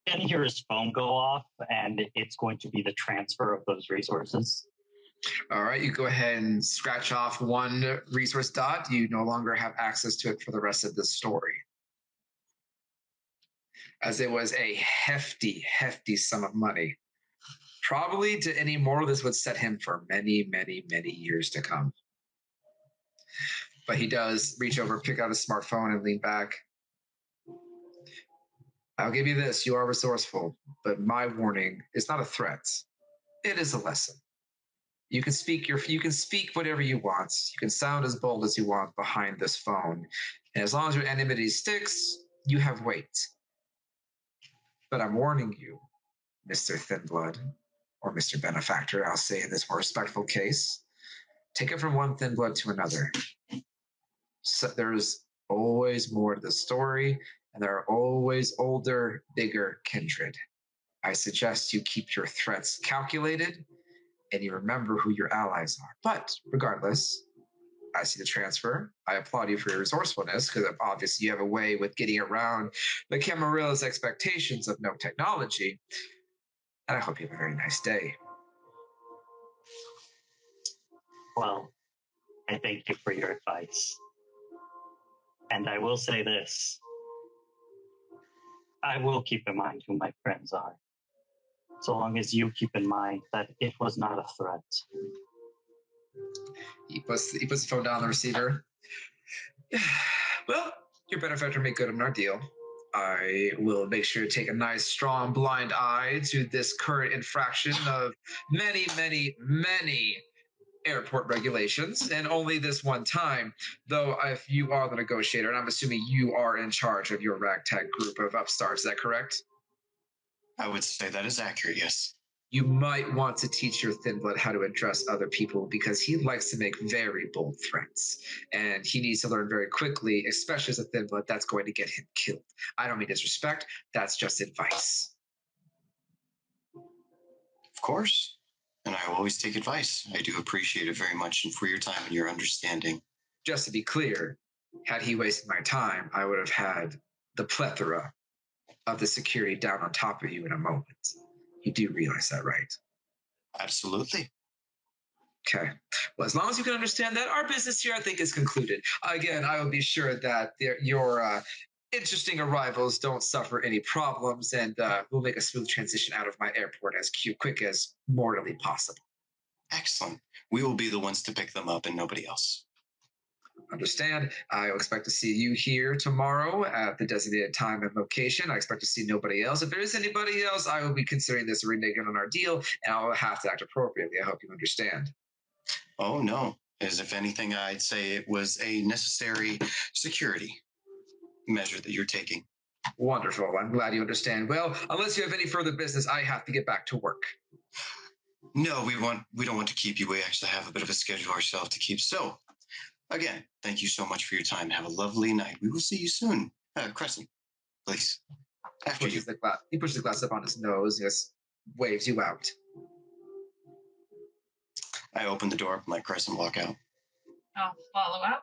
going to hear his phone go off, and it's going to be the transfer of those resources. All right, you go ahead and scratch off one resource dot. You no longer have access to it for the rest of the story. As it was a hefty, hefty sum of money. Probably to any more, this would set him for many, many, many years to come. But he does reach over, pick out his smartphone, and lean back. I'll give you this. You are resourceful, but my warning is not a threat. It is a lesson. You can speak whatever you want. You can sound as bold as you want behind this phone. And as long as your anonymity sticks, you have weight. But I'm warning you, Mr. Thinblood, or Mr. Benefactor, I'll say in this more respectful case, take it from one thin blood to another. So there's always more to the story, and there are always older, bigger kindred. I suggest you keep your threats calculated and you remember who your allies are. But regardless, I see the transfer. I applaud you for your resourcefulness because obviously you have a way with getting around the Camarilla's expectations of no technology. And I hope you have a very nice day. Well, I thank you for your advice. And I will say this. I will keep in mind who my friends are. So long as you keep in mind that it was not a threat. He puts the phone down on the receiver. Well, your benefactor made good on our deal. I will make sure to take a nice, strong, blind eye to this current infraction of many, many, many airport regulations, and only this one time, though if you are the negotiator, and I'm assuming you are in charge of your ragtag group of upstarts, is that correct? I would say that is accurate, yes. You might want to teach your thin blood how to address other people because he likes to make very bold threats. And he needs to learn very quickly, especially as a thin blood, that's going to get him killed. I don't mean disrespect, that's just advice. Of course. And I will always take advice. I do appreciate it very much and for your time and your understanding. Just to be clear, had he wasted my time, I would have had the plethora of the security down on top of you in a moment. You do realize that, right? Absolutely. Okay. Well, as long as you can understand that, our business here, I think, is concluded. Again, I will be sure that your interesting arrivals don't suffer any problems, and we'll make a smooth transition out of my airport as quick as mortally possible. Excellent. We will be the ones to pick them up and nobody else. Understand. I expect to see you here tomorrow at the designated time and location. I expect to see nobody else. If there is anybody else, I will be considering this a renegade on our deal, and I will have to act appropriately. I hope you understand. Oh, no. As if anything, I'd say it was a necessary security measure that you're taking. Wonderful. I'm glad you understand. Well, unless you have any further business, I have to get back to work. No, we don't want to keep you. We actually have a bit of a schedule ourselves to keep. So, again, thank you so much for your time. Have a lovely night. We will see you soon. Crescent, please. After you. He pushes the glass up on his nose and just waves you out. I open the door up and let Crescent walk out. I'll follow out.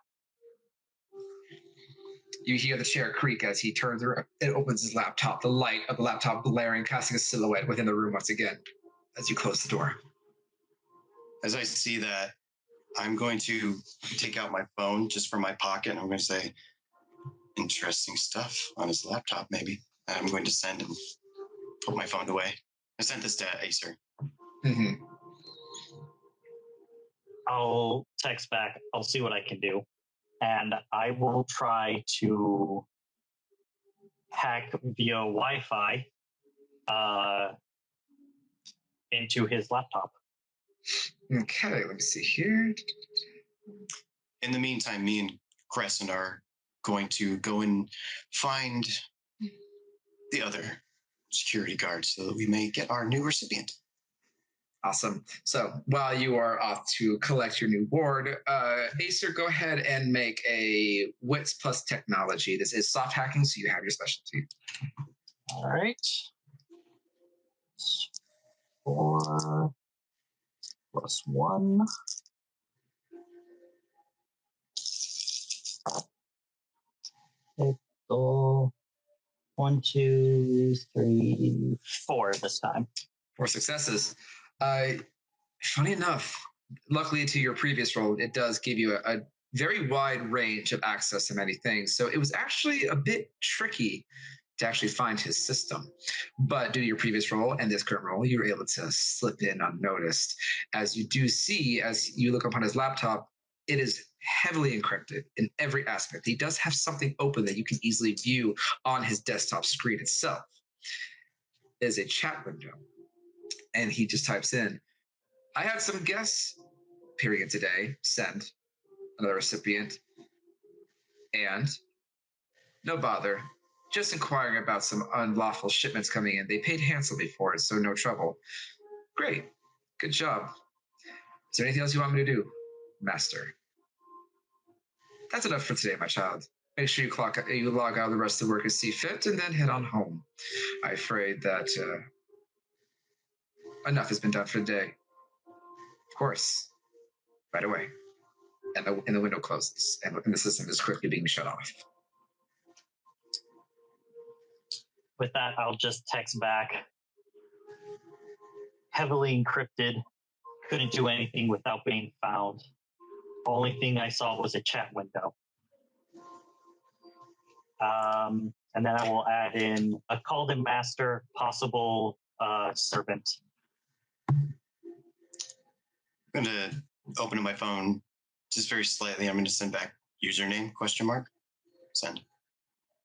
You hear the chair creak as he turns around and opens his laptop, the light of the laptop blaring, casting a silhouette within the room once again as you close the door. As I see that, I'm going to take out my phone just from my pocket and I'm going to say, interesting stuff on his laptop, maybe. And I'm going to send and put my phone away. I sent this to Acer. Mm-hmm. I'll text back. I'll see what I can do. And I will try to hack via Wi-Fi into his laptop. Okay, let me see here. In the meantime, me and Crescent are going to go and find the other security guards so that we may get our new recipient. Awesome. So while you are off to collect your new ward, Acer, go ahead and make a wits plus technology. This is soft hacking, so you have your specialty. All right. 4 plus 1. So 1, 2, 3, 4 this time. 4 successes. Funny enough, luckily to your previous role, it does give you a very wide range of access to many things. So it was actually a bit tricky to actually find his system. But due to your previous role and this current role, you were able to slip in unnoticed. As you do see, as you look upon his laptop, it is heavily encrypted in every aspect. He does have something open that you can easily view on his desktop screen itself. There's a chat window. And he just types in, I had some guests, period today, send, another recipient, and no bother, just inquiring about some unlawful shipments coming in. They paid handsomely for it, so no trouble. Great, good job. Is there anything else you want me to do? Master. That's enough for today, my child. Make sure you log out the rest of the work as see fit, and then head on home. I'm afraid that enough has been done for the day. Of course, right away. And the window closes, and the system is quickly being shut off. With that, I'll just text back. Heavily encrypted. Couldn't do anything without being found. Only thing I saw was a chat window. And then I will add in a called in master, possible servant. I'm going to open up my phone just very slightly. I'm going to send back username, ? Send.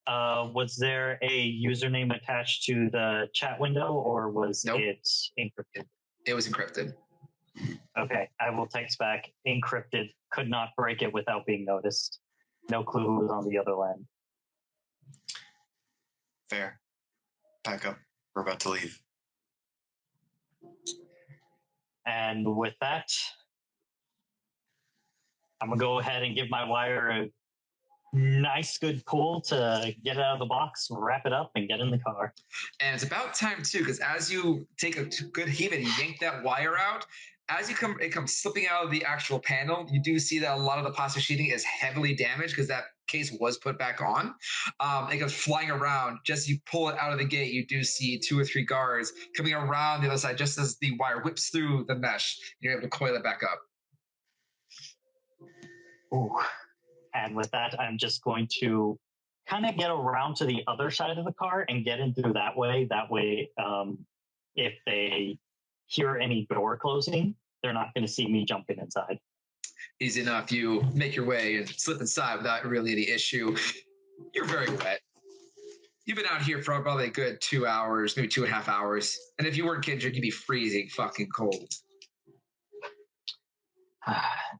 Was there a username attached to the chat window, or was it encrypted? It was encrypted. Okay, I will text back, encrypted, could not break it without being noticed. No clue who was on the other end. Fair. Pack up. We're about to leave. And with that, I'm going to go ahead and give my wire a nice, good pull to get it out of the box, wrap it up, and get in the car. And it's about time, too, because as you take a good heave and yank that wire out, as it comes slipping out of the actual panel, you do see that a lot of the plastic sheeting is heavily damaged because that case was put back on. It goes flying around. Just as you pull it out of the gate, you do see 2 or 3 guards coming around the other side just as the wire whips through the mesh. You're able to coil it back up. Ooh. And with that, I'm just going to kind of get around to the other side of the car and get in through that way. That way, if they hear any door closing, they're not going to see me jumping inside. Easy enough. You make your way and slip inside without really any issue. You're very wet. You've been out here for probably a good 2 hours, maybe 2.5 hours. And if you weren't kindred, you'd be freezing fucking cold.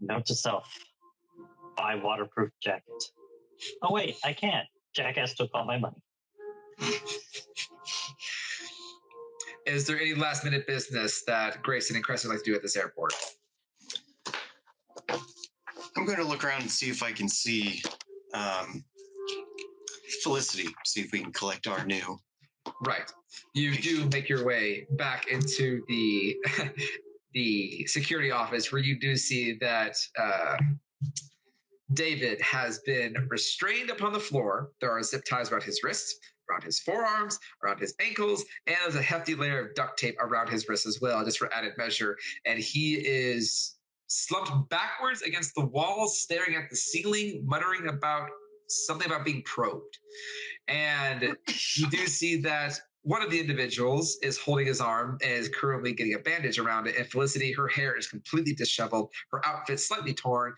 Note to self. Buy waterproof jacket. Oh, wait, I can't. Jackass took all my money. Is there any last minute business that Grayson and Crescent like to do at this airport? I'm going to look around and see if I can see Felicity, see if we can collect our new. Right. You do make your way back into the the security office where you do see that David has been restrained upon the floor. There are zip ties around his wrists, around his forearms, around his ankles, and there's a hefty layer of duct tape around his wrists as well, just for added measure. And he is slumped backwards against the wall, staring at the ceiling, muttering about something about being probed. And you do see that one of the individuals is holding his arm and is currently getting a bandage around it. And Felicity, her hair is completely disheveled, her outfit slightly torn.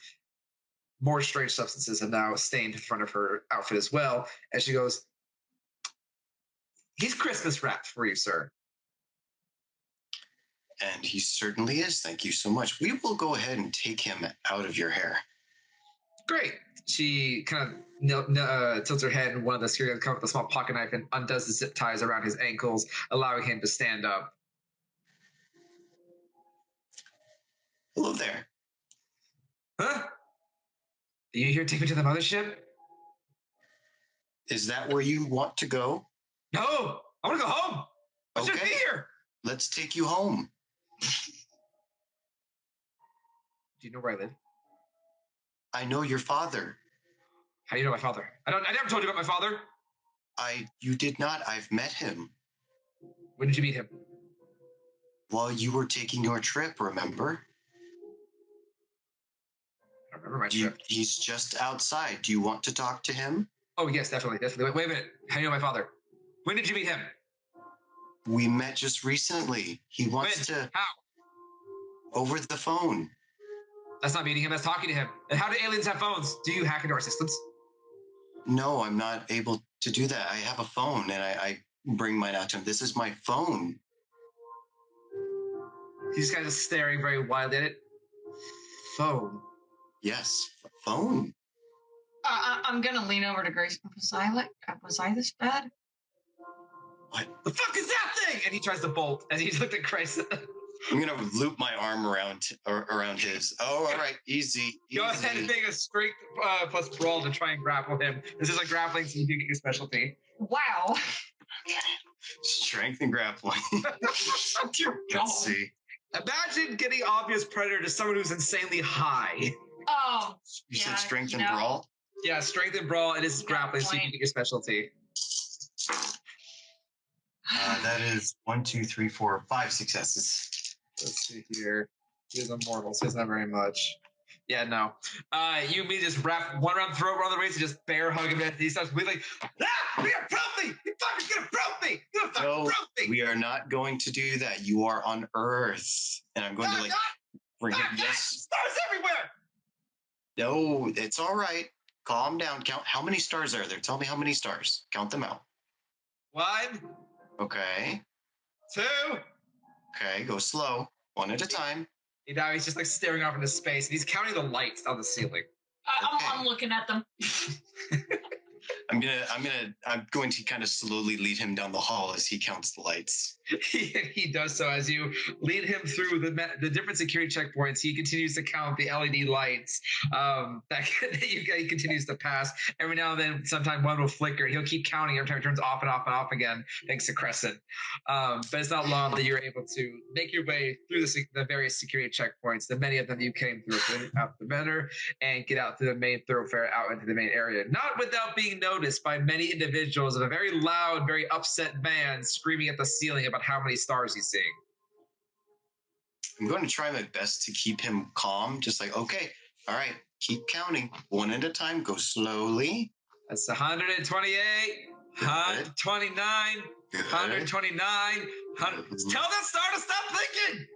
More strange substances have now stained in front of her outfit as well. As she goes, "He's Christmas wrapped for you, sir." And he certainly is. Thank you so much. We will go ahead and take him out of your hair. Great. She kind of tilts her head, and one of the security guards comes with a small pocket knife and undoes the zip ties around his ankles, allowing him to stand up. Hello there. Huh? Are you here to take me to the mothership? Is that where you want to go? No, I want to go home. I shouldn't be here. Let's take you home. Do you know where I live? I know your father. How do you know my father? I never told you about my father. You did not. I've met him. When did you meet him? While you were taking your trip, remember? I don't remember my trip. He's just outside. Do you want to talk to him? Oh, yes, definitely. Wait a minute. How do you know my father? When did you meet him? We met just recently. He wants to... How? Over the phone. That's not meeting him. That's talking to him. And how do aliens have phones? Do you hack into our systems? No, I'm not able to do that. I have a phone, and I bring mine out to him. This is my phone. He's kind of staring very wildly at it. Phone. Yes, phone. I'm gonna lean over to Grace. Was I this bad? What? The fuck is that thing? And he tries to bolt, and he looked at Grace. I'm gonna loop my arm around his. Oh, all right, easy. Go ahead and make a strength plus brawl to try and grapple him. This is like grappling, so you do get your specialty. Wow. Strength and grappling. Let's see. Imagine getting obvious predator to someone who's insanely high. Oh. You said strength and brawl? Yeah, strength and brawl. It is grappling, so you can get your specialty. That is 1, 2, 3, 4, 5 successes. Let's see here. He's immortal, so it's not very much. Yeah, no. You mean just wrap one around the throat, around the waist, and just bear hug him, and he starts being like, "Ah, you're filthy! You fucking gonna filth me! You're fucking filth me!" We are not going to do that. You are on Earth, and I'm going to bring him. Yes, stars everywhere. No, it's all right. Calm down. Count how many stars are there. Tell me how many stars. Count them out. 1. Okay. 2. Okay, go slow. One at a time. Now he's just like staring off into space, and he's counting the lights on the ceiling. I'm looking at them. I'm going to kind of slowly lead him down the hall as he counts the lights. He does so as you lead him through the different security checkpoints. He continues to count the LED lights that he continues to pass. Every now and then, sometime one will flicker. He'll keep counting every time it turns off and off and off again, thanks to Crescent. But it's not long that you're able to make your way through the various security checkpoints, the many of them you came through out the vendor, and get out through the main thoroughfare out into the main area. Not without being noticed by many individuals of a very loud, very upset band screaming at the ceiling about how many stars he's seeing. I'm going to try my best to keep him calm, just like, okay, all right, keep counting. One at a time, go slowly. That's 128, 129, 129. Tell that star to stop thinking!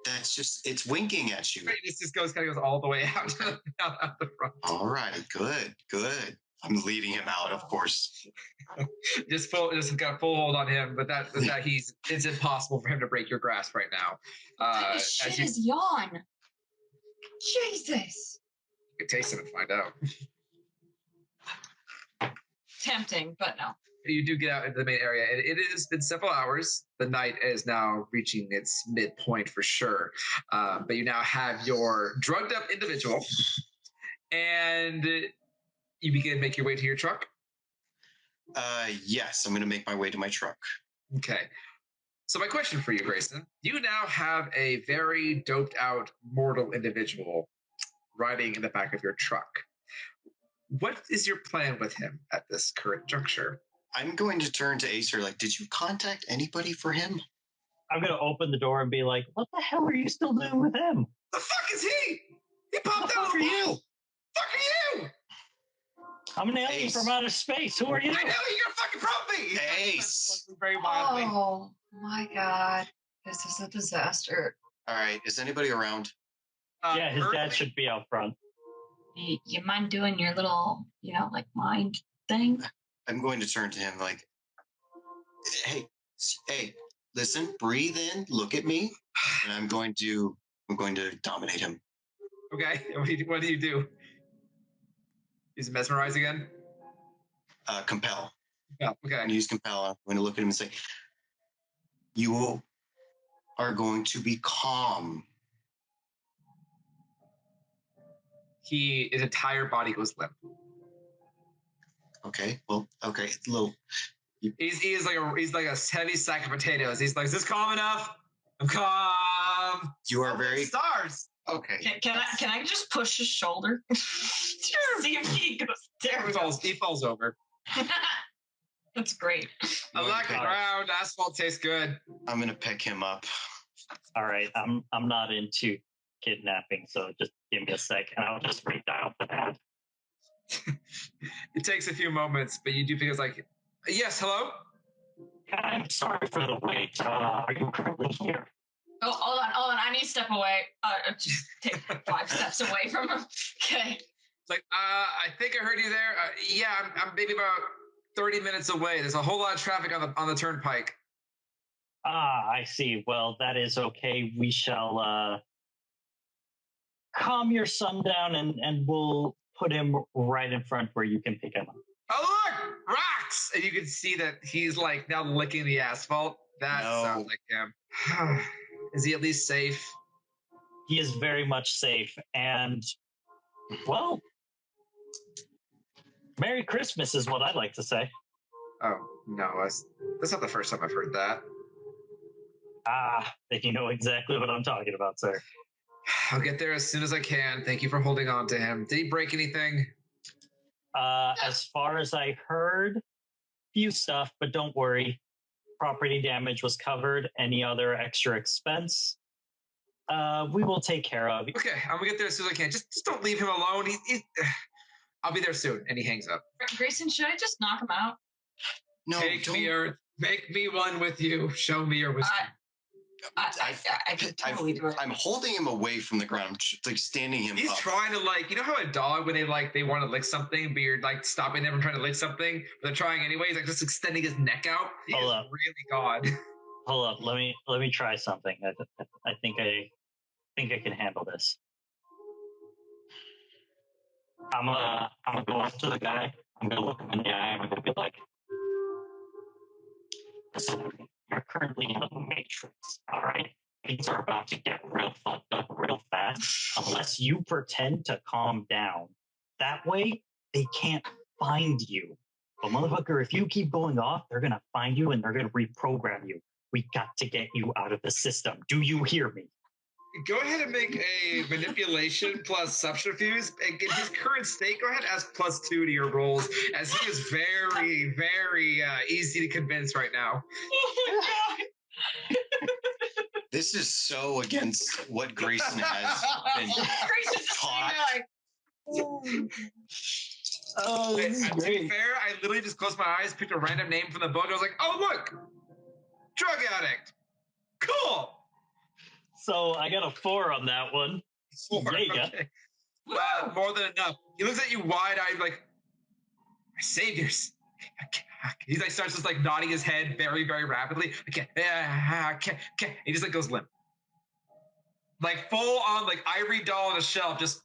That's just, it's winking at you. Right, this just goes all the way out the front. All right, good. I'm leading him out, of course. just got a full hold on him, but it's impossible for him to break your grasp right now. This shit is yawn. Jesus. You can taste him and find out. Tempting, but no. You do get out into the main area, and it has been several hours. The night is now reaching its midpoint for sure. But you now have your drugged up individual, and you begin to make your way to your truck. Yes, I'm going to make my way to my truck. Okay. So my question for you, Grayson, you now have a very doped out mortal individual riding in the back of your truck. What is your plan with him at this current juncture? I'm going to turn to Acer like, did you contact anybody for him? I'm going to open the door and be like, what the hell are you still doing with him? The fuck is he? He popped out of the wall. Fuck are you? I'm an alien from outer space. Who are you? I know you're fucking probably. Ace. Very wildly. Oh my God. This is a disaster. All right. Is anybody around? Yeah, his dad should be out front. You mind doing your little, like mind thing? I'm going to turn to him like, hey, listen, breathe in, look at me, and I'm going to dominate him. Okay. What do you do? Use mesmerize again? Compel. Yeah, okay. I'm going to use compel. I'm going to look at him and say, you are going to be calm. His entire body goes limp. Okay. Well, okay. Little. He's like a heavy sack of potatoes. He's like, is this calm enough? I'm calm. You are very stars. Okay. Can I just push his shoulder? Sure. See if he goes there. He falls over. That's great. I like the ground. Asphalt tastes good. I'm gonna pick him up. All right. I'm not into kidnapping, so just give me a sec, and I'll just redial the dad. It takes a few moments, but you do feel like, yes, hello? I'm sorry for the wait. Are you currently here? Oh, hold on. I need to step away. Just take 5 steps away from him. Okay. It's like, I think I heard you there. Yeah, I'm maybe about 30 minutes away. There's a whole lot of traffic on the turnpike. I see. Well, that is okay. We shall calm your son down, and we'll put him right in front where you can pick him up. Oh, look! Rocks! And you can see that he's like now licking the asphalt. That sounds like him. Is he at least safe? He is very much safe. And, well, Merry Christmas is what I'd like to say. Oh, no. That's not the first time I've heard that. Then you know exactly what I'm talking about, sir. I'll get there as soon as I can. Thank you for holding on to him. Did he break anything? As far as I heard, few stuff, but don't worry. Property damage was covered. Any other extra expense, we will take care of. Okay, I'm gonna get there as soon as I can. Just don't leave him alone. I'll be there soon. And he hangs up. Grayson, should I just knock him out? No, Take me, Earth. Make me one with you. Show me your wisdom. I could totally do it. I'm holding him away from the ground, like standing him He's up. trying to you know how a dog when they want to lick something, but you're like stopping them from trying to lick something, but they're trying anyway. He's like just extending his neck out. He's really God. Hold up, let me try something. I think I can handle this. I'm gonna go up to the guy. I'm gonna look him in the eye. I'm gonna be like, "Listen, you're currently in the Matrix. All right, things are about to get real fucked up real fast. Unless you pretend to calm down. That way, they can't find you. But motherfucker, if you keep going off, they're gonna find you and they're gonna reprogram you. We got to get you out of the system. Do you hear me?" Go ahead and make a manipulation plus subterfuge. And in his current state, go ahead and ask +2 to your rolls, as he is very, very easy to convince right now. Oh my God. This is so against what Grayson has been taught. To be fair, I literally just closed my eyes, picked a random name from the book. I was like, oh, look, drug addict. Cool. So I got a 4 on that one. 4. Yeah. Okay. More than enough. He looks at you wide-eyed, like, my saviors. He's like starts just like nodding his head very, very rapidly. Okay. He just like goes limp. Like full on like ivory doll on a shelf, just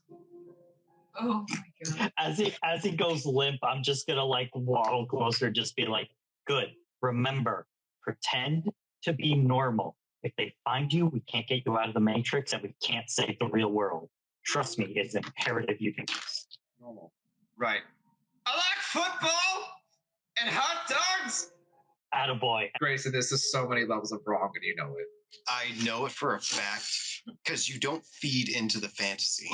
Oh my God. As he goes limp, I'm just gonna like waddle closer, just be like, "Good. Remember, pretend to be normal. If they find you, we can't get you out of the Matrix, and we can't save the real world. Trust me, it's imperative you do this." normal. Right. I like football and hot dogs. Attaboy. Grayson, this is so many levels of wrong, and you know it. I know it for a fact because you don't feed into the fantasy.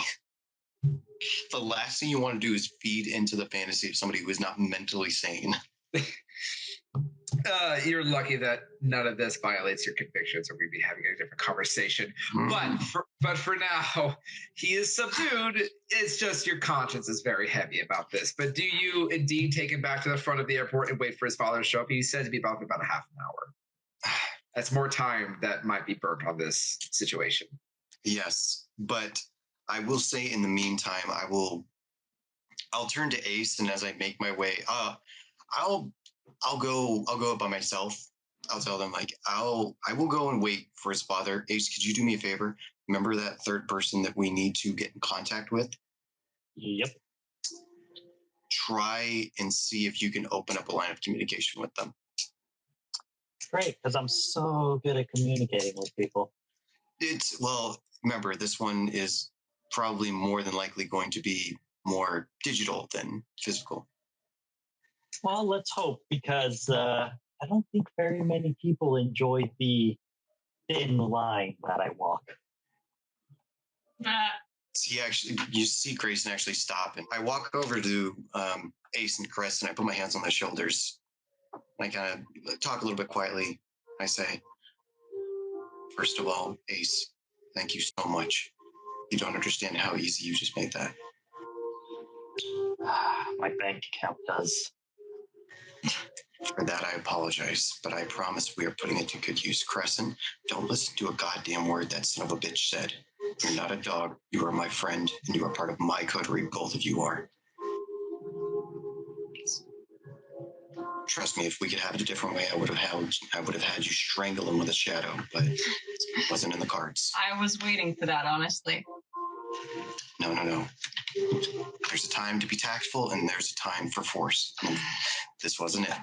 The last thing you want to do is feed into the fantasy of somebody who is not mentally sane. You're lucky that none of this violates your convictions, or we'd be having a different conversation. But for now, he is subdued. It's just your conscience is very heavy about this. But do you indeed take him back to the front of the airport and wait for his father to show up? He said to be about a half an hour. That's more time that might be burnt on this situation. Yes, but I will say in the meantime, I'll turn to Ace, and as I make my way up, I'll go up by myself. I'll tell them like I will go and wait for his father. Ace, could you do me a favor? Remember that third person that we need to get in contact with? Yep. Try and see if you can open up a line of communication with them. Great, because I'm so good at communicating with people. Remember, this one is probably more than likely going to be more digital than physical. Well, let's hope, because I don't think very many people enjoy the thin line that I walk. You see Grayson actually stop, and I walk over to Ace and Crest, and I put my hands on my shoulders. I kind of talk a little bit quietly. I say, first of all, Ace, thank you so much. You don't understand how easy you just made that. My bank account does. For that, I apologize, but I promise we are putting it to good use. Crescent, don't listen to a goddamn word that son of a bitch said. You're not a dog. You are my friend, and you are part of my coterie. Both of you are. Trust me, if we could have it a different way, I would have had you strangle him with a shadow, but it wasn't in the cards. I was waiting for that, honestly. No. There's a time to be tactful, and there's a time for force. And this wasn't it.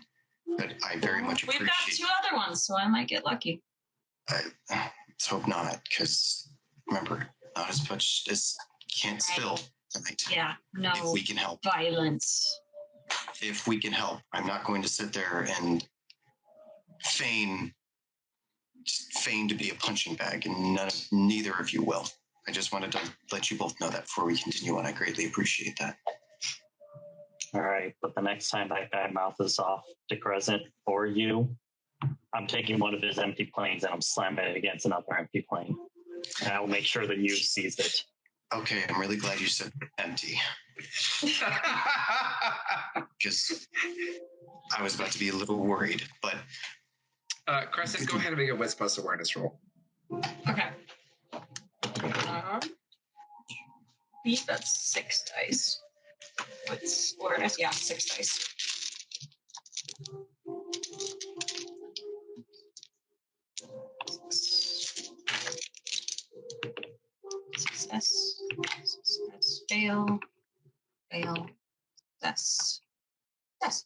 But I very much appreciate. We've got 2 other ones, so I might get lucky. It's Let's hope not, because remember, not as much as can't spill tonight. Yeah, no. If we can help. Violence. If we can help, I'm not going to sit there and feign to be a punching bag, and neither of you will. I just wanted to let you both know that before we continue on. I greatly appreciate that. All right, but the next time that guy mouths off to Crescent or you, I'm taking one of his empty planes and I'm slamming it against another empty plane. And I will make sure that you sees it. Okay, I'm really glad you said empty. Because I was about to be a little worried, but... Crescent, go ahead and make a Wits Plus awareness roll. Okay. That's 6 dice. What's awareness? Yeah, 6 dice. Success. Success. Fail. Fail. Success. Yes.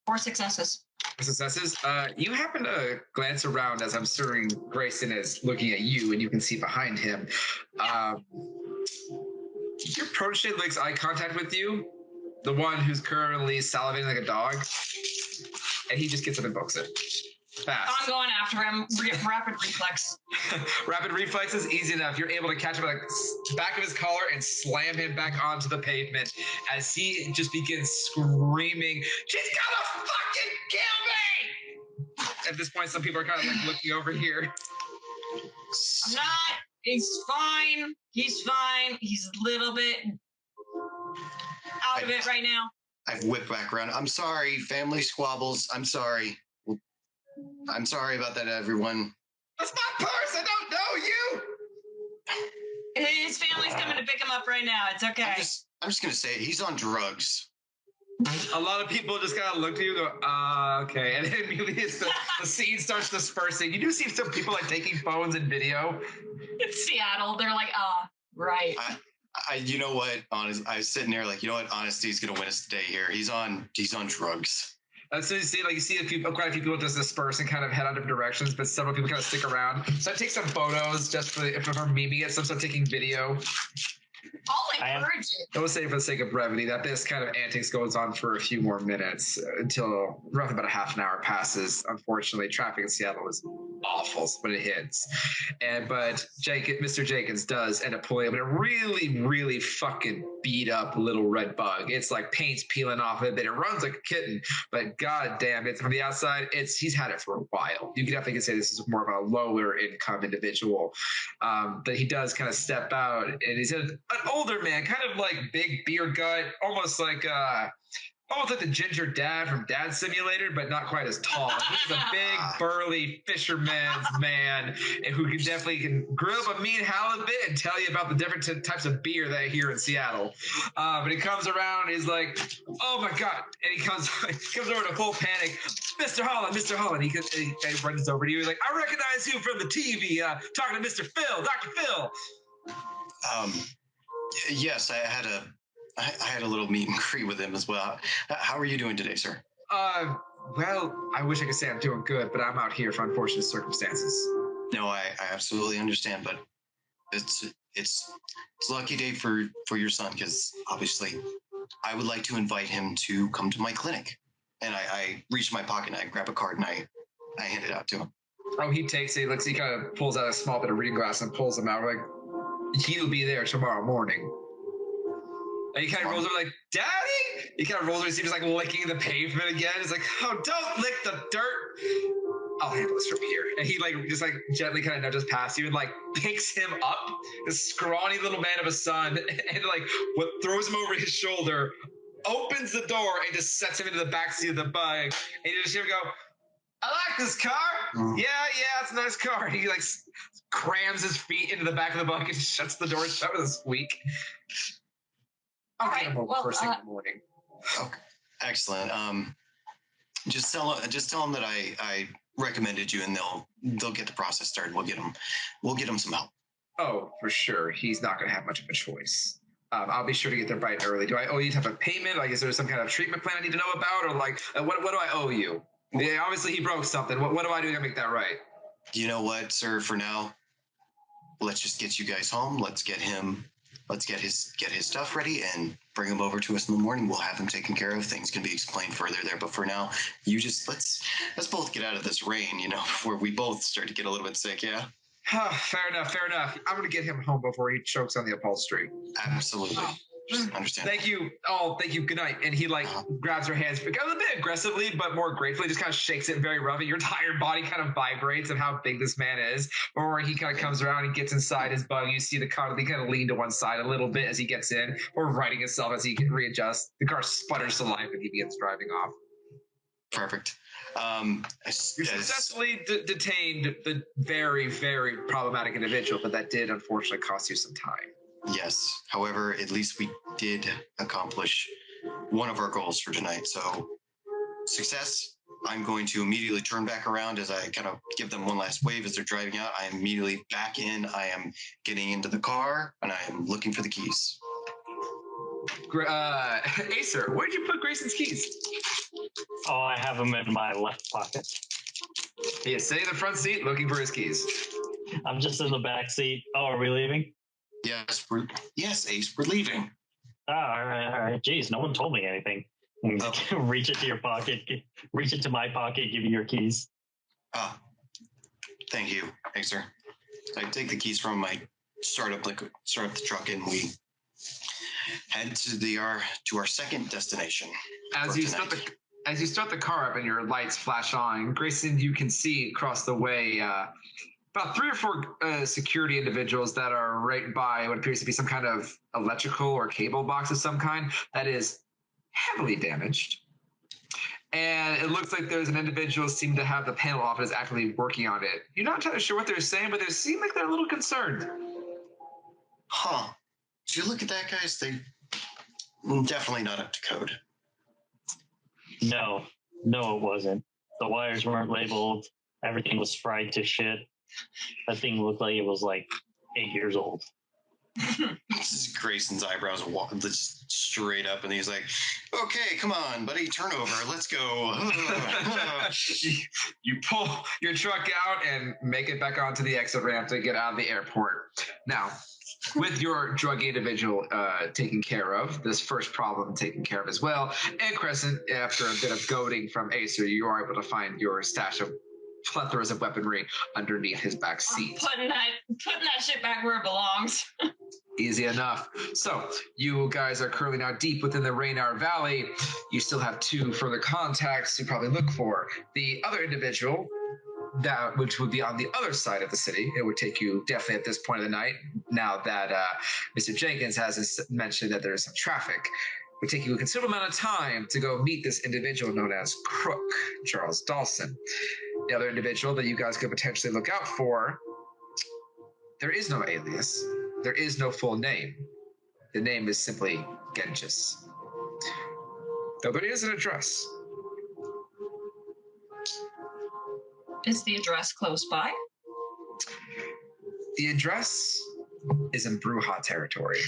4 successes. Successes. You happen to glance around as I'm certain Grayson is looking at you, and you can see behind him. Your protege makes eye contact with you, the one who's currently salivating like a dog, and he just gets up and books it. Fast. I'm going after him. Rapid reflex. Rapid reflex is easy enough. You're able to catch him by the back of his collar and slam him back onto the pavement as he just begins screaming, "She's gonna fucking kill me!" At this point, some people are kind of like looking over here. I'm not. He's fine. He's fine. He's a little bit out of it right now. I've whipped back around. I'm sorry, family squabbles. I'm sorry. I'm sorry about that, everyone. That's my purse. I don't know you. His family's coming to pick him up right now. It's okay. I'm just gonna say it. He's on drugs. A lot of people just kind of look at you and go, okay. And then immediately the scene starts dispersing. You do see some people like taking phones and video. It's Seattle. They're like, right. You know what? I was sitting there like, you know what? Honesty's gonna win us today here. He's on drugs. So you see quite a few people just disperse and kind of head out different directions, but several people kind of stick around. So I take some photos just for if I'm memeing it. Some start taking video. I'll encourage it. I will say for the sake of brevity that this kind of antics goes on for a few more minutes until roughly about a half an hour passes. Unfortunately, traffic in Seattle is awful when it hits. But Mr. Jenkins does end up pulling up in a really, really fucking beat up little red bug. It's like paint's peeling off it, but it runs like a kitten. But god damn it, from the outside, he's had it for a while. You could definitely say this is more of a lower income individual. But he does kind of step out, and he's an older man, kind of like big beer gut, almost like the ginger dad from Dad Simulator, but not quite as tall. He's a big, burly fisherman's man who can grill up a mean halibut and tell you about the different types of beer that are here in Seattle. But he comes around, he's like, "Oh my god!" And he comes over to full panic. Mr. Holland. He runs over to you. He's like, "I recognize you from the TV. Talking to Mr. Phil, Dr. Phil." Yes, I had a little meet and greet with him as well. How are you doing today, sir? Well, I wish I could say I'm doing good, but I'm out here for unfortunate circumstances. No, I absolutely understand, but it's a lucky day for your son, because obviously I would like to invite him to come to my clinic. And I reach my pocket and I grab a card and I hand it out to him. Oh, he takes it. He kind of pulls out a small bit of reading glass and pulls them out. We're like, he'll be there tomorrow morning. And he kind of rolls over like, "Daddy!" He kind of rolls over and he's like licking the pavement again. He's like, "Oh, don't lick the dirt. I'll handle this from here." And he just gently kind of nudges past you and picks him up, this scrawny little man of a son, and throws him over his shoulder, opens the door, and just sets him into the backseat of the bug. And you just hear him go, "I like this car. Yeah, it's a nice car." And he crams his feet into the back of the bug and shuts the door shut with a squeak. I'll get him over first thing in the morning. Okay. Excellent. Just tell them that I recommended you, and they'll get the process started. We'll get them some help. Oh, for sure. He's not going to have much of a choice. I'll be sure to get there bright and early. Do I owe you type of payment? Is there some kind of treatment plan I need to know about, or what do I owe you? Yeah, obviously he broke something. What do I do to make that right? You know what, sir? For now, let's just get you guys home. Let's get his stuff ready and bring him over to us in the morning. We'll have him taken care of. Things can be explained further there. But for now, you just let's both get out of this rain, before we both start to get a little bit sick, yeah? Fair enough. I'm going to get him home before he chokes on the upholstery. Absolutely. Understand. Thank you. Oh, thank you. Good night. And he grabs her hands, a bit aggressively, but more gratefully, just kind of shakes it very roughly. Your entire body kind of vibrates of how big this man is. Or he kind of comes around and gets inside his bug. You see the car, he kind of lean to one side a little bit as he gets in, or righting himself as he readjusts. The car sputters to life and he begins driving off. Perfect. You successfully detained the very, very problematic individual, but that did unfortunately cost you some time. Yes. However, at least we did accomplish one of our goals for tonight. So, success. I'm going to immediately turn back around as I kind of give them one last wave as they're driving out. I am immediately back in. I am getting into the car, and I am looking for the keys. Acer, where'd you put Grayson's keys? Oh, I have them in my left pocket. He is sitting in the front seat looking for his keys. I'm just in the back seat. Oh, are we leaving? Yes, Ace, we're leaving. Oh, all right. Jeez, no one told me anything. Reach into your pocket, reach into my pocket, give you your keys. Thank you, Acer. I take the keys from my start up the truck, and we head to our second destination. As you start the car up and your lights flash on, Grayson, you can see across the way about 3 or 4 security individuals that are right by what appears to be some kind of electrical or cable box of some kind that is heavily damaged. And it looks like there's an individual seeming to have the panel off and is actively working on it. You're not entirely sure what they're saying, but they seem like they're a little concerned. Huh. Did you look at that, guys? They definitely not up to code. No, it wasn't. The wires weren't labeled. Everything was fried to shit. That thing looked like it was like 8 years old. This is Grayson's eyebrows are walking just straight up, and he's like, "Okay, come on, buddy, turn over. Let's go." You pull your truck out and make it back onto the exit ramp to get out of the airport. Now, with your druggy individual taken care of, this first problem taken care of as well, and Crescent, after a bit of goading from Acer, you are able to find your stash of plethoras of weaponry underneath his back seat. Putting that shit back where it belongs. Easy enough. So you guys are currently now deep within the Raynard Valley. You still have 2 further contacts to probably look for. The other individual, which would be on the other side of the city, it would take you definitely at this point of the night, now that Mr. Jenkins has mentioned that there's some traffic. It would take you a considerable amount of time to go meet this individual known as Crook, Charles Dawson. The other individual that you guys could potentially look out for, there is no alias. There is no full name. The name is simply Genghis. Though there is an address. Is the address close by? The address is in Bruja territory.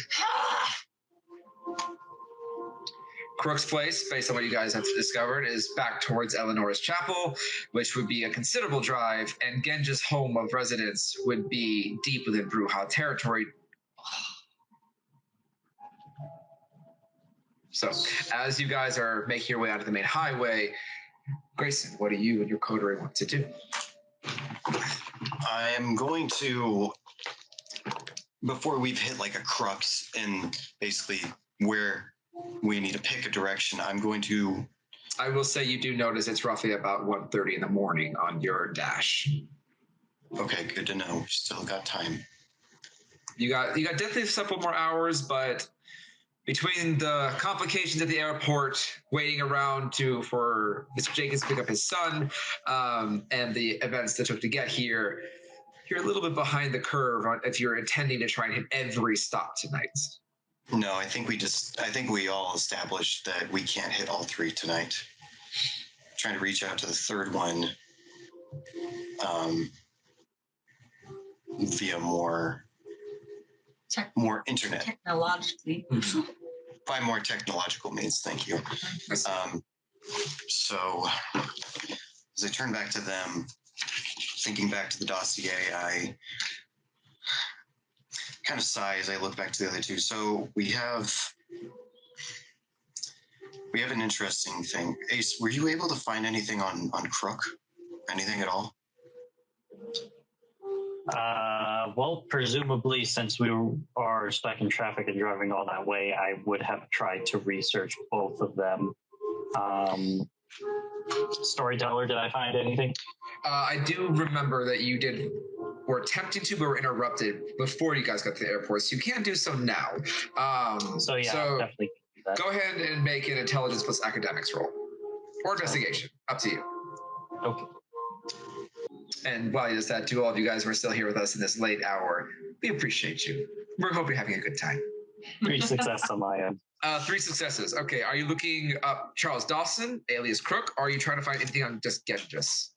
Crook's place, based on what you guys have discovered, is back towards Eleanor's Chapel, which would be a considerable drive, and Genghis' home of residence would be deep within Bruja territory. So, as you guys are making your way out of the main highway, Grayson, what do you and your coterie want to do? I am going to, before we've hit like a crux in basically where we need to pick a direction, I'm going to... I will say you do notice it's roughly about 1:30 in the morning on your dash. Okay, good to know. Still got time. You got definitely a couple more hours, but between the complications at the airport, waiting around for Mr. Jenkins to pick up his son, and the events that took to get here, you're a little bit behind the curve if you're intending to try and hit every stop tonight. No, I think we all established that we can't hit all 3 tonight. Trying to reach out to the third one via more internet. Technologically. By more technological means, thank you. So as I turn back to them, thinking back to the dossier, kind of sigh as I look back to the other two. So we have an interesting thing. Ace, were you able to find anything on Crook? Anything at all? Well, presumably, since we are stuck in traffic and driving all that way, I would have tried to research both of them. Storyteller, did I find anything? I do remember that you were attempting to, but were interrupted before you guys got to the airport, so you can do so now. So definitely do that. Go ahead and make an intelligence plus academics roll. Or investigation. Up to you. Okay. And while you just that, to all of you guys who are still here with us in this late hour, we appreciate you. We hope you're having a good time. 3 successes on my end. 3 successes. Okay, are you looking up Charles Dawson, alias Crook, or are you trying to find anything on just Genghis?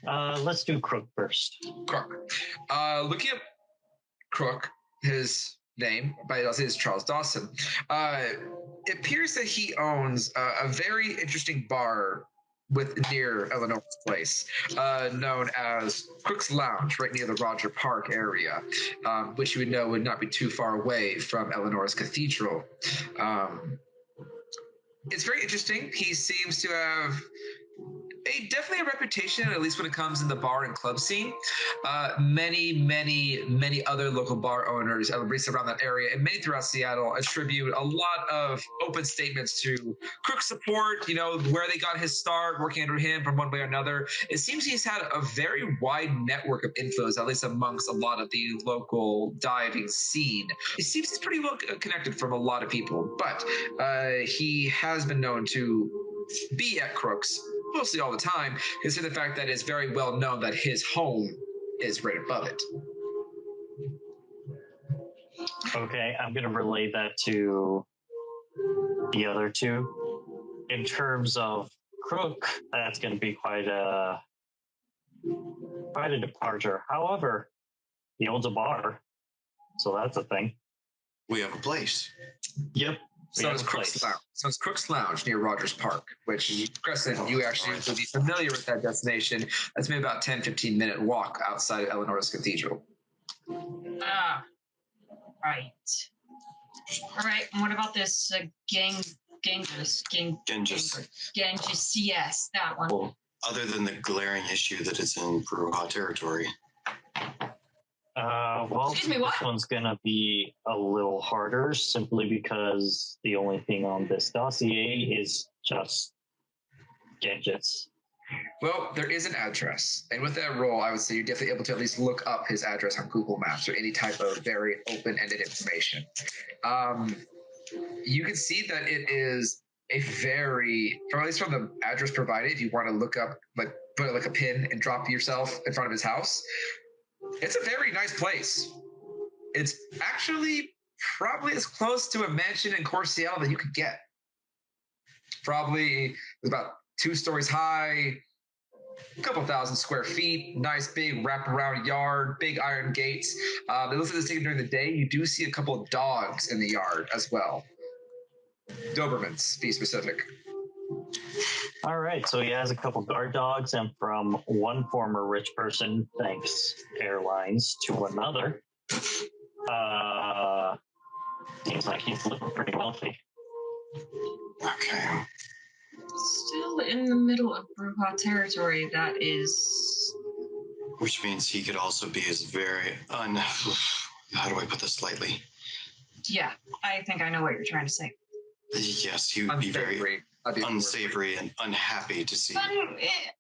Let's do Crook first. Crook. Looking up Crook, his name, but it is Charles Dawson. It appears that he owns a very interesting bar near Eleanor's place, known as Crook's Lounge, right near the Roger Park area, which you would know would not be too far away from Eleanor's Cathedral. It's very interesting. He seems to have definitely a reputation, at least when it comes in the bar and club scene. Many other local bar owners, at least around that area, and many throughout Seattle, attribute a lot of open statements to Crook's support, where they got his start, working under him from one way or another. It seems he's had a very wide network of influence, at least amongst a lot of the local diving scene. It seems he's pretty well connected from a lot of people, but he has been known to be at Crook's mostly all the time, considering the fact that it's very well known that his home is right above it. Okay, I'm going to relay that to the other two. In terms of Crook, that's going to be quite a departure. However, he owns a bar, so that's a thing. We have a place. Yep. So it's Crook's Lounge. So it's Crook's Lounge near Rogers Park, which, Crescent, you actually would be familiar with that destination. That's maybe about 10-15 minute walk outside of Eleanor's Cathedral. Ah, right. All right. And what about this Genghis? Yes, that one. Well, other than the glaring issue that it's in Bruja territory. Well, Excuse me, what? This one's going to be a little harder simply because the only thing on this dossier is just Genghis. Well, there is an address. And with that roll, I would say you're definitely able to at least look up his address on Google Maps or any type of very open-ended information. You can see that it is a very, at least from the address provided, if you want to look up, put a pin and drop yourself in front of his house, it's a very nice place. It's actually probably as close to a mansion in Core Seattle that you could get. Probably about 2 stories high, a couple thousand square feet, nice big wraparound yard, big iron gates. They look at this thing during the day. You do see a couple of dogs in the yard as well. Dobermans, to be specific. All right, so he has a couple guard dogs, and from one former rich person, thanks airlines, to another, seems like he's looking pretty wealthy. Okay. Still in the middle of Bruja territory. That is. Which means he could also be as very how do I put this lightly? Yeah, I think I know what you're trying to say. Yes, he would be very unsavory and unhappy to see.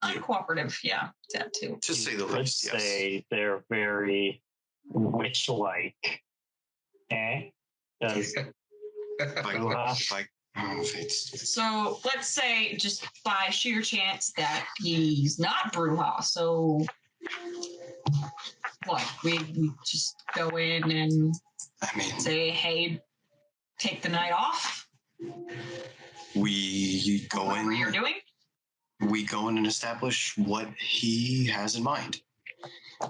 Uncooperative, yeah, that too. To say the Let's least, yes. say they're very witch-like. Does So let's say, just by sheer chance, that he's not Bruja. So what? We just go in and say, hey, take the night off? We go in. Whatever you're doing? We go in and establish what he has in mind.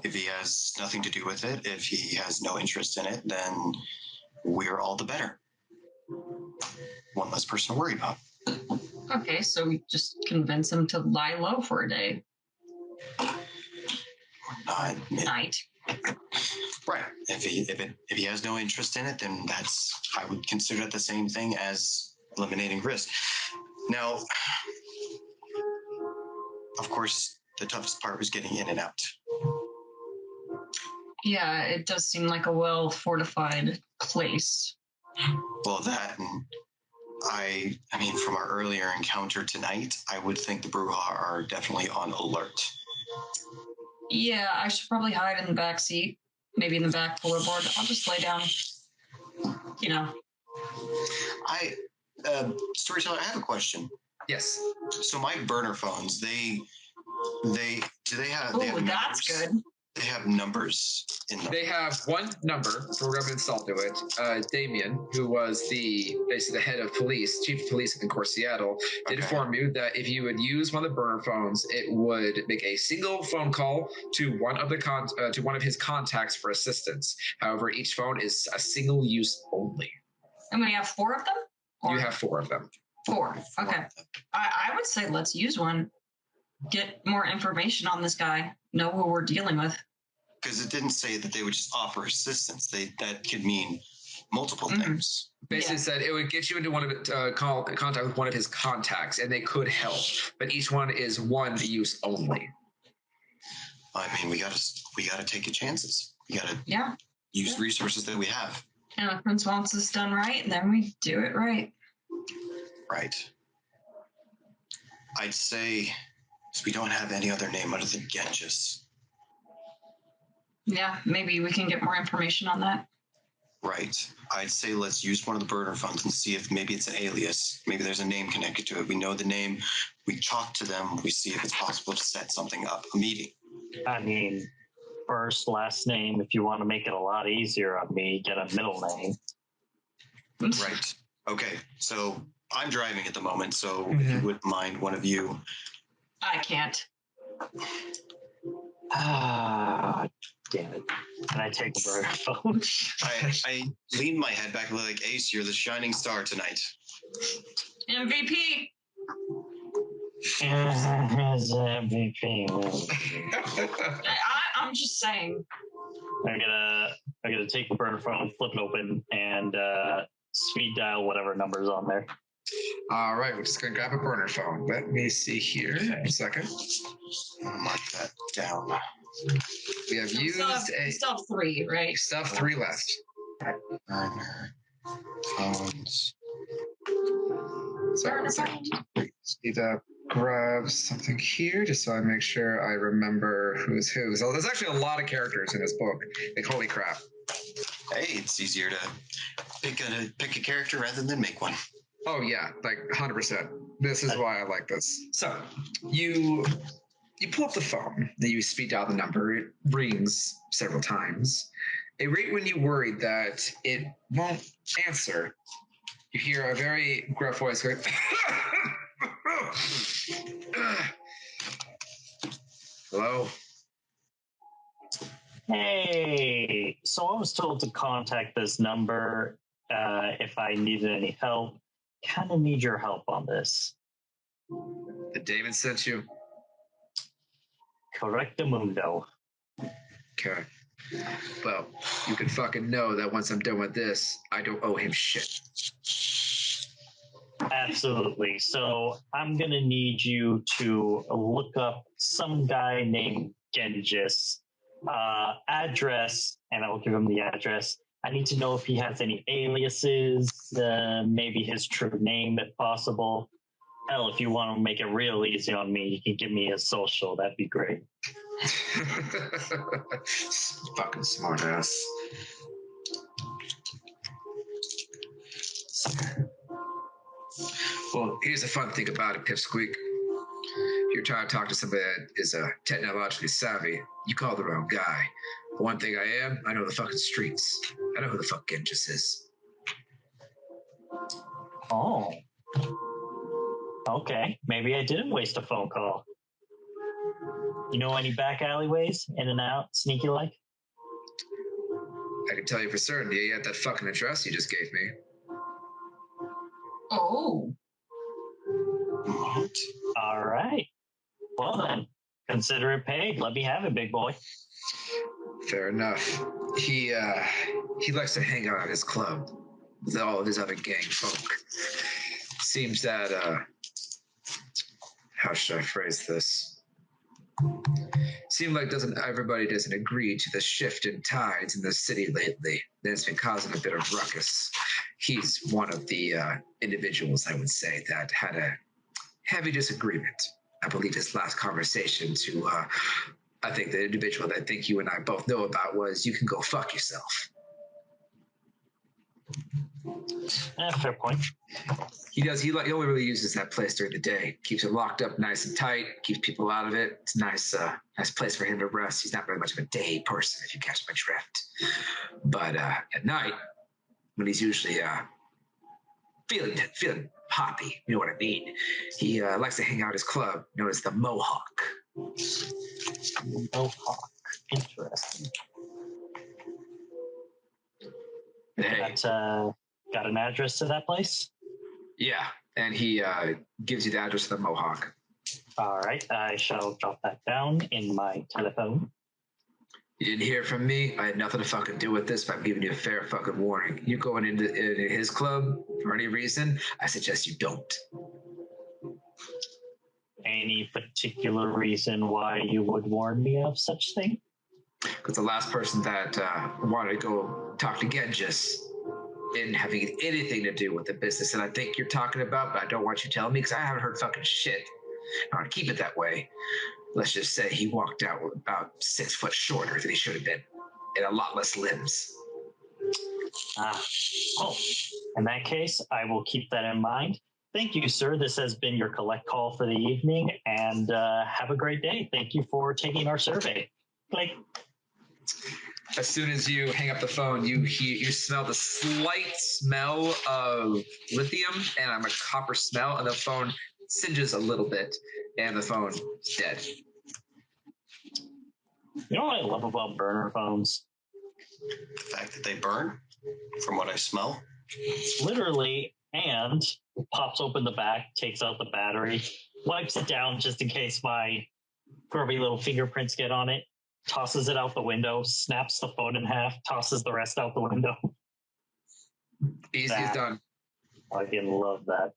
If he has nothing to do with it, if he has no interest in it, then we're all the better. One less person to worry about. Okay, so we just convince him to lie low for a day. Night. Night. Right. If he has no interest in it, then I would consider it the same thing as eliminating risk. Now, of course, the toughest part was getting in and out. Yeah, it does seem like a well-fortified place. Well, that, and I mean, from our earlier encounter tonight, I would think the Bruja are definitely on alert. Yeah, I should probably hide in the back seat, maybe in the back floorboard. I'll just lay down, Storyteller, I have a question. Yes. So my burner phones, they have that's numbers? Good. They have numbers in them. They have one number programmed installed to it. Damien, who was basically the head of police, chief of police in Seattle, did inform you that if you would use one of the burner phones, it would make a single phone call to one of his contacts for assistance. However, each phone is a single use only. And we have 4 of them? You have 4 of them. 4. Okay. I would say let's use one. Get more information on this guy. Know who we're dealing with. Because it didn't say that they would just offer assistance. That could mean multiple things. Basically said it would get you into one of contact with one of his contacts, and they could help, but each one is one use only. I mean, we gotta take your chances. We gotta use resources that we have. And if Prince wants this done right, then we do it right. Right. I'd say we don't have any other name other than Genghis. Yeah, maybe we can get more information on that. Right. I'd say let's use one of the burner phones and see if maybe it's an alias. Maybe there's a name connected to it. We know the name. We talk to them. We see if it's possible to set something up, a meeting. I mean, first, last name, if you want to make it a lot easier on me, get a middle name. Right. Okay. So I'm driving at the moment, so if you wouldn't mind, one of you. I can't. Damn it. And I take the burner phone. I lean my head back and like, Ace, you're the shining star tonight. MVP. MVP. I'm just saying. I'm gonna take the burner phone, flip it open, and speed dial whatever number's on there. All right, we're just gonna grab a burner phone. Let me see here. A second. I'll mark that down. We have used still have 3, right? You still have 3 left. Burner phones. Sorry, one second. Just need to grab something here just so I make sure I remember who's who. So there's actually a lot of characters in this book. Like, holy crap. Hey, it's easier to pick a character rather than make one. Oh yeah, like 100%. This is why I like this. So you pull up the phone, then you speed dial the number. It rings several times. Right when you worried that it won't answer, you hear a very gruff voice going, hello? Hey, so I was told to contact this number if I needed any help. Kind of need your help on this. Did David sent you? Correctamundo. Okay. Well, you can fucking know that once I'm done with this, I don't owe him shit. Absolutely. So I'm going to need you to look up some guy named Genghis. Address, and I'll give him the address. I need to know if he has any aliases, maybe his true name if possible. Hell, if you want to make it real easy on me, you can give me his social. That'd be great. Fucking smart ass. Well, here's the fun thing about it, Pipsqueak. If you're trying to talk to somebody that is technologically savvy, you call the wrong guy. But one thing I know the fucking streets. I know who the fuck Genghis is. Oh. Okay. Maybe I didn't waste a phone call. You know any back alleyways, in and out, sneaky like? I can tell you for certain, you had that fucking address you just gave me. Oh. What? All right. Well then, consider it paid. Let me have it, big boy. Fair enough. He likes to hang out at his club with all of his other gang folk. Seems that how should I phrase this? Seems like everybody doesn't agree to the shift in tides in the city lately. That's been causing a bit of ruckus. He's one of the individuals, I would say, that had a heavy disagreement. I believe his last conversation to, I think the individual that I think you and I both know about was, you can go fuck yourself. Fair point. He only really uses that place during the day. Keeps it locked up nice and tight, keeps people out of it. It's a nice place for him to rest. He's not really much of a day person, if you catch my drift. But at night, when he's usually feeling poppy, you know what I mean? He likes to hang out at his club, known as the Mohawk. Mohawk. Interesting. Hey. Got an address to that place? Yeah, and he gives you the address of the Mohawk. All right, I shall drop that down in my telephone. You didn't hear from me. I had nothing to fucking do with this, but I'm giving you a fair fucking warning. You're going into his club for any reason, I suggest you don't. Any particular reason why you would warn me of such thing? Because the last person that wanted to go talk to Genghis didn't have anything to do with the business that I think you're talking about, but I don't want you telling me because I haven't heard fucking shit. I want to keep it that way. Let's just say he walked out about 6 foot shorter than he should have been, and a lot less limbs. In that case, I will keep that in mind. Thank you, sir. This has been your collect call for the evening, and have a great day. Thank you for taking our survey. Click. As soon as you hang up the phone, you smell the slight smell of lithium and a copper smell, and the phone singes a little bit, and the phone is dead. You know what I love about burner phones? The fact that they burn, from what I smell. Literally, and pops open the back, takes out the battery, wipes it down just in case my grubby little fingerprints get on it, tosses it out the window, snaps the phone in half, tosses the rest out the window. Easy as done. I fucking love that.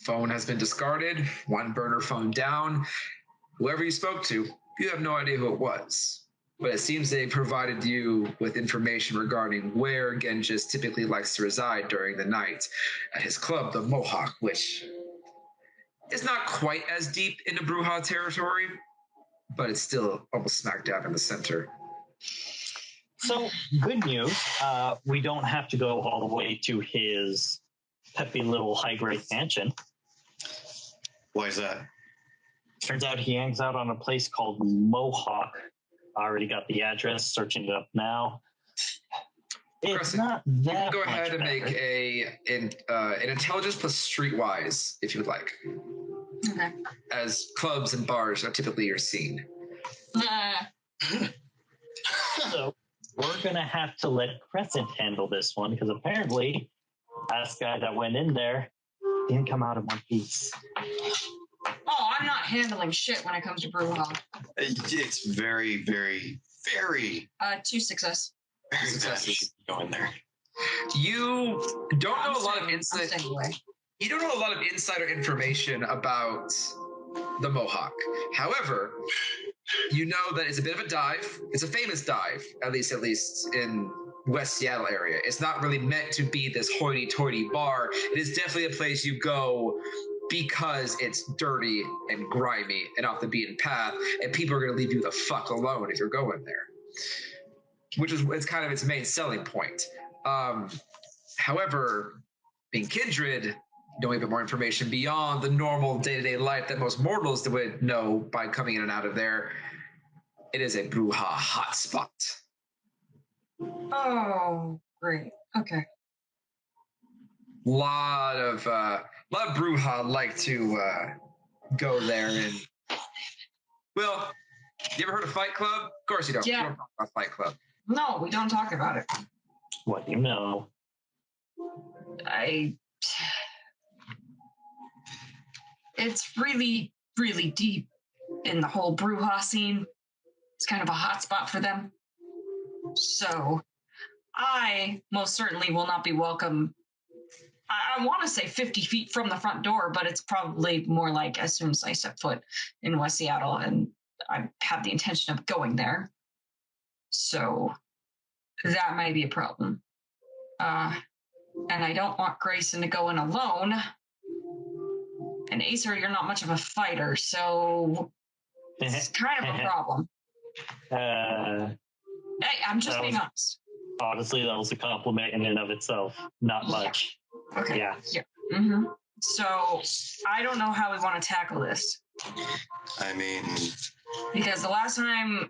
Phone has been discarded. One burner phone down. Whoever you spoke to, you have no idea who it was. But it seems they provided you with information regarding where Genghis typically likes to reside during the night at his club, the Mohawk, which is not quite as deep into Bruja territory, but it's still almost smack dab in the center. So, good news. We don't have to go all the way to his peppy little high-grade mansion. Why is that? Turns out he hangs out on a place called Mohawk. I already got the address, searching it up now. It's not that. You can go ahead and make an intelligence plus streetwise, if you would like. Okay. As clubs and bars are typically your scene. So we're going to have to let Crescent handle this one, because apparently last guy that went in there didn't come out in one piece. Oh, I'm not handling shit when it comes to Bruja. It's very, very, very... 2 success. Very successes. Go in there. You don't know a lot of insight. You don't know a lot of insider information about the Mohawk. However, you know that it's a bit of a dive. It's a famous dive, at least in West Seattle area. It's not really meant to be this hoity-toity bar. It is definitely a place you go because it's dirty and grimy and off the beaten path, and people are going to leave you the fuck alone if you're going there, which is it's kind of its main selling point. However, being kindred, knowing a bit more information beyond the normal day-to-day life that most mortals would know by coming in and out of there, it is a Bruja hotspot. Oh, great. Okay. Lot of Bruja like to go there and. Well, you ever heard of Fight Club? Of course you don't. Yeah. You don't talk about Fight Club. No, we don't talk about it. What do you know? It's really, really deep in the whole Bruja scene. It's kind of a hot spot for them. So I most certainly will not be welcome. I want to say 50 feet from the front door, but it's probably more like as soon as I step foot in West Seattle, and I have the intention of going there. So that might be a problem. And I don't want Grayson to go in alone. And Acer, you're not much of a fighter, so it's kind of a problem. Hey, I'm just being honest. Honestly, that was a compliment in and of itself. Not much. Okay. Yeah. Mm-hmm. So I don't know how we want to tackle this. I mean, because the last time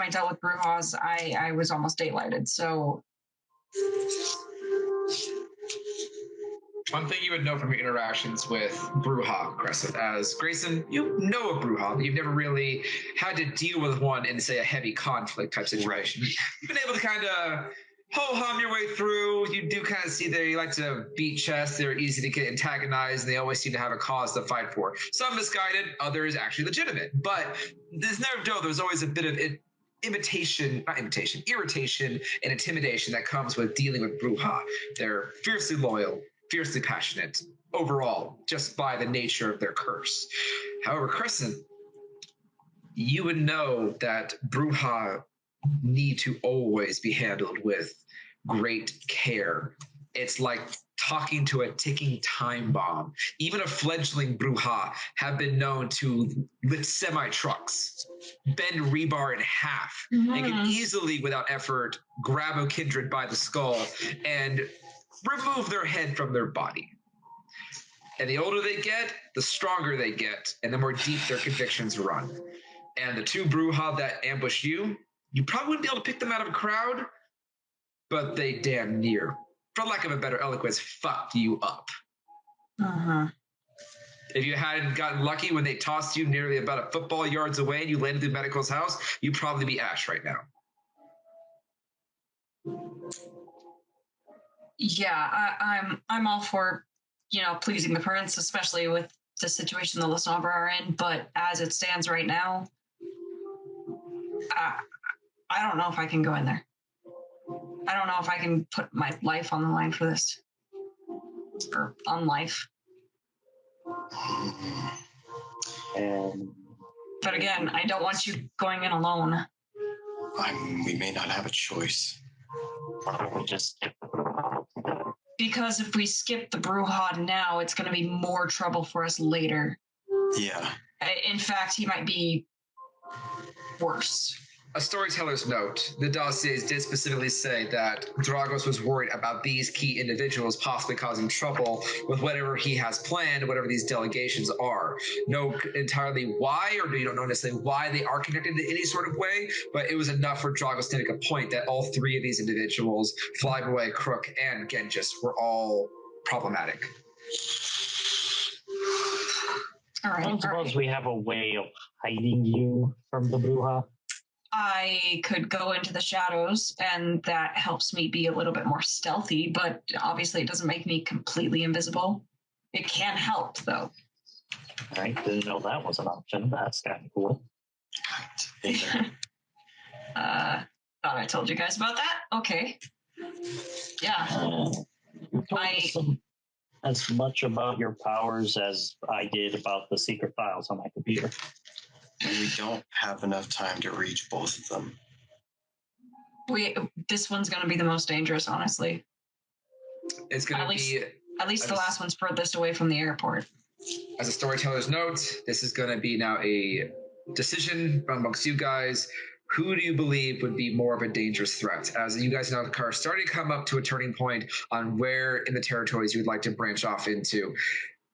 I dealt with Brujas, I was almost daylighted. So one thing you would know from your interactions with Bruja, Crescent, as Grayson, you know a Bruja, but you've never really had to deal with one in, say, a heavy conflict type situation. You've been able to kind of ho-hum your way through. You do kind of see they like to beat chess. They're easy to get antagonized, and they always seem to have a cause to fight for. Some misguided, others actually legitimate. But there's never doubt there's always a bit of irritation and intimidation that comes with dealing with Bruja. They're fiercely loyal, fiercely passionate overall, just by the nature of their curse. However, Crescent, you would know that Bruja need to always be handled with great care. It's like talking to a ticking time bomb. Even a fledgling Bruja have been known to lift semi-trucks, bend rebar in half, and can easily, without effort, grab a kindred by the skull and remove their head from their body. And the older they get, the stronger they get, and the more deep their convictions run. And the two Bruja that ambush you probably wouldn't be able to pick them out of a crowd, but they damn near, for lack of a better eloquence, fucked you up. If you hadn't gotten lucky when they tossed you nearly about a football yards away and you landed through Medical's house, you'd probably be Ash right now. Yeah, I'm all for, pleasing the parents, especially with the situation the Lasnabra are in. But as it stands right now, I don't know if I can go in there. I don't know if I can put my life on the line for this. Or on life. But again, I don't want you going in alone. We may not have a choice. Because if we skip the Bruja now, it's going to be more trouble for us later. Yeah. In fact, he might be worse. A storyteller's note. The dossiers did specifically say that Dragos was worried about these key individuals possibly causing trouble with whatever he has planned, whatever these delegations are. Know entirely why, or you don't know necessarily why they are connected in any sort of way, but it was enough for Dragos to make a point that all three of these individuals, Flyboy, Crook, and Genghis, were all problematic. I don't suppose we have a way of hiding you from the Bruja? I could go into the shadows, and that helps me be a little bit more stealthy, but obviously it doesn't make me completely invisible. It can help, though. I didn't know that was an option. That's kind of cool. Thought I told you guys about that? Okay. Yeah. You told us as much about your powers as I did about the secret files on my computer. And we don't have enough time to reach both of them. This one's going to be the most dangerous, honestly. It's going to be... At least the last one's furthest away from the airport. As a storyteller's note, this is going to be now a decision amongst you guys. Who do you believe would be more of a dangerous threat? As you guys know, the car is starting to come up to a turning point on where in the territories you would like to branch off into.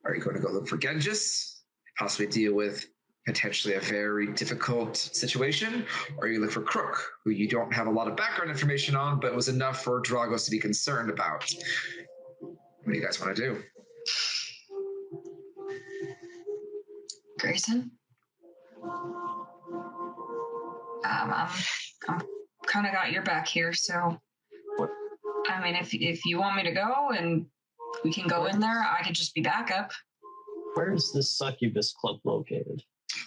Are you going to go look for Genghis? Possibly deal with potentially a very difficult situation, or you look for Crook, who you don't have a lot of background information on, but was enough for Dragos to be concerned about. What do you guys want to do? Grayson? I'm kind of got your back here, so I mean, if you want me to go and we can go in there, I could just be backup. Where is this succubus club located?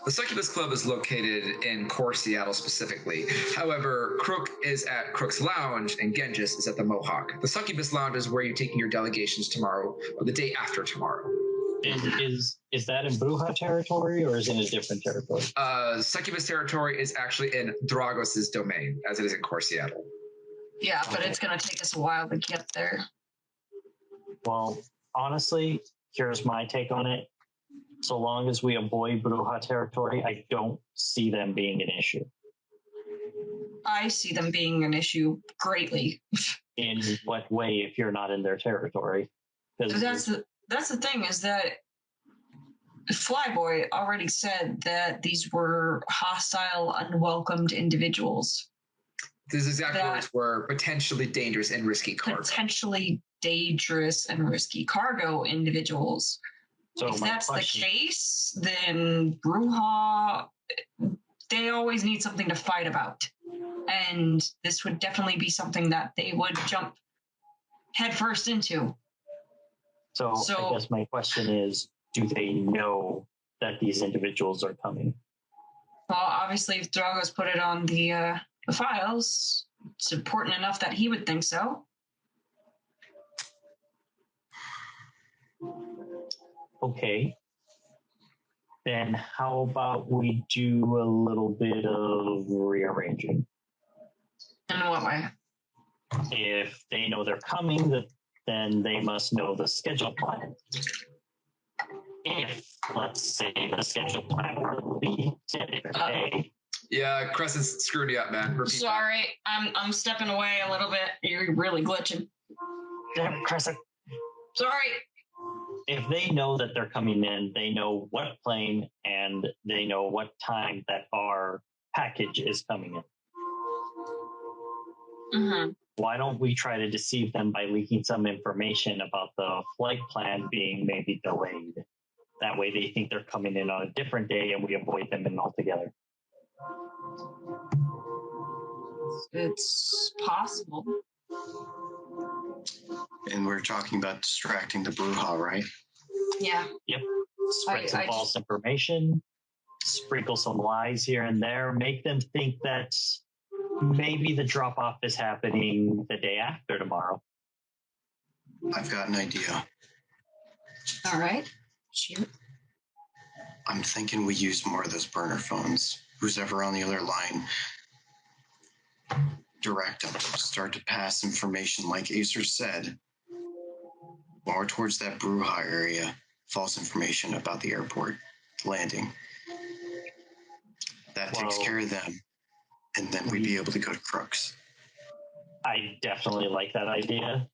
The Succubus Club is located in core Seattle specifically. However, Crook is at Crook's Lounge and Genghis is at the Mohawk. The Succubus Lounge is where you're taking your delegations tomorrow or the day after tomorrow. Is that in Bruja territory or is it in a different territory? Succubus territory is actually in Dragos' domain, as it is in core Seattle. Yeah, but it's going to take us a while to get there. Well, honestly, here's my take on it. So long as we avoid Bruja territory, I don't see them being an issue. I see them being an issue greatly. In what way if you're not in their territory? That's the thing is that Flyboy already said that these were hostile, unwelcomed individuals. These exact words were potentially dangerous and risky cargo. Potentially dangerous and risky cargo individuals. So if that's the case, then Bruja, they always need something to fight about. And this would definitely be something that they would jump headfirst into. So I guess my question is, do they know that these individuals are coming? Well, obviously, if Dragos put it on the files, it's important enough that he would think so. Okay. Then how about we do a little bit of rearranging? In what way? If they know they're coming, then they must know the schedule plan. If, let's say, the schedule plan will be today. Yeah, Crescent's screwed you up, man. Sorry, I'm stepping away a little bit. You're really glitching. Damn, Crescent. Sorry. If they know that they're coming in, they know what plane and they know what time that our package is coming in. Mm-hmm. Why don't we try to deceive them by leaking some information about the flight plan being maybe delayed? That way they think they're coming in on a different day and we avoid them in altogether. It's possible. And we're talking about distracting the Bruja, right? Yeah. Yep. Spread some false information, sprinkle some lies here and there, make them think that maybe the drop-off is happening the day after tomorrow. I've got an idea. All right. Shoot. I'm thinking we use more of those burner phones. Who's ever on the other line, direct them. Start to pass information, like Acer said, more towards that Bruja area. False information about the airport landing. That takes care of them. And then we'd be able to go to Crooks. I definitely like that idea.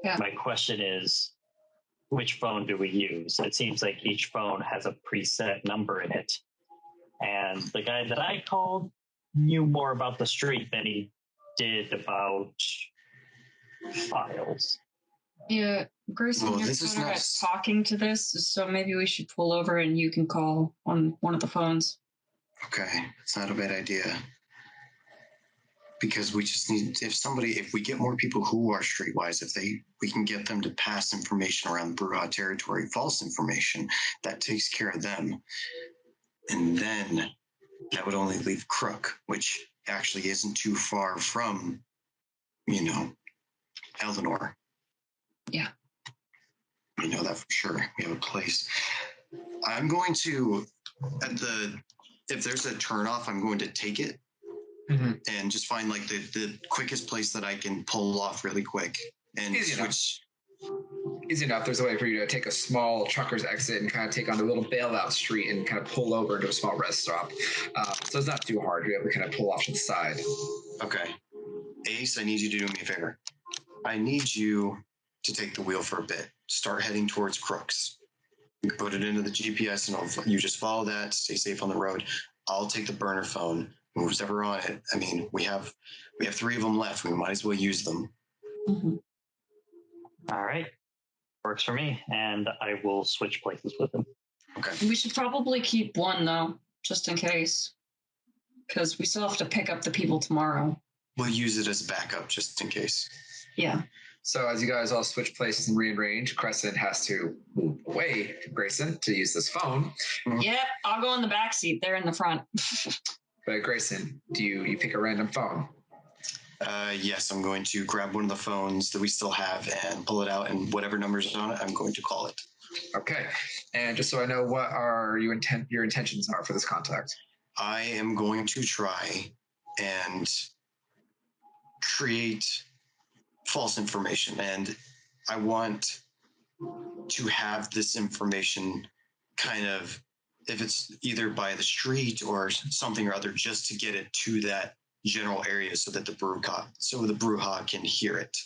Yeah. My question is, which phone do we use? It seems like each phone has a preset number in it. And the guy that I called knew more about the street than he did about files. Yeah, Grayson, you're better at talking to this, so maybe we should pull over and you can call on one of the phones. Okay, it's not a bad idea. Because we just need, if we get more people who are streetwise, we can get them to pass information around Bruja territory, false information, that takes care of them. And then that would only leave Crook, which actually isn't too far from, Eleanor. Yeah. We know that for sure. We have a place. I'm going to, if there's a turnoff, I'm going to take it. Mm-hmm. And just find like the quickest place that I can pull off really quick and switch. Easy enough. There's a way for you to take a small trucker's exit and kind of take on a little bailout street and kind of pull over into a small rest stop. So it's not too hard. You're able to kind of pull off to the side. Okay. Ace, I need you to do me a favor. I need you to take the wheel for a bit. Start heading towards Crooks. You can put it into the GPS and you just follow that. Stay safe on the road. I'll take the burner phone. Who's ever on it. I mean, we have 3 of them left. We might as well use them. Mm-hmm. All right. Works for me. And I will switch places with them. Okay. We should probably keep one, though, just in case. Because we still have to pick up the people tomorrow. We'll use it as backup, just in case. Yeah. So as you guys all switch places and rearrange, Crescent has to move away from Grayson to use this phone. Yep, I'll go in the back seat. They're in the front. But Grayson, do you pick a random phone? Yes, I'm going to grab one of the phones that we still have and pull it out, and whatever number's on it, I'm going to call it. Okay. And just so I know, what are your intentions are for this contact? I am going to try and create false information, and I want to have this information kind of, if it's either by the street or something or other, just to get it to that general area so that the brouhaha can hear it.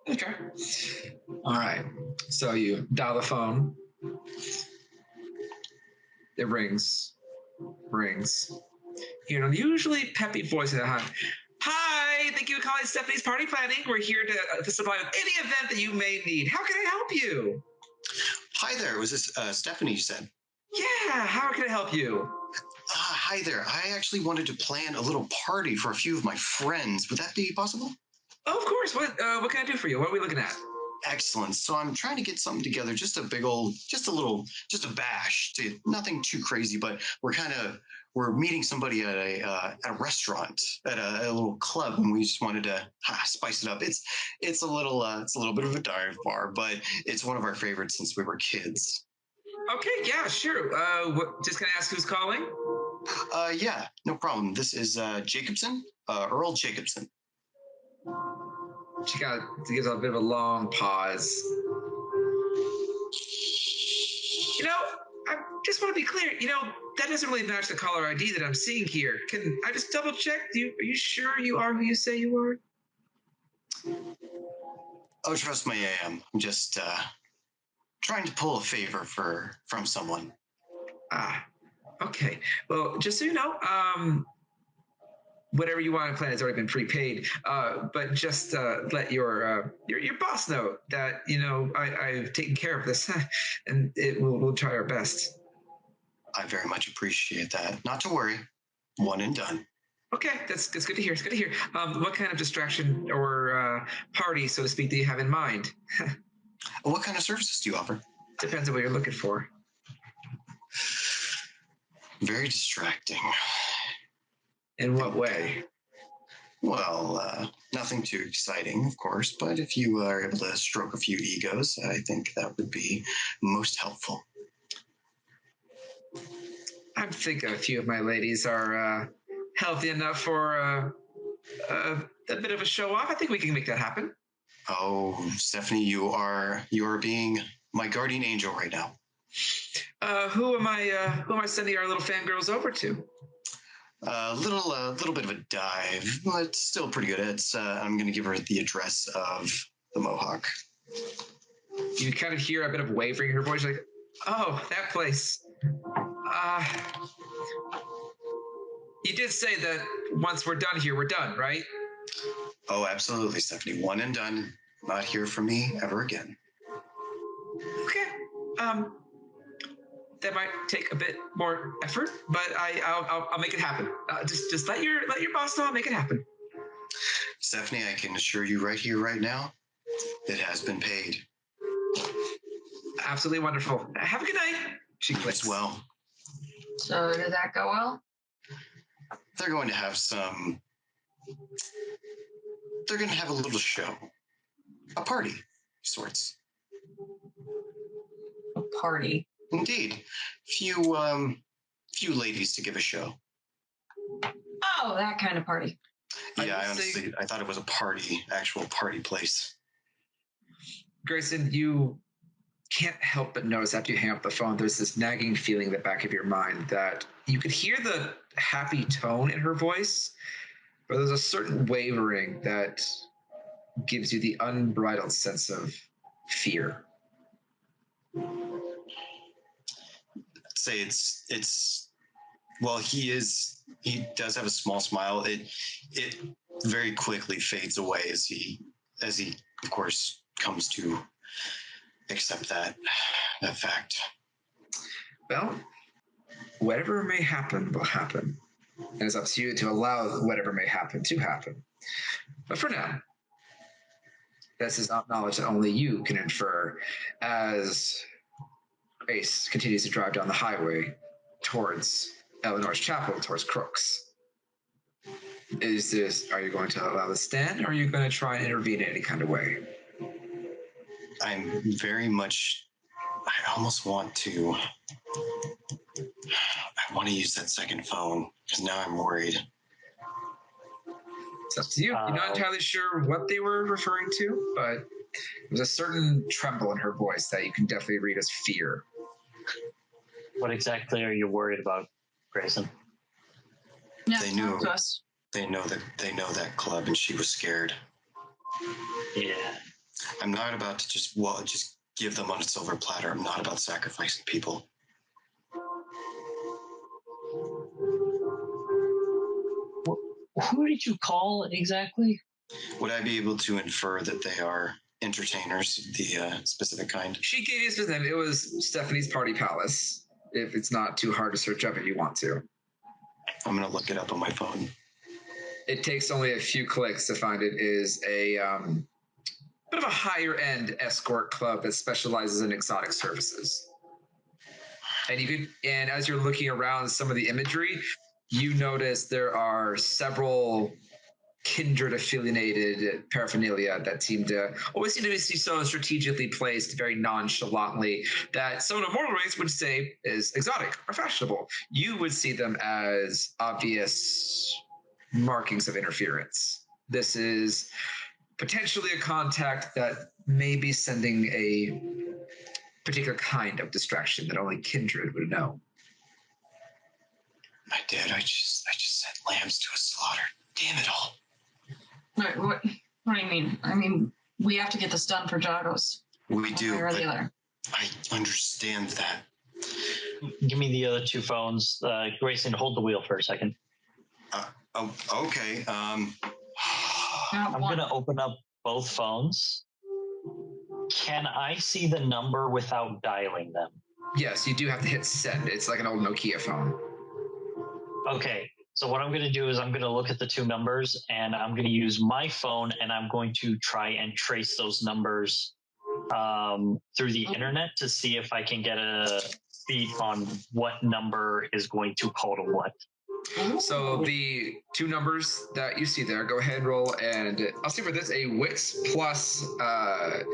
Okay. All right. So you dial the phone. It rings. Hear an unusually peppy voice in the hand. Hi, thank you for calling Stephanie's Party Planning. We're here to supply with any event that you may need. How can I help you? Hi there. Was this Stephanie you said? Yeah, how can I help you? Hi there. I actually wanted to plan a little party for a few of my friends. Would that be possible? Oh, of course. What can I do for you? What are we looking at? Excellent. So I'm trying to get something together, just a bash. Nothing too crazy, but we're meeting somebody at a restaurant, at a little club, and we just wanted to spice it up. It's a little bit of a dive bar, but it's one of our favorites since we were kids. Okay, yeah, sure. Just gonna ask who's calling? Yeah, no problem. This is Jacobson, Earl Jacobson. She gives a bit of a long pause. I just want to be clear. That doesn't really match the caller ID that I'm seeing here. Can I just double check? Are you sure you are who you say you are? Oh, trust me, I am. I'm just trying to pull a favor from someone. Okay. Well, just so you know, whatever you want to plan has already been prepaid. But just let your boss know that I've taken care of this, and we'll try our best. I very much appreciate that. Not to worry, one and done. Okay, that's good to hear. It's good to hear. What kind of distraction or party, so to speak, do you have in mind? What kind of services do you offer? Depends on what you're looking for. Very distracting. In what way? Well, nothing too exciting, of course, but if you are able to stroke a few egos, I think that would be most helpful. I think a few of my ladies are healthy enough for a bit of a show off. I think we can make that happen. Oh, Stephanie, you are being my guardian angel right now. Who am I sending our little fangirls over to? Little bit of a dive, but still pretty good. I'm going to give her the address of the Mohawk. You kind of hear a bit of wavering in her voice, like, "Oh, that place." You did say that once we're done here, we're done, right? Oh, absolutely, Stephanie. One and done. Not hear from me ever again. Okay. That might take a bit more effort, but I'll make it happen. Just let your boss know I'll make it happen. Stephanie, I can assure you right here, right now, it has been paid. Absolutely wonderful. Have a good night. She clicks. As well. So did that go well? They're going to have a little show. A party of sorts. A party? Indeed. Few ladies to give a show. Oh, that kind of party. Yeah, I thought it was a party, actual party place. Grayson, you can't help but notice after you hang up the phone, there's this nagging feeling in the back of your mind that you could hear the happy tone in her voice, but there's a certain wavering that gives you the unbridled sense of fear. I'd say it's well, he does have a small smile. It very quickly fades away as he of course comes to accept that fact. Well, whatever may happen will happen. And it's up to you to allow whatever may happen to happen. But for now, This is not knowledge that only you can infer as Ace continues to drive down the highway towards Eleanor's chapel, towards Crooks. Are you going to allow this stand, or are you going to try and intervene in any kind of way? I'm very much, I almost want to, I want to use that second phone because now I'm worried. It's up to you. You're not entirely sure what they were referring to, but there's a certain tremble in her voice that you can definitely read as fear. What exactly are you worried about, Grayson? Yeah, They talk knew. to us. They know that club, and she was scared. Yeah. I'm not about to just give them on a silver platter. I'm not about sacrificing people. Who did you call exactly? Would I be able to infer that they are entertainers of the specific kind? She gave you his name. It was Stephanie's Party Palace. If it's not too hard to search up if you want to. I'm going to look it up on my phone. It takes only a few clicks to find it is a bit of a higher end escort club that specializes in exotic services. And as you're looking around some of the imagery, you notice there are several kindred affiliated paraphernalia that always seem to be so strategically placed very nonchalantly that someone of mortal race would say is exotic or fashionable. You would see them as obvious markings of interference. This is potentially a contact that may be sending a particular kind of distraction that only kindred would know. I did. I just sent lambs to a slaughter. Damn it all. What do you mean? I mean, we have to get this done for Jagos. We do. Or the other. I understand that. Give me the other two phones. Grayson, hold the wheel for a second. Okay. I'm going to open up both phones. Can I see the number without dialing them? Yes, you do have to hit send. It's like an old Nokia phone. Okay. So what I'm going to do is I'm going to look at the two numbers and I'm going to use my phone and I'm going to try and trace those numbers through the internet to see if I can get a beat on what number is going to call to what. So the two numbers that you see there, go ahead and roll, and I'll see for this a wits plus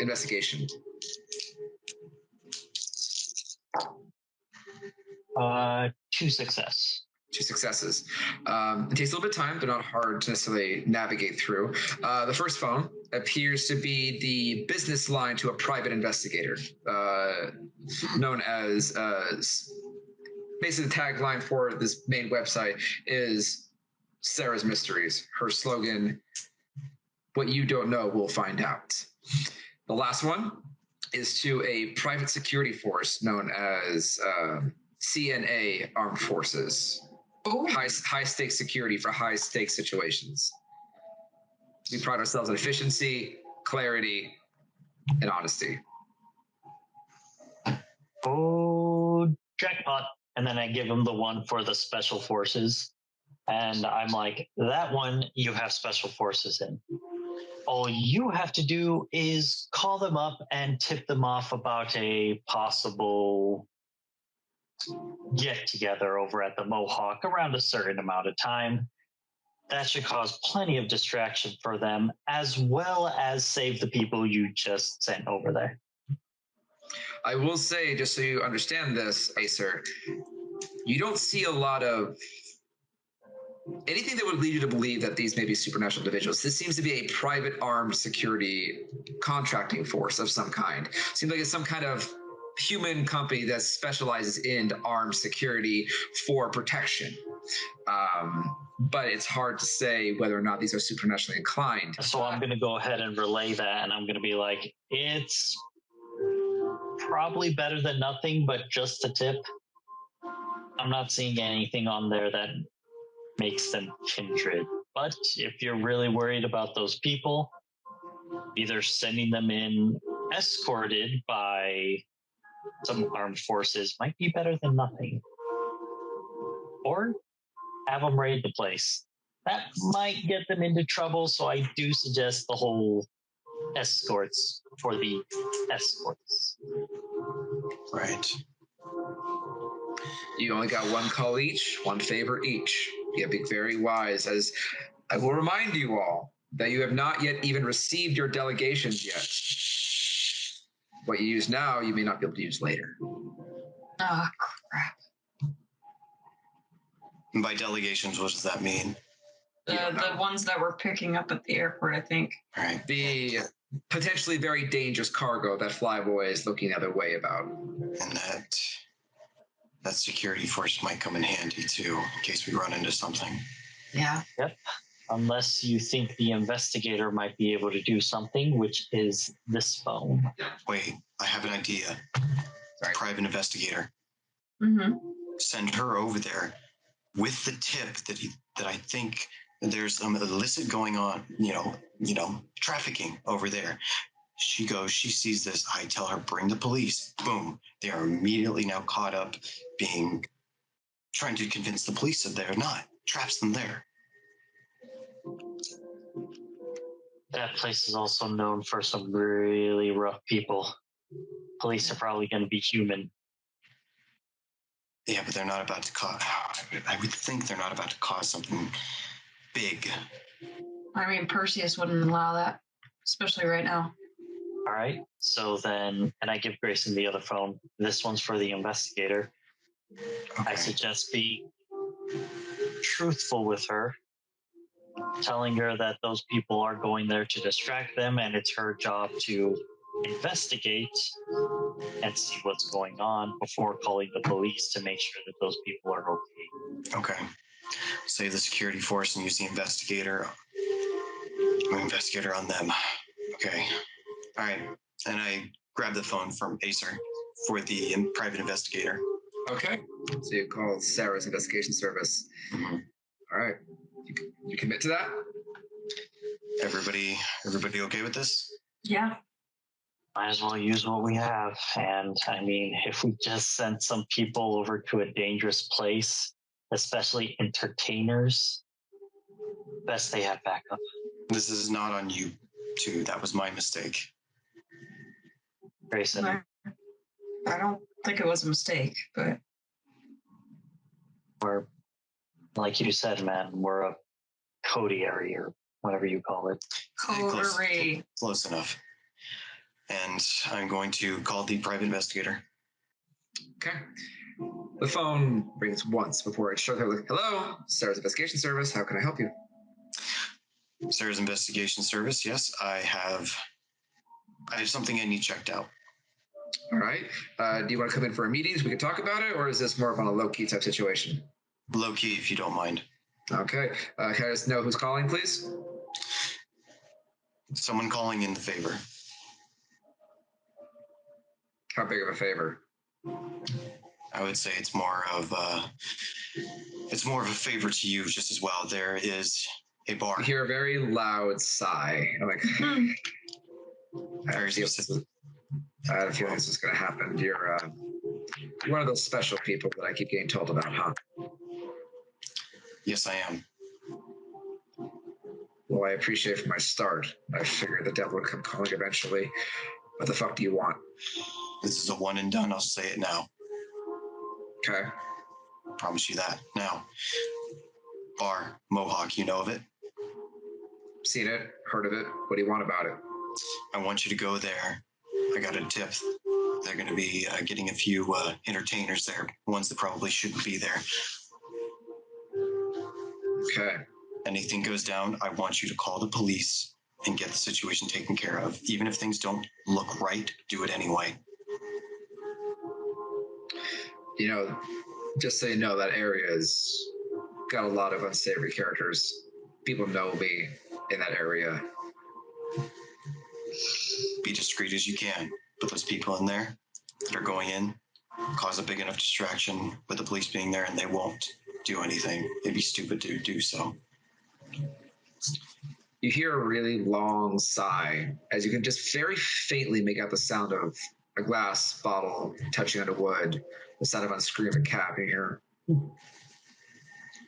investigation. Two success. Two successes. It takes a little bit of time. They're not hard to necessarily navigate through. The first phone appears to be the business line to a private investigator, known as basically the tagline for this main website is Sarah's Mysteries. Her slogan, what you don't know, we'll find out. The last one is to a private security force known as CNA Armed Forces. High stakes security for high stakes situations. We pride ourselves on efficiency, clarity, and honesty. Oh, jackpot. And then I give him the one for the special forces. And I'm like, that one you have special forces in. All you have to do is call them up and tip them off about a possible get together over at the Mohawk around a certain amount of time. That should cause plenty of distraction for them, as well as save the people you just sent over there. I will say, just so you understand this, Acer, you don't see a lot of anything that would lead you to believe that these may be supernatural individuals. This seems to be a private armed security contracting force of some kind. Seems like it's some kind of human company that specializes in armed security for protection. But it's hard to say whether or not these are supernaturally inclined. So I'm going to go ahead and relay that, and I'm going to be like, it's probably better than nothing, but just a tip. I'm not seeing anything on there that makes them kindred. But if you're really worried about those people, either sending them in escorted by some armed forces might be better than nothing. Or have them raid the place. That might get them into trouble, so I do suggest the whole escorts for the escorts. Right. You only got one call each, one favor each. You have to be very wise, as I will remind you all that you have not yet even received your delegations yet. What you use now, you may not be able to use later. Oh, crap. And by delegations, what does that mean? The ones that we're picking up at the airport, I think. All right. The potentially very dangerous cargo that Flyboy is looking the other way about. And that security force might come in handy too, in case we run into something. Yeah. Yep. Unless you think the investigator might be able to do something, which is this phone. Wait, I have an idea. Sorry. Private investigator. Mm-hmm. Send her over there with the tip that I think there's some illicit going on, trafficking over there. She goes, she sees this. I tell her, bring the police. Boom. They are immediately now caught up trying to convince the police that they're not. Traps them there. That place is also known for some really rough people. Police are probably going to be human. Yeah, but they're not about to cause... I would think they're not about to cause something big. I mean, Perseus wouldn't allow that, especially right now. All right. So then, and I give Grayson the other phone. This one's for the investigator. Okay. I suggest be truthful with her, telling her that those people are going there to distract them and it's her job to investigate and see what's going on before calling the police to make sure that those people are okay. Okay. Save the security force and use the investigator on them. Okay. All right. And I grab the phone from Acer for the private investigator. Okay. So you call Sarah's investigation service. Mm-hmm. All right. You commit to that? Everybody okay with this? Yeah. Might as well use what we have. And I mean, if we just send some people over to a dangerous place, especially entertainers, best they have backup. This is not on you two. That was my mistake. Grayson. I don't think it was a mistake, but We're, like you said, man, we're a coterie or whatever you call it. coterie. Close enough. And I'm going to call the private investigator. Okay. The phone rings once before it shows her, like, hello, Sarah's investigation service. How can I help you? Sarah's investigation service. Yes, I have something I need checked out. All right. Do you want to come in for a meeting so we can talk about it, or is this more of on a low-key type situation? Low key, if you don't mind. Okay. Can I just know who's calling, please? Someone calling in the favor. How big of a favor? I would say it's more of a favor to you just as well. There is a bar. You hear a very loud sigh. I'm like, I had a feeling this was going to happen. You're one of those special people that I keep getting told about, huh? Yes, I am. Well, I appreciate from my start. I figured the devil would come calling eventually. What the fuck do you want? This is a one and done. I'll say it now. Okay. Promise you that. Now, bar, Mohawk, you know of it? Seen it, heard of it. What do you want about it? I want you to go there. I got a tip. They're going to be getting a few entertainers there, ones that probably shouldn't be there. Okay. Anything goes down, I want you to call the police and get the situation taken care of. Even if things don't look right, do it anyway. You know, just so you know, that area has got a lot of unsavory characters. People know me in that area. Be discreet as you can. Put those people in there that are going in, cause a big enough distraction with the police being there, and they won't do anything. It'd be stupid to do so. You hear a really long sigh as you can just very faintly make out the sound of a glass bottle touching onto wood, the sound of unscrewing a cap. You hear,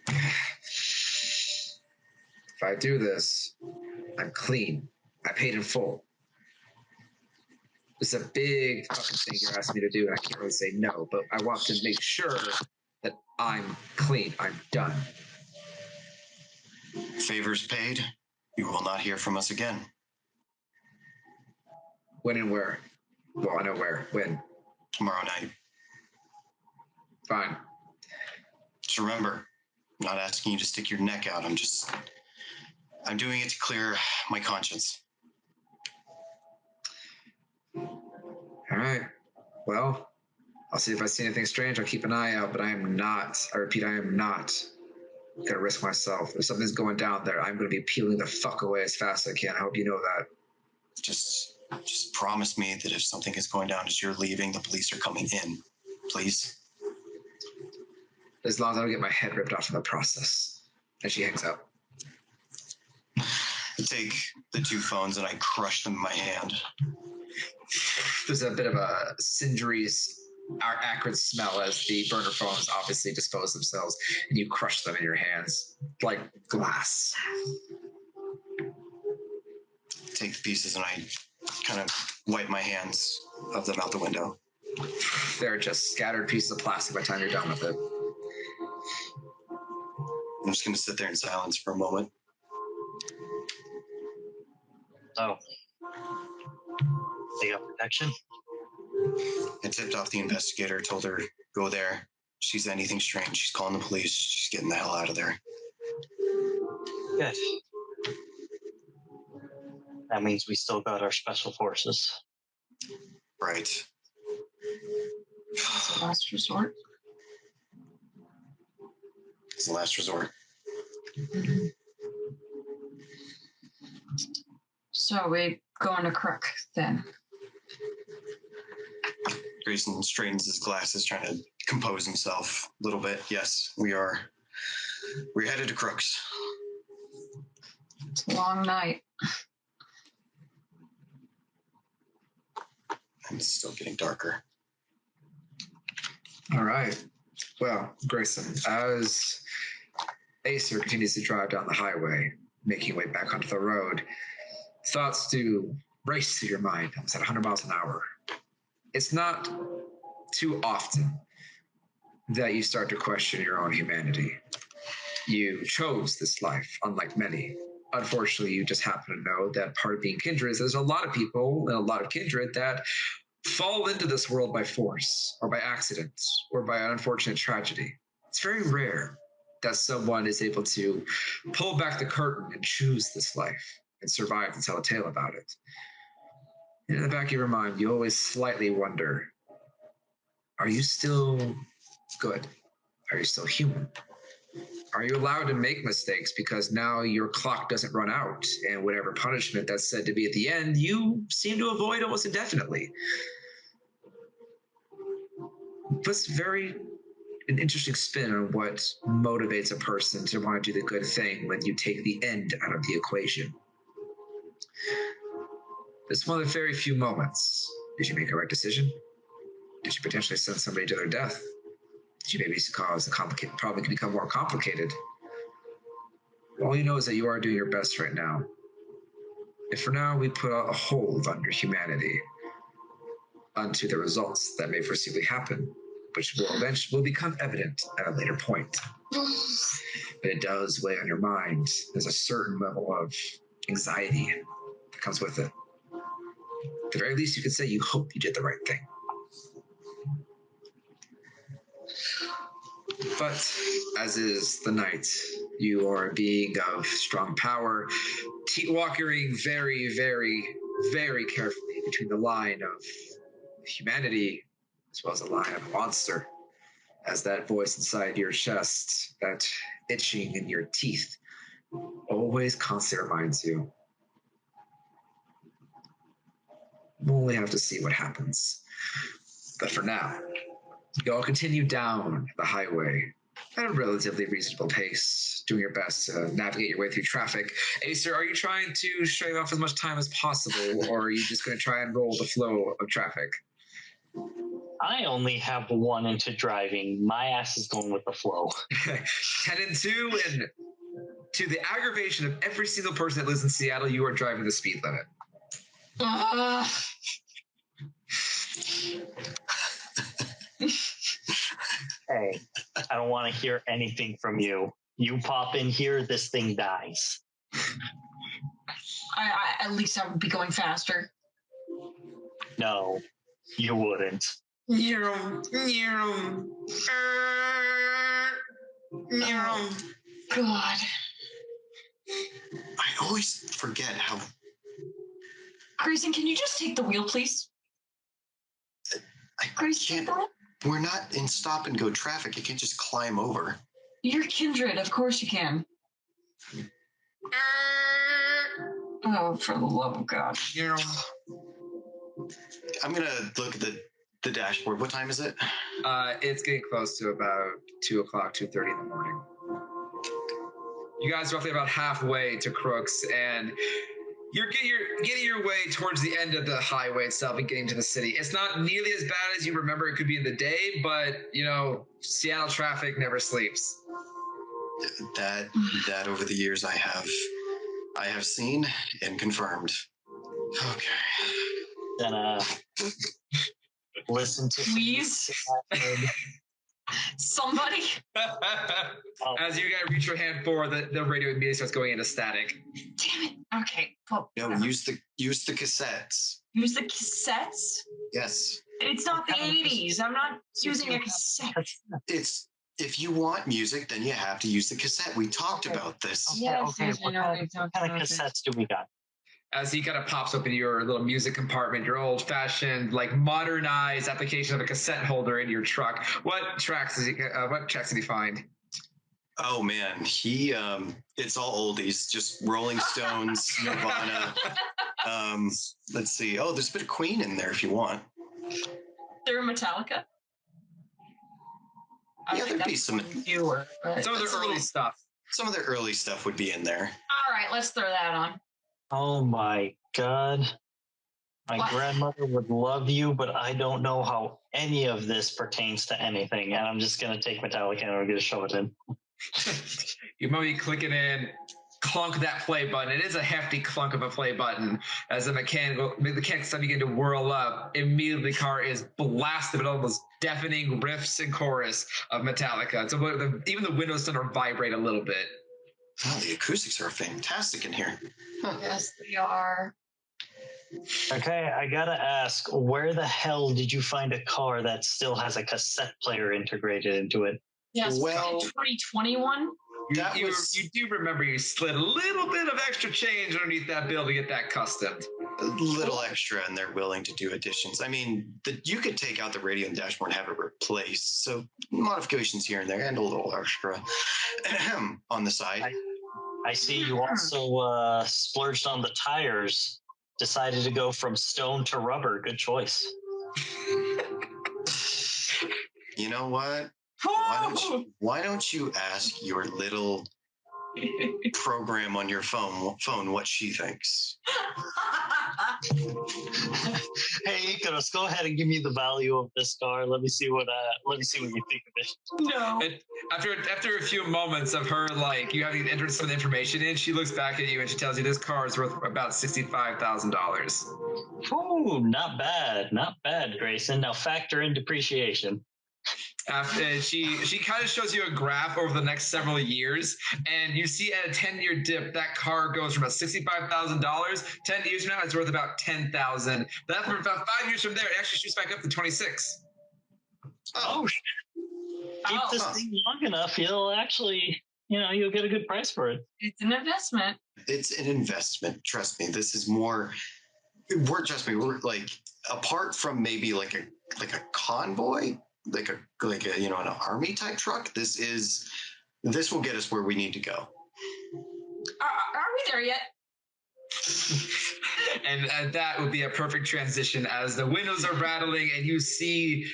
if I do this, I'm clean. I paid in full. It's a big fucking thing you're asking me to do, and I can't really say no, but I want to make sure that I'm clean. I'm done. Favors paid. You will not hear from us again. When and where? Well, I know where. When? Tomorrow night. Fine. Just remember, I'm not asking you to stick your neck out. I'm doing it to clear my conscience. All right. Well, I'll see if I see anything strange. I'll keep an eye out, but I am not going to risk myself. If something's going down there, I'm going to be peeling the fuck away as fast as I can. I hope you know that. Just promise me that if something is going down as you're leaving, the police are coming in. Please. As long as I don't get my head ripped off in the process. And she hangs up. I take the two phones and I crush them in my hand. There's a bit of a cindery, acrid smell as the burner phones obviously dispose themselves, and you crush them in your hands like glass. Take the pieces and I kind of wipe my hands of them out the window. They're just scattered pieces of plastic by the time you're done with it. I'm just going to sit there in silence for a moment. Oh. They got protection? I tipped off the investigator, told her, go there. She sees anything strange, she's calling the police. She's getting the hell out of there. Good. That means we still got our special forces. Right. It's a last resort. It's the last resort. Mm-hmm. So we going to Crook then. Grayson straightens his glasses, trying to compose himself a little bit. Yes, we're headed to Crooks. It's a long night. And it's still getting darker. All right. Well, Grayson, as Acer continues to drive down the highway, making your way back onto the road, thoughts do race through your mind. It's at 100 miles an hour. It's not too often that you start to question your own humanity. You chose this life, unlike many. Unfortunately, you just happen to know that part of being kindred is there's a lot of people and a lot of kindred that fall into this world by force or by accident or by an unfortunate tragedy. It's very rare that someone is able to pull back the curtain and choose this life and survive to tell a tale about it. And in the back of your mind, you always slightly wonder, are you still good? Are you still human? Are you allowed to make mistakes because now your clock doesn't run out and whatever punishment that's said to be at the end, you seem to avoid almost indefinitely? Puts an interesting spin on what motivates a person to want to do the good thing when you take the end out of the equation. It's one of the very few moments. Did you make a right decision? Did you potentially send somebody to their death? Did you maybe cause the complicated problem to become more complicated? All you know is that you are doing your best right now. If for now we put a hold on your humanity, unto the results that may foreseeably happen, which will eventually become evident at a later point. But it does weigh on your mind. There's a certain level of anxiety that comes with it. At the very least, you could say you hope you did the right thing. But as is the night, you are a being of strong power, walking very, very, very carefully between the line of humanity as well as the line of a monster. As that voice inside your chest, that itching in your teeth, always constantly reminds you. We'll only have to see what happens. But for now, you all continue down the highway at a relatively reasonable pace, doing your best to navigate your way through traffic. Acer, are you trying to shave off as much time as possible, or are you just going to try and roll the flow of traffic? I only have one into driving. My ass is going with the flow. 10 and 2, and to the aggravation of every single person that lives in Seattle, you are driving the speed limit. Hey, I don't want to hear anything from you. You pop in here, this thing dies. At least I would be going faster. No, you wouldn't. Oh, God. I always forget how... Grayson, can you just take the wheel, please? I Grayson, can't... We're not in stop and go traffic. You can't just climb over. You're kindred. Of course you can. Oh, for the love of God. I'm going to look at the dashboard. What time is it? It's getting close to about 2 o'clock, 2:30 in the morning. You guys are roughly about halfway to Crooks, and you're getting your way towards the end of the highway itself and getting to the city. It's not nearly as bad as you remember it could be in the day, but, Seattle traffic never sleeps. That over the years I have seen and confirmed. Okay. Then listen to Please. Somebody. As you guys reach your hand forward, the radio immediately starts going into static. Damn it. Okay. Well, No, use the cassettes. Use the cassettes? Yes. It's not the 80s. I'm not using a cassette. It's if you want music, then you have to use the cassette. We talked about this. Okay. What kind of cassettes do we got? As he kind of pops open your little music compartment, your old-fashioned, modernized application of a cassette holder in your truck. What tracks did he find? Oh man, it's all oldies, just Rolling Stones, Nirvana. Let's see. Oh, there's a bit of Queen in there if you want. They're Metallica. Yeah, there'd be some newer. Some of the early stuff. Some of the early stuff would be in there. All right, let's throw that on. Oh my God. My grandmother would love you, but I don't know how any of this pertains to anything. And I'm just going to take Metallica and I'm going to shove it in. You might be clicking in, clunk that play button. It is a hefty clunk of a play button. As the mechanics begin to whirl up, immediately the car is blasted with almost deafening riffs and chorus of Metallica. So even the windows start to vibrate a little bit. Oh, the acoustics are fantastic in here. Huh. Yes, they are. Okay, I gotta ask, where the hell did you find a car that still has a cassette player integrated into it? Yes, well, 2021. You do remember you slid a little bit of extra change underneath that bill to get that customed. A little extra, and they're willing to do additions. I mean, you could take out the radio and dashboard and have it replaced. So modifications here and there, and a little extra on the side. I see you also splurged on the tires. Decided to go from stone to rubber. Good choice. You know what? Why don't you ask your little program on your phone what she thinks? Hey, Icarus, go ahead and give me the value of this car. Let me see what you think of it. No. And after a few moments of her you having entered some information in, she looks back at you and she tells you this car is worth about $65,000. Oh, not bad, Grayson. Now factor in depreciation. After she kind of shows you a graph over the next several years, and you see at a 10-year dip that car goes from about $65,000. 10 years from now, it's worth about $10,000. But after about 5 years from there, it actually shoots back up to 26. Oh shit! Keep this thing long enough, you'll actually, you'll get a good price for it. It's an investment. It's an investment. Trust me. This is more. We're apart from maybe like a convoy. Like a an army type truck. This will get us where we need to go. Are we there yet? And that would be a perfect transition as the windows are rattling and you see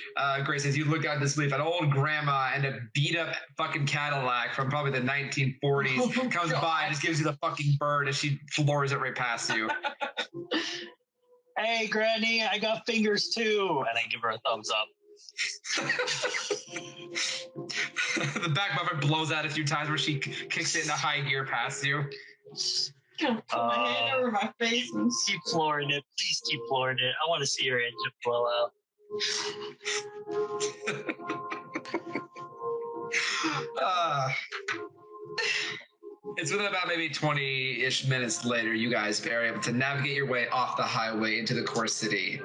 Grace, as you look out this leaf, an old grandma and a beat up fucking Cadillac from probably the 1940s comes by and just gives you the fucking bird as she floors it right past you. Hey, Granny, I got fingers too, and I give her a thumbs up. The back bumper blows out a few times where she kicks it into high gear past you. Put my hand over my face and keep flooring it. Please keep flooring it. I want to see your engine blow out. It's within about maybe 20-ish minutes later, you guys are able to navigate your way off the highway into the core city.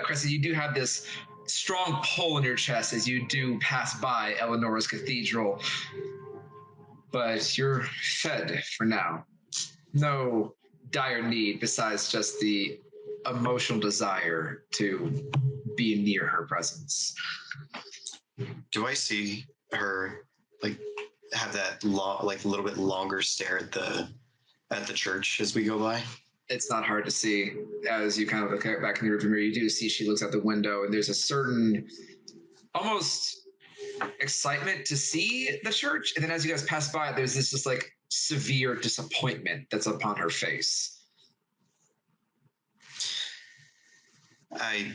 Cressy, you do have this strong pull in your chest as you do pass by Eleanor's cathedral, but you're fed for now. No dire need besides just the emotional desire to be near her presence. Do I see her have that little bit longer stare at the church as we go by? It's not hard to see as you kind of look back in the rearview mirror. You do see she looks out the window, and there's a certain almost excitement to see the church, and then as you guys pass by, there's this just like severe disappointment that's upon her face. I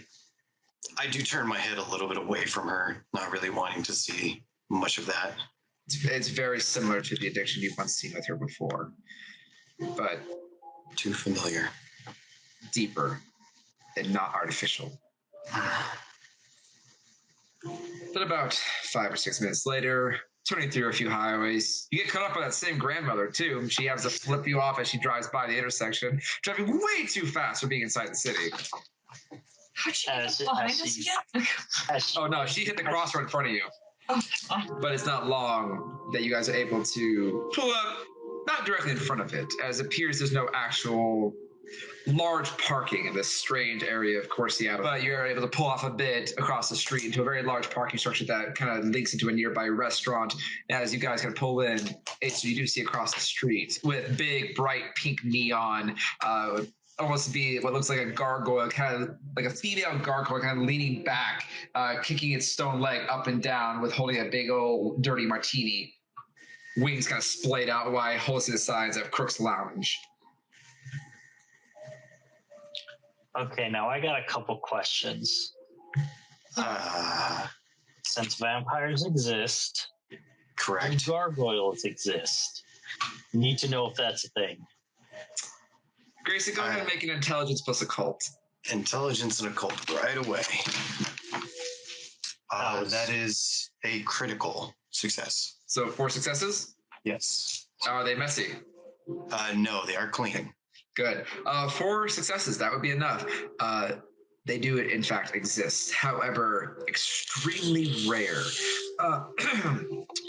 do turn my head a little bit away from her, not really wanting to see much of that. It's very similar to the addiction you've once seen with her before, but too familiar, deeper, and not artificial. But about 5 or 6 minutes later, turning through a few highways, you get caught up by that same grandmother too. She has to flip you off as she drives by the intersection, driving way too fast for being inside the city. How'd she get behind us again? Oh no, she hit the crossroad in front of you. But it's not long that you guys are able to pull up, not directly in front of it, as it appears there's no actual large parking in this strange area of Core Seattle. But you're able to pull off a bit across the street into a very large parking structure that kind of links into a nearby restaurant. As you guys kind of pull in, so you do see across the street with big, bright pink neon, almost to be what looks like a gargoyle, kind of like a female gargoyle, kind of leaning back, kicking its stone leg up and down with holding a big old dirty martini. Wings kind of splayed out wide, holes to the sides of Crook's Lounge. Okay, now I got a couple questions. Since vampires exist, correct, and gargoyles exist, need to know if that's a thing. Grayson, go ahead and make an intelligence plus occult. Intelligence and occult right away. That is a critical success. So 4 successes? Yes. Are they messy? No, they are clean. Good. 4 successes, that would be enough. They do, in fact, exist. However, extremely rare.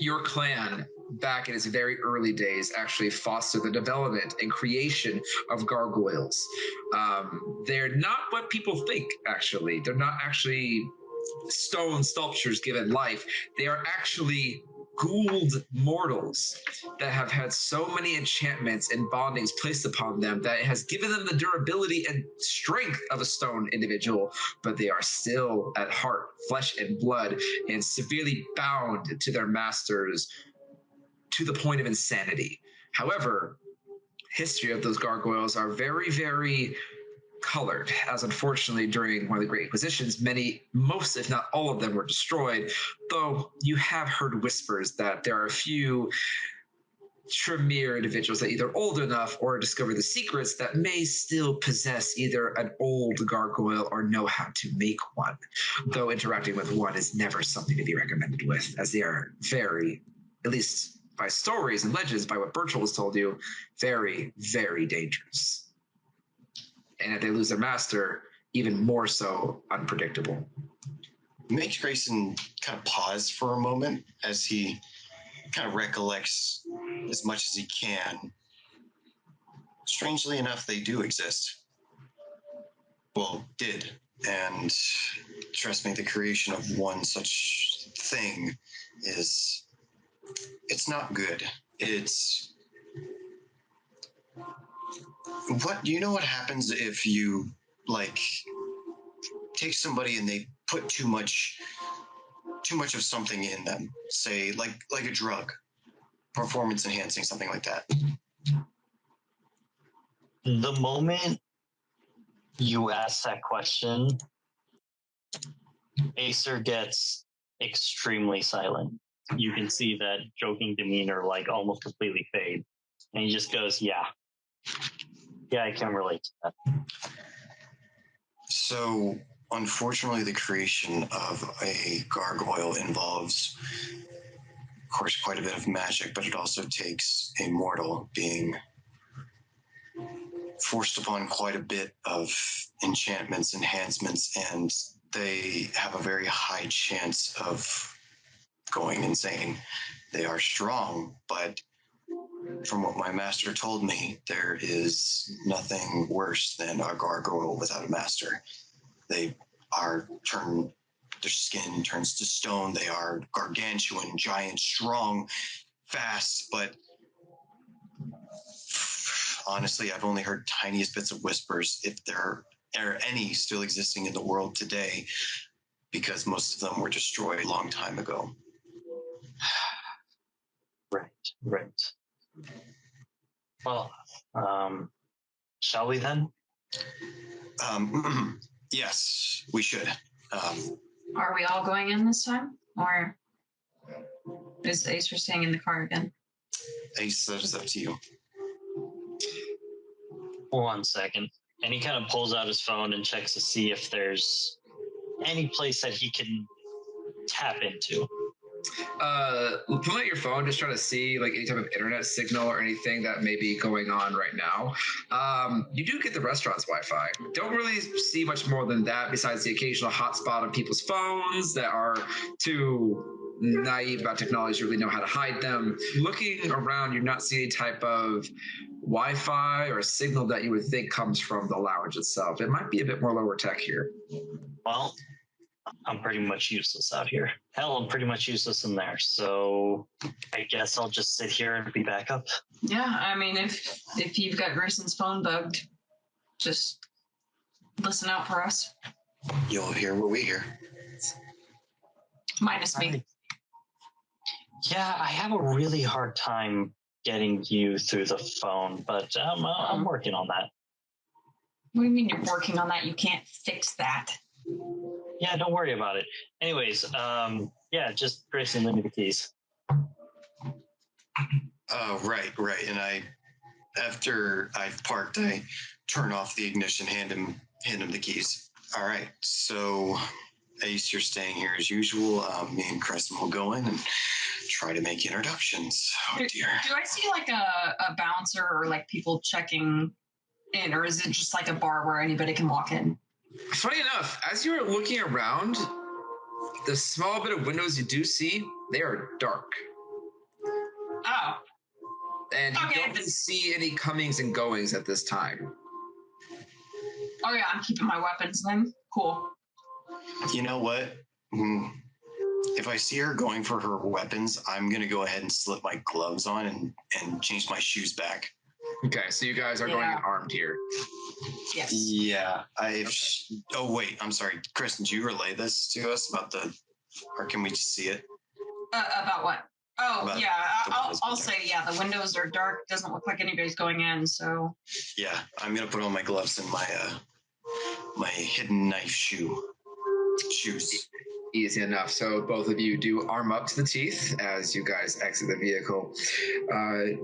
Your clan, back in its very early days, actually fostered the development and creation of gargoyles. They're not what people think, actually. They're not actually stone sculptures given life. They are actually ghouled mortals that have had so many enchantments and bondings placed upon them that it has given them the durability and strength of a stone individual, but they are still at heart flesh and blood and severely bound to their masters to the point of insanity. However, history of those gargoyles are very, very colored, as unfortunately during one of the Great Inquisitions, most if not all of them were destroyed, though you have heard whispers that there are a few Tremere individuals that either old enough or discover the secrets that may still possess either an old gargoyle or know how to make one, though interacting with one is never something to be recommended with, as they are very, at least by stories and legends, by what Birchall has told you, very, very dangerous. And if they lose their master, even more so unpredictable. Makes Grayson kind of pause for a moment as he kind of recollects as much as he can. Strangely enough, they do exist. Well, did. And trust me, the creation of one such thing it's not good. Do you know what happens if you take somebody and they put too much of something in them, say like a drug, performance enhancing, something like that? The moment you ask that question, Acer gets extremely silent. You can see that joking demeanor almost completely fade. And he just goes, yeah, I can relate to that. So unfortunately, the creation of a gargoyle involves, of course, quite a bit of magic, but it also takes a mortal being forced upon quite a bit of enchantments, enhancements, and they have a very high chance of going insane. They are strong, but from what my master told me, there is nothing worse than a gargoyle without a master. They are their skin turns to stone. They are gargantuan, giant, strong, fast, but honestly, I've only heard tiniest bits of whispers, if there are any still existing in the world today, because most of them were destroyed a long time ago. Right. Well, shall we then? Yes, we should. Are we all going in this time? Or is Acer staying in the car again? Ace, that is up to you. 1 second. And he kind of pulls out his phone and checks to see if there's any place that he can tap into. Pull out your phone, just try to see like any type of internet signal or anything that may be going on right now. You do get the restaurant's Wi-Fi. Don't really see much more than that besides the occasional hotspot on people's phones that are too naive about technology to really know how to hide them. Looking around, you're not seeing any type of Wi-Fi or signal that you would think comes from the lounge itself. It might be a bit more lower tech here. Well, I'm pretty much useless out here. Hell, I'm pretty much useless in there. So I guess I'll just sit here and be backup. Yeah, I mean, if you've got Grayson's phone bugged, just listen out for us. You'll hear what we hear. Minus me. Yeah, I have a really hard time getting you through the phone, but I'm working on that. What do you mean you're working on that? You can't fix that. Yeah, don't worry about it. Anyways, yeah, just Grayson, lend me the keys. Oh, right. And after I've parked, I turn off the ignition, hand him the keys. All right. So, Ace, you're staying here as usual. Me and Crescent will go in and try to make introductions. Oh, dear. Do I see like a bouncer or like people checking in, or is it just like a bar where anybody can walk in? Funny enough, as you're looking around, the small bit of windows you do see, they are dark. Oh. And you don't really see any comings and goings at this time. Oh yeah, I'm keeping my weapons then. Cool. You know what? If I see her going for her weapons, I'm going to go ahead and slip my gloves on and change my shoes back. Okay, so you guys are going in armed here. Yes. Yeah. Oh, wait. I'm sorry. Kristen, do you relay this to us about or can we just see it? About what? Oh, About yeah. I'll say, yeah, the windows are dark. Doesn't look like anybody's going in, so. Yeah, I'm going to put on my gloves and my hidden knife shoes. Easy enough. So both of you do arm up to the teeth as you guys exit the vehicle,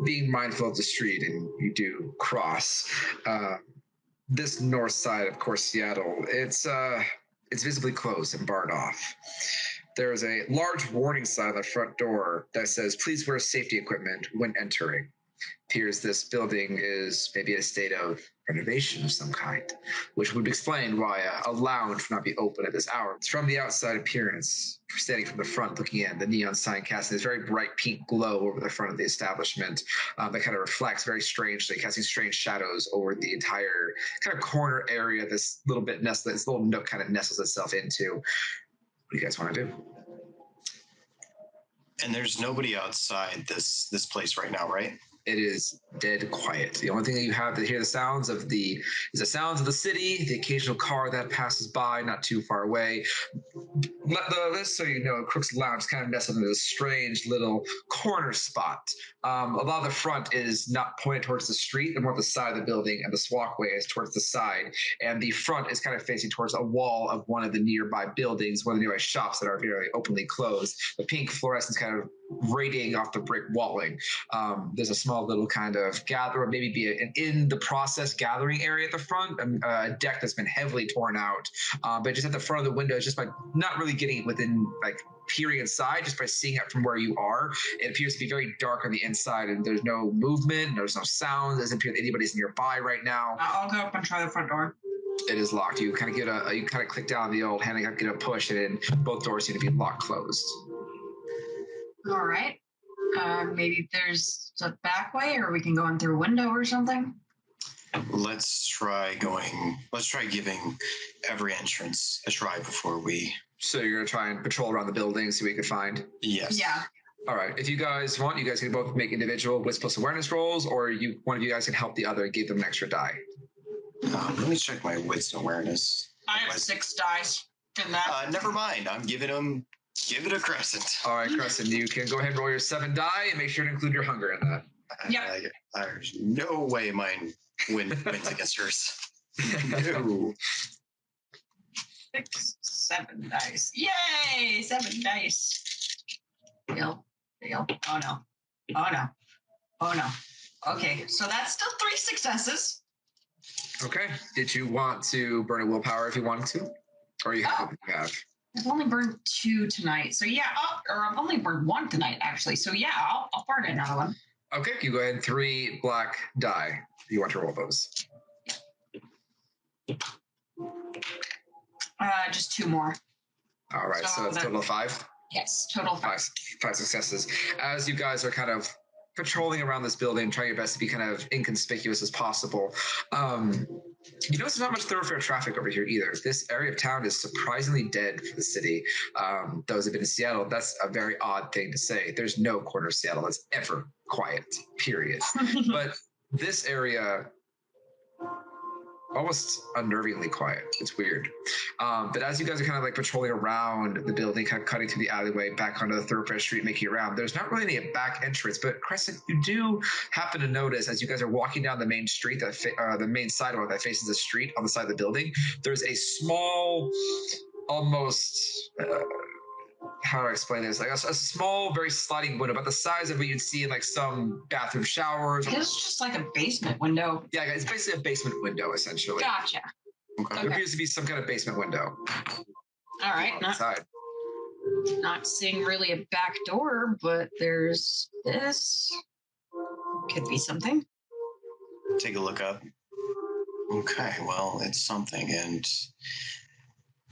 being mindful of the street, and you do cross this north side of, course, Seattle. It's visibly closed and barred off. There's a large warning sign on the front door that says, "Please wear safety equipment when entering." Appears this building is maybe in a state of renovation of some kind, which would explain why a lounge would not be open at this hour. It's from the outside appearance, standing from the front looking in, the neon sign casting this very bright pink glow over the front of the establishment that kind of reflects very strangely, casting strange shadows over the entire kind of corner area this little bit nestled, this little nook kind of nestles itself into. What do you guys want to do? And there's nobody outside this place right now, right? It is dead quiet. The only thing that you have to hear the sounds of the city, the occasional car that passes by not too far away. This, so you know, Crook's Lounge is kind of nestled in this strange little corner spot. A lot of the front is not pointed towards the street, and more the side of the building, and this walkway is towards the side. And the front is kind of facing towards a wall of one of the nearby buildings, one of the nearby shops that are very openly closed. The pink fluorescence kind of radiating off the brick walling. There's a small little kind of gather, or maybe be an in the process gathering area at the front, a deck that's been heavily torn out. But just at the front of the window, just by not really getting within, like, peering inside, just by seeing it from where you are, it appears to be very dark on the inside, and there's no movement, there's no sound, it doesn't appear that anybody's nearby right now. I'll go up and try the front door. It is locked. You kind of click down the old handicap, get a push, and then both doors seem to be locked closed. All right. Maybe there's a back way, or we can go in through a window or something. Let's try giving every entrance a try before we... So you're going to try and patrol around the building, see what you can find? Yes. Yeah. All right. If you guys want, you guys can both make individual Wits plus awareness rolls, or one of you guys can help the other, give them an extra die. Let me check my Wits and awareness. I have 6 dice in that. Never mind. I'm giving them... Give it a Crescent. All right, Crescent, you can go ahead and roll your 7 die and make sure to include your hunger in that. Yep. There's no way mine wins against yours. No. 6, 7 dice. Yay! 7 dice. Fail. Oh no. Okay, so that's still 3 successes. Okay. Did you want to burn a willpower if you wanted to? Or you have what you have? I've only burned 2 tonight, so yeah, or I've only burned 1 tonight, actually. So yeah, I'll burn another one. Okay, you go ahead and 3 black die. You want to roll those? Just 2 more. All right, so it's total of 5? Yes, total 5. 5 successes. As you guys are kind of patrolling around this building, trying your best to be kind of inconspicuous as possible, you notice there's not much thoroughfare traffic over here either. This area of town is surprisingly dead for the city. Those who've been in Seattle, that's a very odd thing to say. There's no corner of Seattle that's ever quiet, period. But this area, almost unnervingly quiet. It's weird. But as you guys are kind of like patrolling around the building, kind of cutting through the alleyway back onto the thoroughfare street, making it around, there's not really any back entrance. But Crescent, you do happen to notice as you guys are walking down the main street, the main sidewalk that faces the street on the side of the building, there's a small, almost... how do I explain this? Like a small, very sliding window, about the size of what you'd see in like some bathroom showers. It's just like a basement window. Yeah, it's basically a basement window, essentially. Gotcha. Okay. There appears to be some kind of basement window. All right. Not seeing really a back door, but there's this. Could be something. Take a look up. Okay, well, it's something, and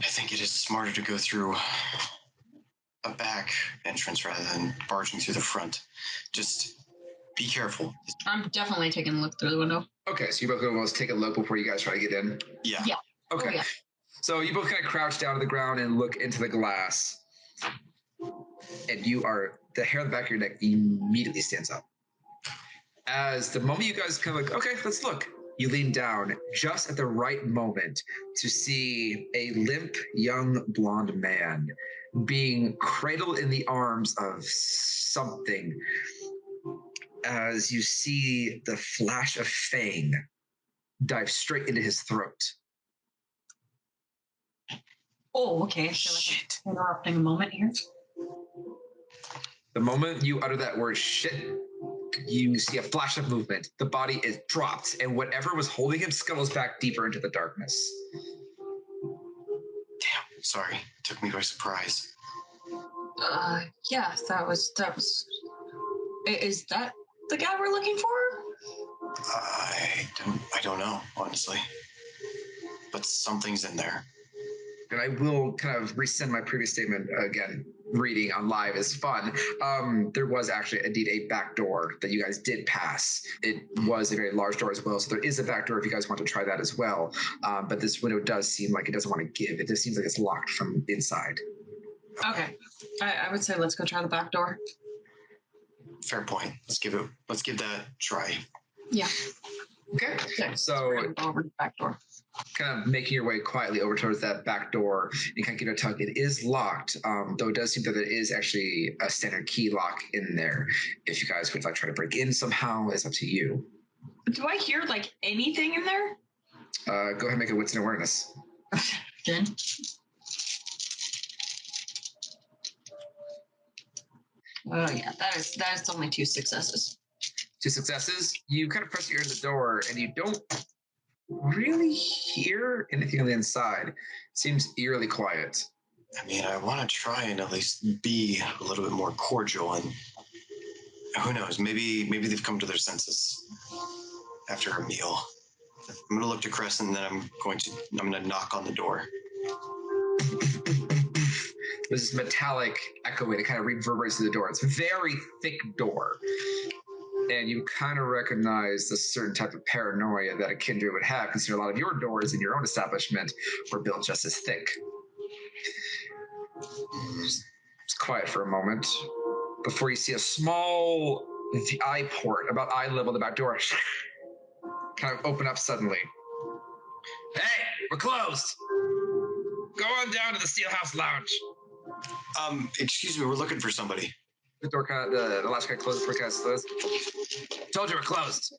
I think it is smarter to go through a back entrance rather than barging through the front. Just be careful. I'm definitely taking a look through the window. Okay, so you both almost take a look before you guys try to get in? Yeah. Okay. Oh, yeah. So you both kind of crouch down to the ground and look into the glass. And the hair on the back of your neck immediately stands up. As the moment you guys kind of like, okay, let's look. You lean down just at the right moment to see a limp, young, blonde man being cradled in the arms of something as you see the flash of fang dive straight into his throat. Oh, okay. I feel like I'm interrupting a moment here. The moment you utter that word shit, you see a flash of movement. The body is dropped, and whatever was holding him scuttles back deeper into the darkness. Damn, sorry. It took me by surprise. Yeah, that was... Is that the guy we're looking for? I don't know, honestly. But something's in there. And I will kind of resend my previous statement again. Reading on live is fun. There was actually indeed a back door that you guys did pass. It was a very large door as well, so there is a back door if you guys want to try that as well. But this window does seem like it doesn't want to give. It just seems like it's locked from inside. Okay. I would say let's go try the back door. Fair point. Let's give that a try. Yeah. Okay. So over the back door. kind of making your way quietly over towards that back door and kind of give it a tug. It is locked, though it does seem that there is actually a standard key lock in there. If you guys would like try to break in somehow, it's up to you. Do I hear like anything in there? Go ahead and make a wits and awareness. Good. Oh yeah, that is only 2 successes. 2 successes. You kind of press your ear to the door, and you don't really hear anything on the inside. It seems eerily quiet. I mean, I want to try and at least be a little bit more cordial, and who knows? Maybe they've come to their senses after a meal. I'm going to look to Crescent, and then I'm going to knock on the door. There's this metallic echo that kind of reverberates through the door. It's a very thick door. And you kind of recognize this certain type of paranoia that a kindred would have, considering a lot of your doors in your own establishment were built just as thick. It's quiet for a moment before you see a small eye port about eye level, the back door kind of open up suddenly. Hey, we're closed. Go on down to the Steelhouse Lounge. Excuse me, we're looking for somebody. The door kind of, the latch kind of closes before it kind of closes. Told you we're closed.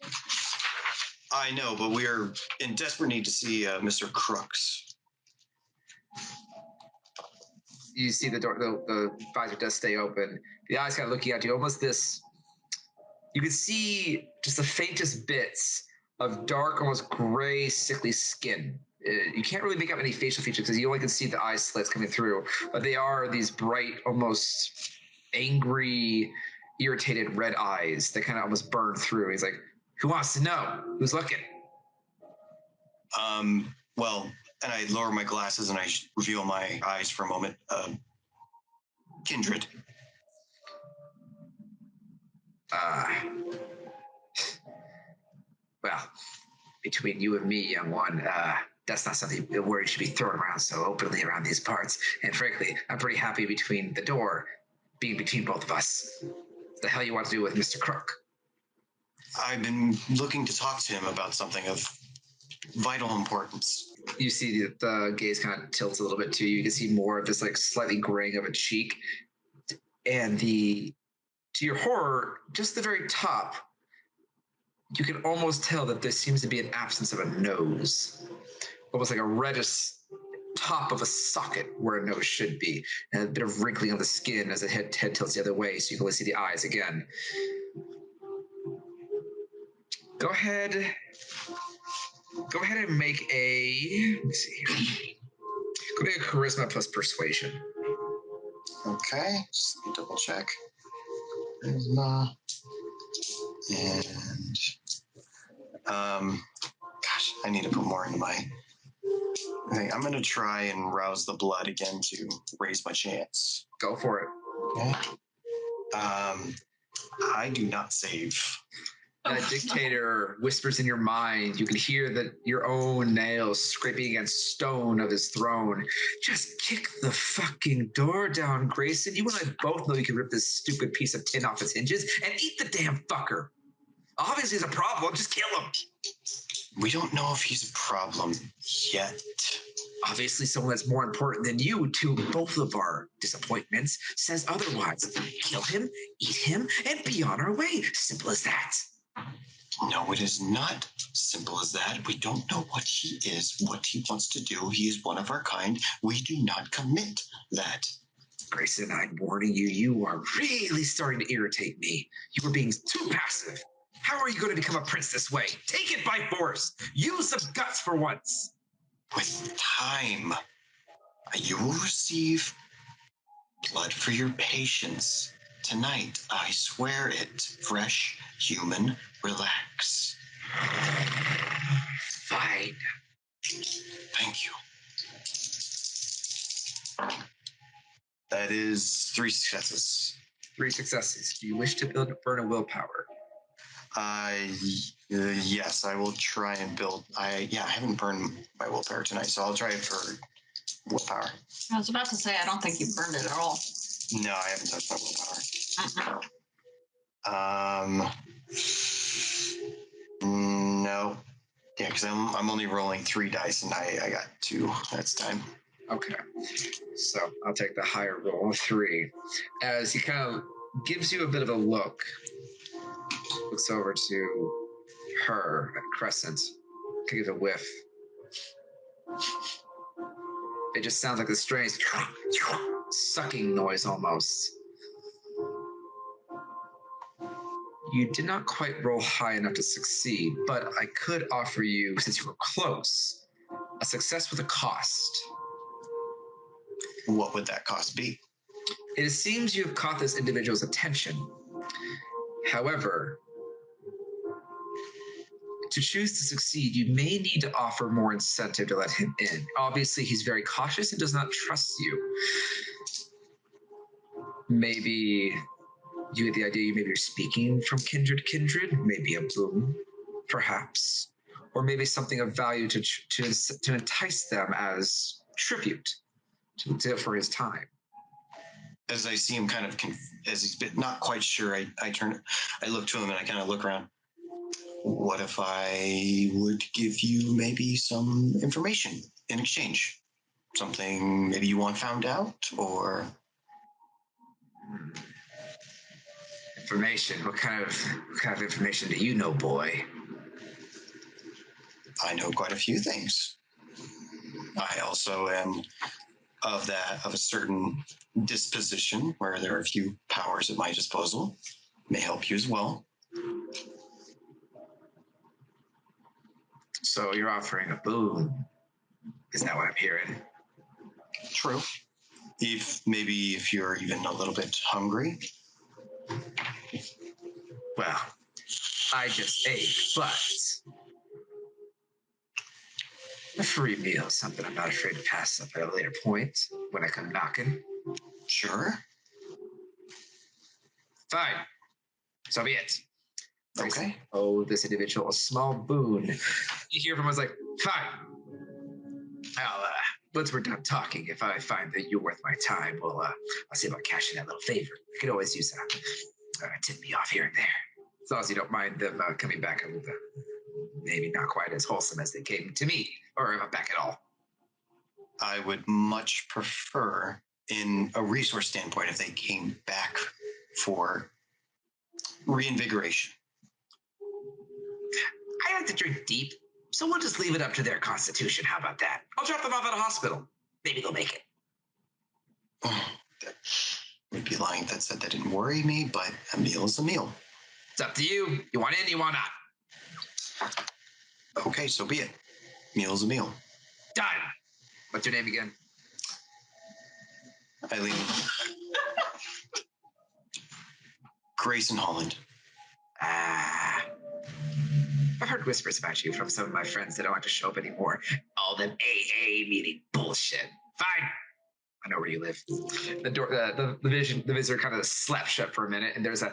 I know, but we are in desperate need to see Mr. Crooks. You see the door, the visor does stay open. The eyes kind of looking at you, almost this. You can see just the faintest bits of dark, almost gray, sickly skin. You can't really make out any facial features because you only can see the eye slits coming through, but they are these bright, almost angry, irritated red eyes that kind of almost burn through. He's like, who wants to know? Who's looking? Well, and I lower my glasses and I reveal my eyes for a moment. Kindred. Well, between you and me, young one, that's not something a word should be thrown around so openly around these parts. And frankly, I'm pretty happy between the door being between both of us. What the hell you want to do with Mr. Crook? I've been looking to talk to him about something of vital importance. You see the gaze kind of tilts a little bit too. You can see more of this like slightly graying of a cheek. And to your horror, just the very top, you can almost tell that there seems to be an absence of a nose. Almost like a reddish top of a socket where a nose should be. And a bit of wrinkling on the skin as the head tilts the other way so you can only see the eyes again. Go ahead and make a, let me see here. Go make a charisma plus persuasion. Okay, just let me double check. Charisma. And, gosh, I need to put more into my thing. I'm going to try and rouse the blood again to raise my chance. Go for it. Okay. I do not save. That dictator whispers in your mind. You can hear that your own nails scraping against stone of his throne. Just kick the fucking door down, Grayson. You and I both know you can rip this stupid piece of tin off its hinges and eat the damn fucker. Obviously, he's a problem. Just kill him. We don't know if he's a problem yet. Obviously, someone that's more important than you to both of our disappointments says otherwise. Kill him, eat him, and be on our way. Simple as that. No, it is not simple as that. We don't know what he is, what he wants to do. He is one of our kind. We do not commit that. Grayson, I'm warning you, you are really starting to irritate me. You are being too passive. How are you going to become a prince this way? Take it by force. Use some guts for once. With time, you will receive blood for your patience. Tonight, I swear it. Fresh, human, relax. Fine. Thank you. That is 3 successes. 3 successes. Do you wish to burn a willpower? Yes, I will try and build. I haven't burned my willpower tonight, so I'll try it for willpower. I was about to say, I don't think you burned it at all. No, I haven't touched my willpower. No. Yeah, because I'm only rolling 3 dice and I got 2 that's time. Okay. So I'll take the higher roll of 3. As he kind of gives you a bit of a look, looks over to her at Crescent, can give a whiff. It just sounds like a strange sucking noise almost. You did not quite roll high enough to succeed, but I could offer you, since you were close, a success with a cost. What would that cost be? It seems you have caught this individual's attention. However, to choose to succeed, you may need to offer more incentive to let him in. Obviously, he's very cautious and does not trust you. Maybe you get the idea maybe you're speaking from kindred, maybe a boon, perhaps, or maybe something of value to entice them as tribute for his time. As I see him kind of, as he's been not quite sure, I look to him and I kind of look around. What if I would give you maybe some information in exchange? Something maybe you want found out, or... Information? What kind of information do you know, boy? I know quite a few things. I also am of a certain disposition where there are a few powers at my disposal. May help you as well. So you're offering a boon. Is that what I'm hearing? True. If you're even a little bit hungry. Well, I just ate, but a free meal is something I'm not afraid to pass up at a later point when I come knocking. Sure. Fine. So be it. Okay. Oh, this individual a small boon. You hear from us like, fine. Once we're done talking, if I find that you're worth my time, I'll see about cashing that little favor. I could always use a tip me off here and there. As long as you don't mind them coming back with maybe not quite as wholesome as they came to me, or back at all. I would much prefer, in a resource standpoint, if they came back for reinvigoration. I like to drink deep, so we'll just leave it up to their constitution. How about that? I'll drop them off at a hospital. Maybe they'll make it. That would be lying if that said that didn't worry me, but a meal is a meal. It's up to you. You want in, you want out. Okay, so be it. Meal is a meal. Done. What's your name again? Eileen. Grayson Holland. I've heard whispers about you from some of my friends that don't want to show up anymore. All them AA meeting bullshit. Fine. I know where you live. The door, the visitor kind of slaps shut for a minute, and there's a.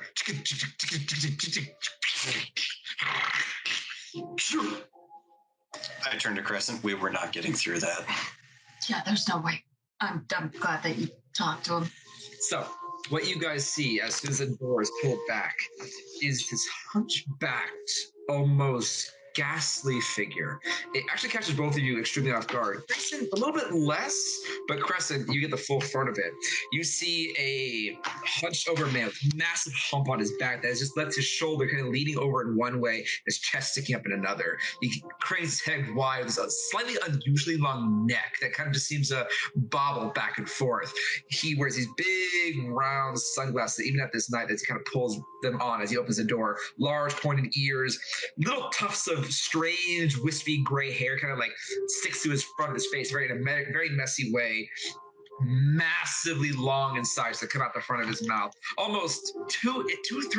I turned to Crescent. We were not getting through that. Yeah, there's no way. I'm glad that you talked to him. So, what you guys see as soon as the door is pulled back is this hunchbacked, almost ghastly figure. It actually catches both of you extremely off guard. Crescent, a little bit less, but Crescent, you get the full front of it. You see a hunched over man with a massive hump on his back that just lets his shoulder kind of leaning over in one way, his chest sticking up in another. He cranes his head wide with a slightly unusually long neck that kind of just seems to bobble back and forth. He wears these big round sunglasses, even at this night, as he kind of pulls them on as he opens the door. Large pointed ears, little tufts of strange wispy gray hair kind of like sticks to his front of his face in a very messy way. Massively long incisors that come out the front of his mouth, almost 3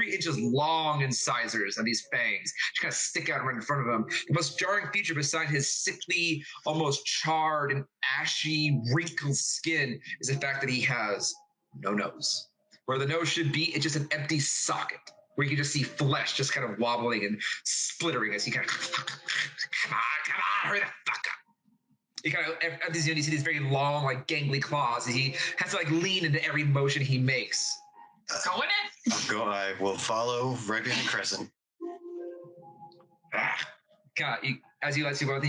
inches long incisors, and these fangs just kind of stick out right in front of him. The most jarring feature beside his sickly, almost charred and ashy, wrinkled skin is the fact that he has no nose. Where the nose should be, it's just an empty socket where you can just see flesh just kind of wobbling and splittering as he kind of, come on, hurry the fuck up. He kind of, you see these very long, like gangly claws. He has to like lean into every motion he makes. Go in it. I will follow right behind Crescent. as you let you go,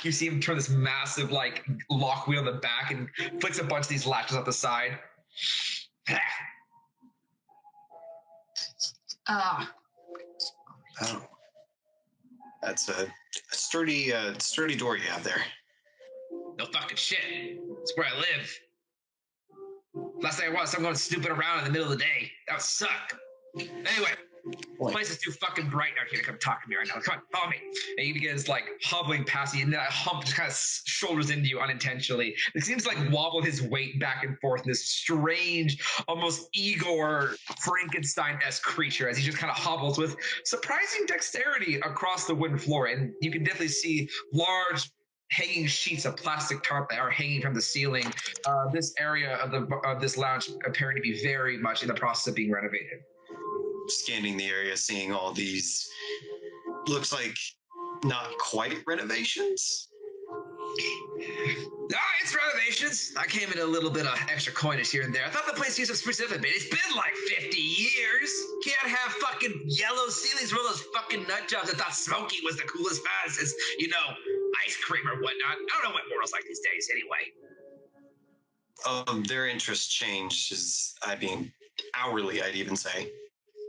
you see him turn this massive like lock wheel on the back and flicks a bunch of these latches off the side. Oh, that's a sturdy door you have there. No fucking shit. It's where I live. Last thing I want is someone snooping around in the middle of the day. That would suck. Anyway, this place is too fucking bright out here to come talk to me right now. Come on, follow me. And he begins like hobbling past you, and that hump just kind of shoulders into you unintentionally. It seems to like wobble his weight back and forth in this strange, almost Igor Frankenstein-esque creature as he just kind of hobbles with surprising dexterity across the wooden floor. And you can definitely see large hanging sheets of plastic tarp that are hanging from the ceiling. This area of this lounge appearing to be very much in the process of being renovated. Scanning the area, seeing all these, looks like not quite renovations. It's renovations. I came in a little bit of extra coinage here and there. I thought the place used a specific bit. It's been like 50 years. Can't have fucking yellow ceilings for those fucking nut jobs that thought smoking was the coolest fast as, ice cream or whatnot. I don't know what morals like these days anyway. Their interest changes, hourly, I'd even say.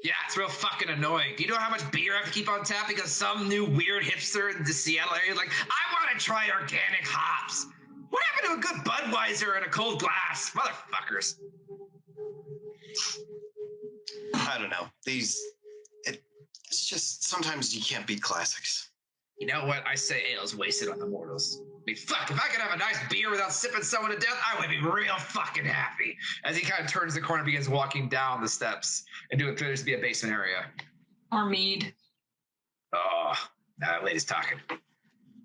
Yeah, it's real fucking annoying. Do you know how much beer I have to keep on tap because some new weird hipster in the Seattle area is like, I want to try organic hops. What happened to a good Budweiser and a cold glass? Motherfuckers. I don't know. It's just, sometimes you can't beat classics. You know what? I say ale's wasted on the mortals. I mean, fuck, if I could have a nice beer without sipping someone to death, I would be real fucking happy. As he kind of turns the corner and begins walking down the steps into what appears to be a basement area. Or mead. Oh, that lady's talking.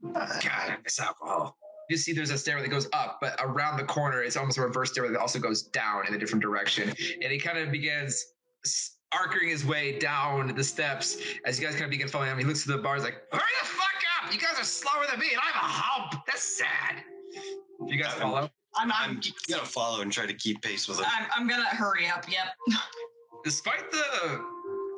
God, I miss alcohol. You see there's a stairway that goes up, but around the corner is almost a reverse stairway that also goes down in a different direction. And he kind of begins arcing his way down the steps as you guys kind of begin following him. He looks to the bar, he's like, hurry the fuck up! You guys are slower than me, and I'm a hump! That's sad. Do you guys follow? I'm gonna follow and try to keep pace with him. I'm gonna hurry up, yep. Despite the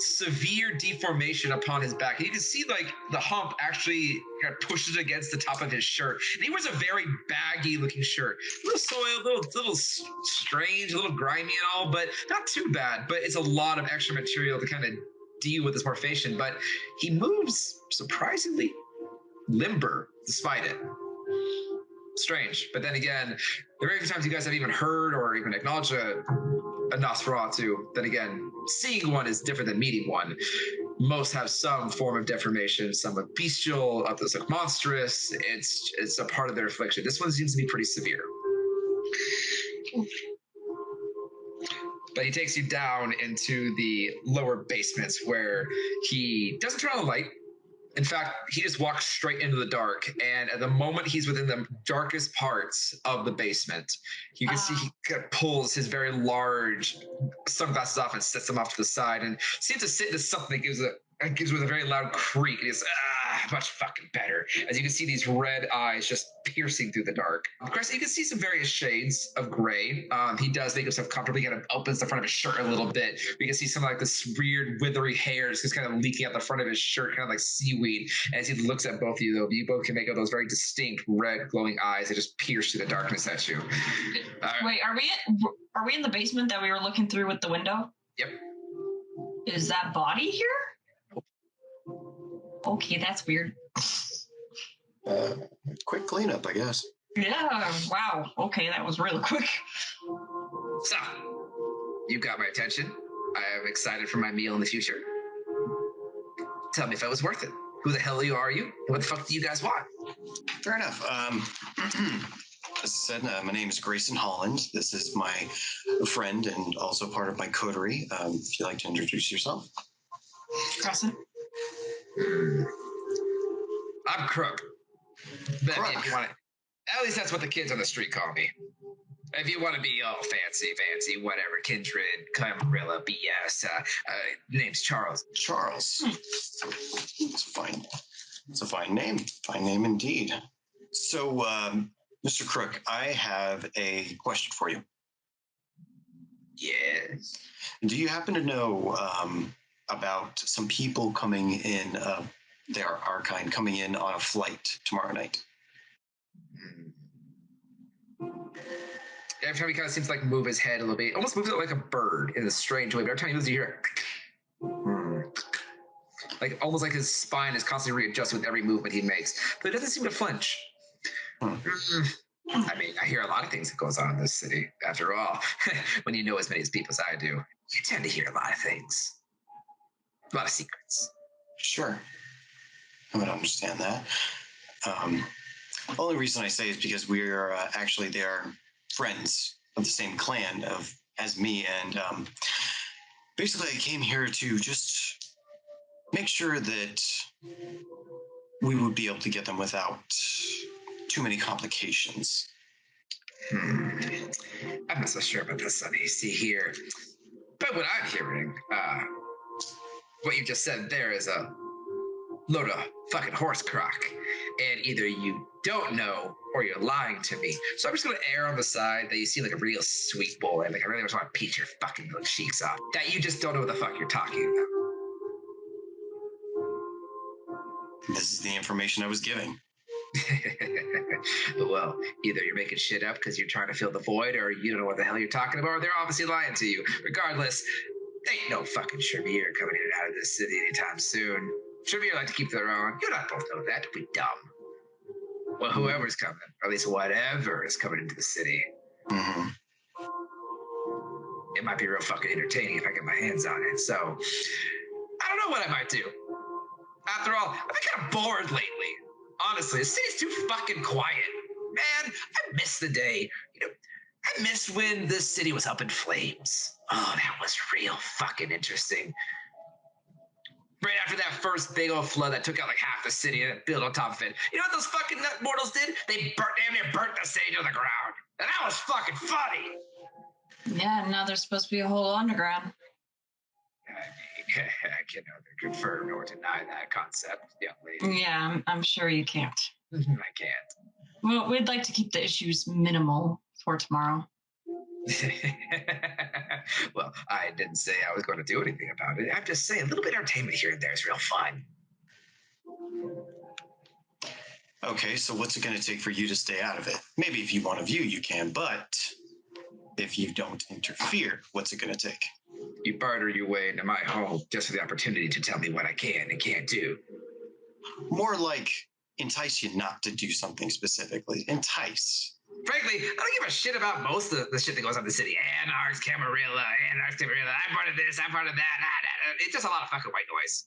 severe deformation upon his back, you can see like the hump actually kind of pushes against the top of his shirt. And he wears a very baggy looking shirt. A little soiled, a little strange, a little grimy and all, but not too bad. But it's a lot of extra material to kind of deal with this morphation. But he moves surprisingly limber despite it. Strange. But then again, the very few times you guys have even heard or even acknowledged a Nosferatu, then again, seeing one is different than meeting one. Most have some form of deformation, some are bestial, others look monstrous. It's a part of their affliction. This one seems to be pretty severe. But he takes you down into the lower basements where he doesn't turn on the light. In fact, he just walks straight into the dark, and at the moment he's within the darkest parts of the basement, you can see he kind of pulls his very large sunglasses off and sets them off to the side and seems to sit into something that gives with a very loud creak. And he's much fucking better. As you can see these red eyes just piercing through the dark. Of course, you can see some various shades of gray. He does make himself comfortable. He kind of opens the front of his shirt a little bit. We can see some like this weird withery hair just kind of leaking out the front of his shirt, kind of like seaweed. As he looks at both of you, though, you both can make out those very distinct red glowing eyes that just pierce through the darkness at you. Wait, are we in the basement that we were looking through with the window? Yep. Is that body here? Okay, that's weird. Quick cleanup, I guess. Yeah, wow. Okay, that was really quick. So, you got my attention. I am excited for my meal in the future. Tell me if it was worth it. Who the hell are you? What the fuck do you guys want? Fair enough. As I said, my name is Grayson Holland. This is my friend and also part of my coterie. If you'd like to introduce yourself. Crescent. I'm Crook. But Crook. if you want to, at least that's what the kids on the street call me. If you want to be all fancy, whatever, kindred, Camarilla, BS, name's Charles. Charles. It's fine. It's a fine name. Fine name indeed. So, Mr. Crook, I have a question for you. Yes. Do you happen to know about some people coming in They are our kind coming in on a flight tomorrow night. Every time he kind of seems to like move his head a little bit, almost moves it like a bird in a strange way. But every time he moves, you hear like almost like his spine is constantly readjusting with every movement he makes. But it doesn't seem to flinch. I mean, I hear a lot of things that goes on in this city. After all, when you know as many people as I do, you tend to hear a lot of things, a lot of secrets. Sure, I would understand that. Only reason I say is because we are actually they are friends of the same clan as me, and basically I came here to just make sure that we would be able to get them without too many complications. I'm not so sure about this, Sonny. See here, but what I'm hearing, what you just said there is a load of fucking horse crock. And either you don't know or you're lying to me. So I'm just going to err on the side that you seem like a real sweet boy. Like I really just want to peach your fucking little cheeks off. That you just don't know what the fuck you're talking about. This is the information I was giving. Well, either you're making shit up because you're trying to fill the void or you don't know what the hell you're talking about or they're obviously lying to you. Regardless, ain't no fucking Shermir coming in and out of this city anytime soon. Shermir like to keep their own. You not both know that. Don't be dumb. Well, whoever's coming, or at least whatever is coming into the city. Mm-hmm. It might be real fucking entertaining if I get my hands on it. So, I don't know what I might do. After all, I've been kind of bored lately. Honestly, the city's too fucking quiet. Man, I miss the day. I miss when this city was up in flames. Oh, that was real fucking interesting. Right after that first big old flood that took out like half the city and built on top of it. You know what those fucking nut mortals did? They damn near burnt the city to the ground. And that was fucking funny. Yeah, now there's supposed to be a whole underground. I can neither confirm nor deny that concept, young lady. Yeah, I'm sure you can't. I can't. Well, we'd like to keep the issues minimal for tomorrow. Well, I didn't say I was going to do anything about it. I'm just saying a little bit of entertainment here and there is real fun. Okay, so what's it going to take for you to stay out of it? Maybe if you want to view, you can, but if you don't interfere, what's it going to take? You barter your way into my home just for the opportunity to tell me what I can and can't do. More like entice you not to do something specifically. Entice. Frankly, I don't give a shit about most of the shit that goes on in the city. Anarchs, Camarilla, I'm part of this, I'm part of that. It's just a lot of fucking white noise.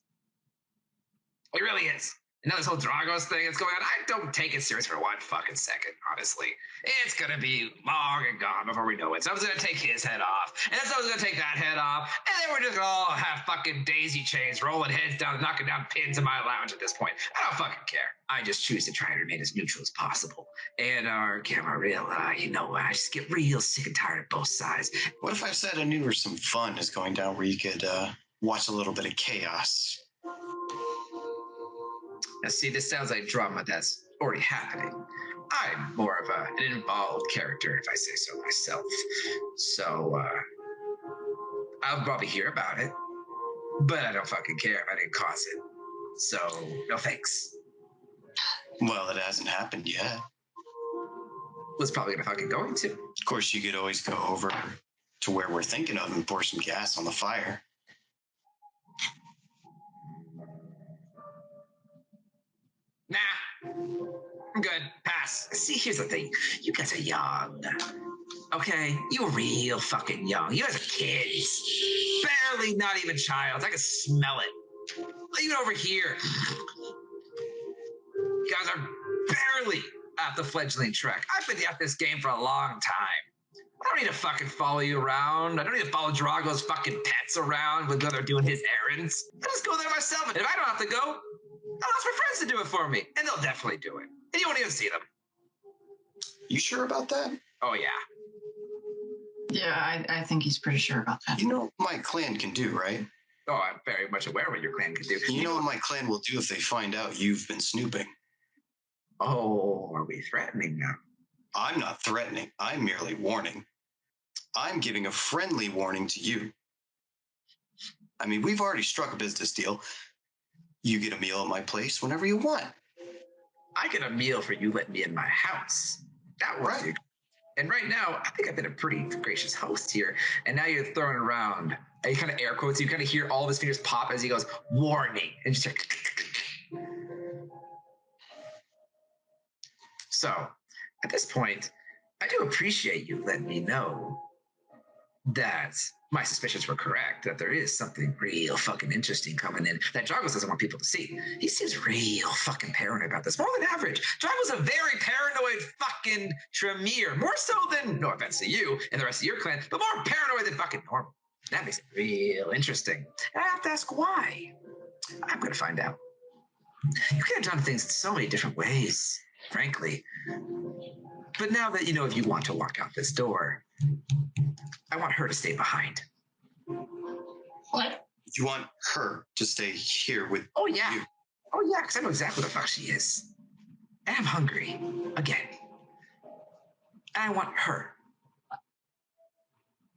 It really is. And now this whole Dragos thing that's going on, I don't take it serious for one fucking second, honestly. It's gonna be long and gone before we know it. So I was gonna take his head off, and then I was gonna take that head off, and then we're just gonna all have fucking daisy chains rolling heads down, knocking down pins in my lounge at this point. I don't fucking care. I just choose to try and remain as neutral as possible. And our Camarilla, I just get real sick and tired of both sides. What if I said I knew where some fun is going down where you could watch a little bit of chaos? Now, see, this sounds like drama that's already happening. I'm more of an involved character, if I say so myself. So, I'll probably hear about it, but I don't fucking care if I didn't cause it. So, no thanks. Well, it hasn't happened yet. Was probably going to. Of course, you could always go over to where we're thinking of and pour some gas on the fire. Nah, I'm good. Pass. See, here's the thing. You guys are young. Okay? You're real fucking young. You guys are kids. Barely not even child. I can smell it. Even over here. You guys are barely at the fledgling trek. I've been at this game for a long time. I don't need to fucking follow you around. I don't need to follow Drago's fucking pets around when they're doing his errands. I just go there myself. And if I don't have to go, I'll ask my friends to do it for me. And they'll definitely do it. And you won't even see them. You sure about that? Oh, yeah. Yeah, I think he's pretty sure about that. You know what my clan can do, right? Oh, I'm very much aware of what your clan can do. You know what my clan will do if they find out you've been snooping? Oh, are we threatening now? I'm not threatening. I'm merely warning. I'm giving a friendly warning to you. I mean, we've already struck a business deal. You get a meal at my place whenever you want. I get a meal for you letting me in my house. That was Right. And right now, I think I've been a pretty gracious host here. And now you're throwing around, and you kind of air quotes, you kind of hear all of his fingers pop as he goes, warning. And just like, so at this point, I do appreciate you letting me know that my suspicions were correct, that there is something real fucking interesting coming in that Jargos doesn't want people to see. He seems real fucking paranoid about this, more than average. Jargos a very paranoid fucking Tremere, more so than, no offense to you and the rest of your clan, but more paranoid than fucking normal. That makes it real interesting. And I have to ask why. I'm going to find out. You could have done things in so many different ways, frankly. But now that you know if you want to walk out this door, I want her to stay behind. What? You want her to stay here with Oh, yeah. you? Oh, yeah, because I know exactly what the fuck she is. And I'm hungry. Again. And I want her.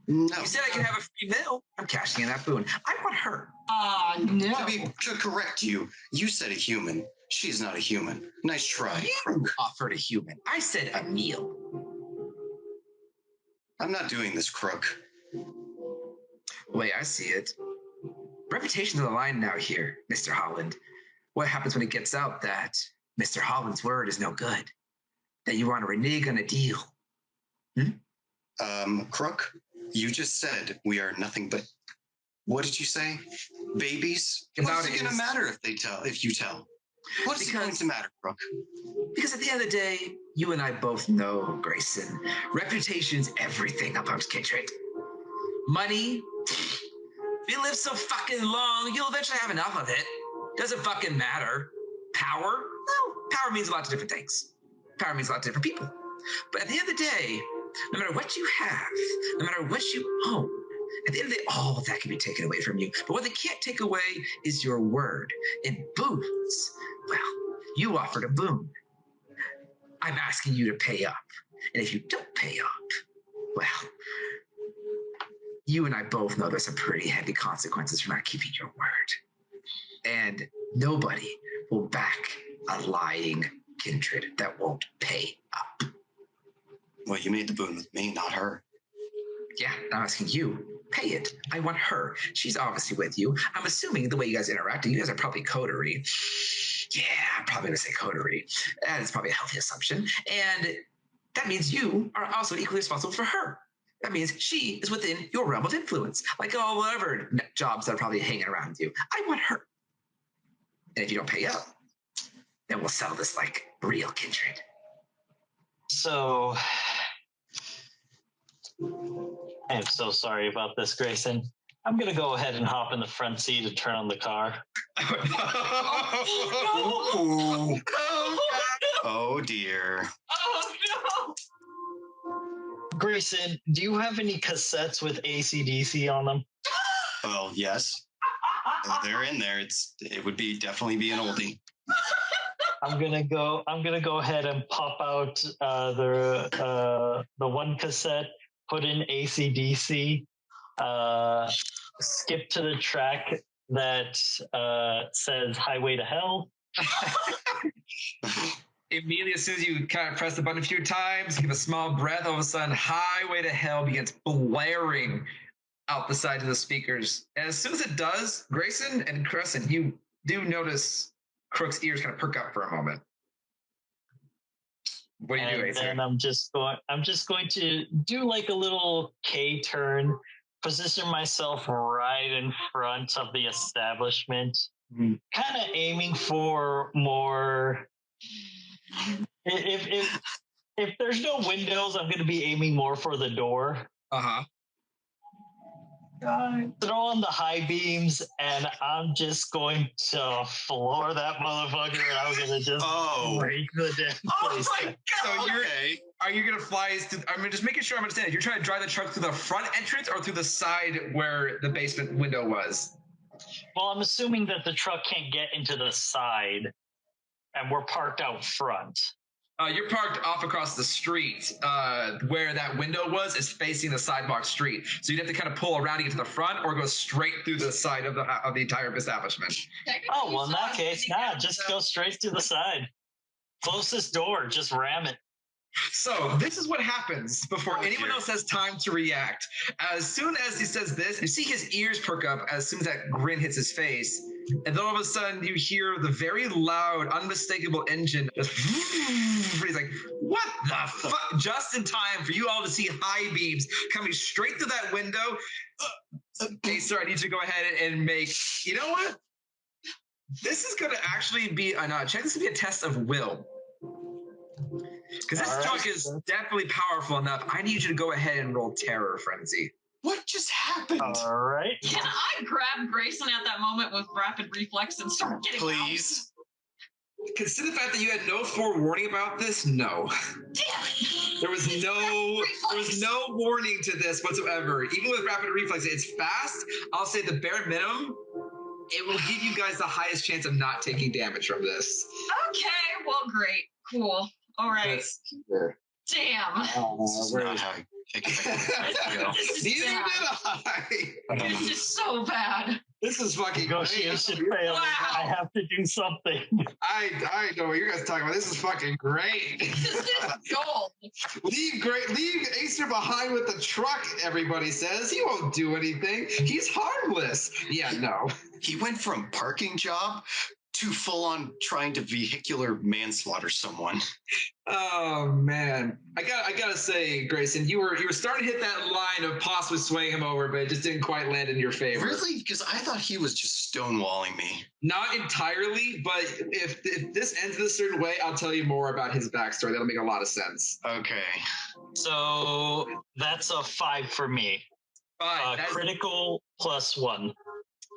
No. You said I could have a free meal. I'm cashing in that boon. I want her. No. To correct you, you said a human. She's not a human. Nice try. You offered a human. I said a meal. I'm not doing this, Crook. The way I see it, reputation's on the line now here, Mr. Holland. What happens when it gets out that Mr. Holland's word is no good? That you want to renege on a deal? Crook, you just said we are nothing but, what did you say? Babies? What's it going to matter if you tell? What's it going to matter, Crook? Because at the end of the day, you and I both know, Grayson, reputation's everything amongst kindred. Money, if you live so fucking long, you'll eventually have enough of it. Doesn't fucking matter. Power? Well, power means a lot of different things. Power means a lot to different people. But at the end of the day, no matter what you have, no matter what you own, at the end of the day, all of that can be taken away from you. But what they can't take away is your word. And boons, well, you offered a boon. I'm asking you to pay up. And if you don't pay up, well, you and I both know there's some pretty heavy consequences for not keeping your word. And nobody will back a lying kindred that won't pay up. Well, you made the boon with me, not her. Yeah, I'm asking you. Pay it. I want her. She's obviously with you. I'm assuming the way you guys interact, you guys are probably coterie. Yeah, I'm probably going to say coterie. That's probably a healthy assumption. And that means you are also equally responsible for her. That means she is within your realm of influence, like all whatever jobs that are probably hanging around you. I want her. And if you don't pay up, then we'll settle this like real kindred. So, I'm so sorry about this, Grayson. I'm going to go ahead and hop in the front seat and turn on the car. Oh, dear. Oh, no. Grayson, do you have any cassettes with AC/DC on them? Well, yes. They're in there. It would definitely be an oldie. I'm gonna go ahead and pop out the one cassette, put in AC/DC, skip to the track that says "Highway to Hell." Immediately, as soon as you kind of press the button a few times, give a small breath, all of a sudden, Highway to Hell begins blaring out the side of the speakers. And as soon as it does, Grayson and Crescent, you do notice Crook's ears kind of perk up for a moment. What do you do, Acer? And I'm just going to do like a little K turn, position myself right in front of the establishment, kind of aiming for more. If there's no windows, I'm going to be aiming more for the door. Uh-huh. Throw on the high beams, and I'm just going to floor that motherfucker, and I'm going to just break the damn place. Oh my God! So are you going to fly? I'm just making sure I'm understanding. You're trying to drive the truck through the front entrance or through the side where the basement window was? Well, I'm assuming that the truck can't get into the side, and we're parked out front. You're parked off across the street. Where that window was is facing the sidewalk street. So you'd have to kind of pull around to get to the front or go straight through the side of the entire establishment. Oh, well, in that case, just go straight to the side. Closest door, just ram it. So this is what happens before anyone else has time to react. As soon as he says this, you see his ears perk up as soon as that grin hits his face. And then all of a sudden you hear the very loud, unmistakable engine just he's like, what the fuck? Just in time for you all to see high beams coming straight through that window. Okay, sir, I need you to go ahead and make, you know what? This is going to actually be, check this to be a test of will. Because this truck is definitely powerful enough. I need you to go ahead and roll Terror Frenzy. What just happened? All right. Can I grab Grayson at that moment with rapid reflex and start getting Please? out? Consider the fact that you had no forewarning about this. No, Damn it. there was no warning to this whatsoever. Even with rapid reflex, it's fast. I'll say the bare minimum. It will give you guys the highest chance of not taking damage from this. Okay, well, great. Cool. All right. Damn. This is not how I expected it to go. This is Neither bad. did I. This is so bad. This is fucking Negotiation failed. Wow. I have to do something. I know what you guys are talking about. This is fucking great. This is gold. Leave Acer behind with the truck, everybody says. He won't do anything. He's harmless. Yeah, no. He went from parking job to full on trying to vehicular manslaughter someone. Oh man. I gotta say, Grayson, you were starting to hit that line of possibly swaying him over, but it just didn't quite land in your favor. Really? Because I thought he was just stonewalling me. Not entirely, but if this ends in a certain way, I'll tell you more about his backstory. That'll make a lot of sense. Okay. So that's a 5 for me. 5. Critical +1.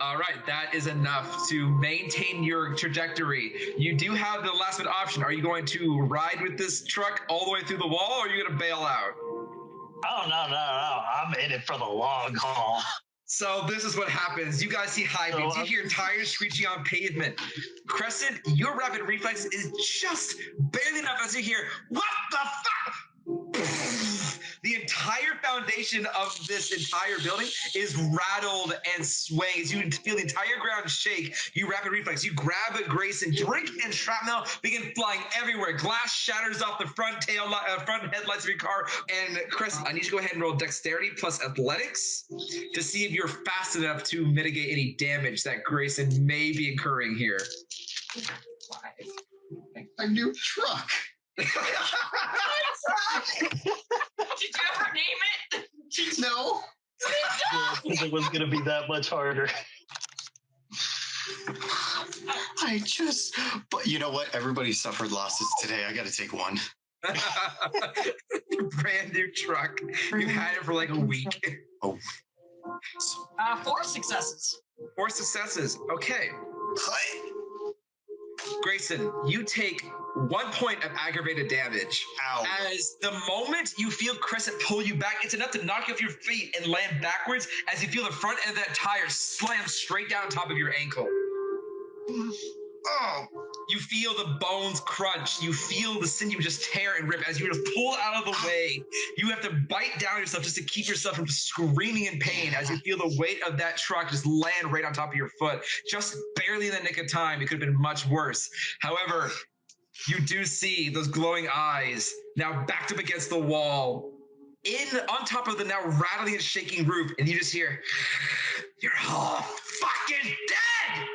All right, that is enough to maintain your trajectory. You do have the last minute option. Are you going to ride with this truck all the way through the wall, or are you going to bail out? Oh, no. I'm in it for the long haul. So this is what happens. You guys see high beams. You hear tires screeching on pavement. Crescent, your rapid reflex is just barely enough as you hear, what the fuck? The entire foundation of this entire building is rattled and swaying. As you feel the entire ground shake, you rapid reflex. You grab a Grayson, drink and shrapnel begin flying everywhere. Glass shatters off the front headlights of your car. And Crescent, I need you to go ahead and roll dexterity plus athletics to see if you're fast enough to mitigate any damage that Grayson may be incurring here. 5. A new truck. Did you ever name it? No. Because it was going to be that much harder. But you know what? Everybody suffered losses today. I got to take one. Brand new truck. You've had it for like a week. Oh. 4 successes. 4 successes. Okay. Grayson, you take 1 point of aggravated damage. Ow. As the moment you feel Crescent pull you back, it's enough to knock you off your feet and land backwards as you feel the front end of that tire slam straight down on top of your ankle. Oh, you feel the bones crunch. You feel the sinew just tear and rip as you just pull out of the way. You have to bite down yourself just to keep yourself from screaming in pain as you feel the weight of that truck just land right on top of your foot. Just barely in the nick of time. It could have been much worse. However, you do see those glowing eyes now backed up against the wall on top of the now rattling and shaking roof. And you just hear, you're all fucking dead!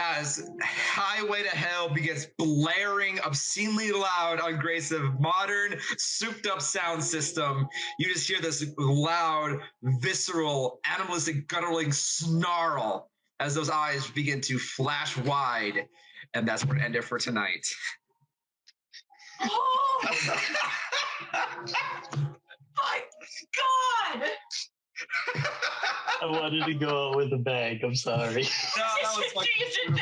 As Highway to Hell begins blaring obscenely loud on grace of modern, souped-up sound system, you just hear this loud, visceral, animalistic, guttural snarl as those eyes begin to flash wide. And that's where it ended for tonight. Oh! My God! I wanted to go out with a bang. I'm sorry. No, that was fucking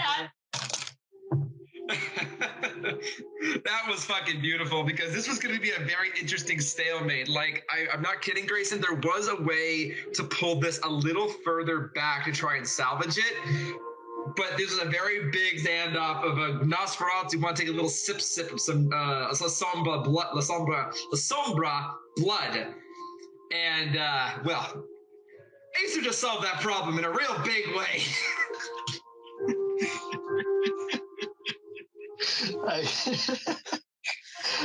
that was fucking beautiful because this was going to be a very interesting stalemate. Like, I'm not kidding, Grayson. There was a way to pull this a little further back to try and salvage it. but this is a very big standoff of a Nosferatu. You want to take a little sip of some La Sombra blood. And, well, Acer just solved that problem in a real big way.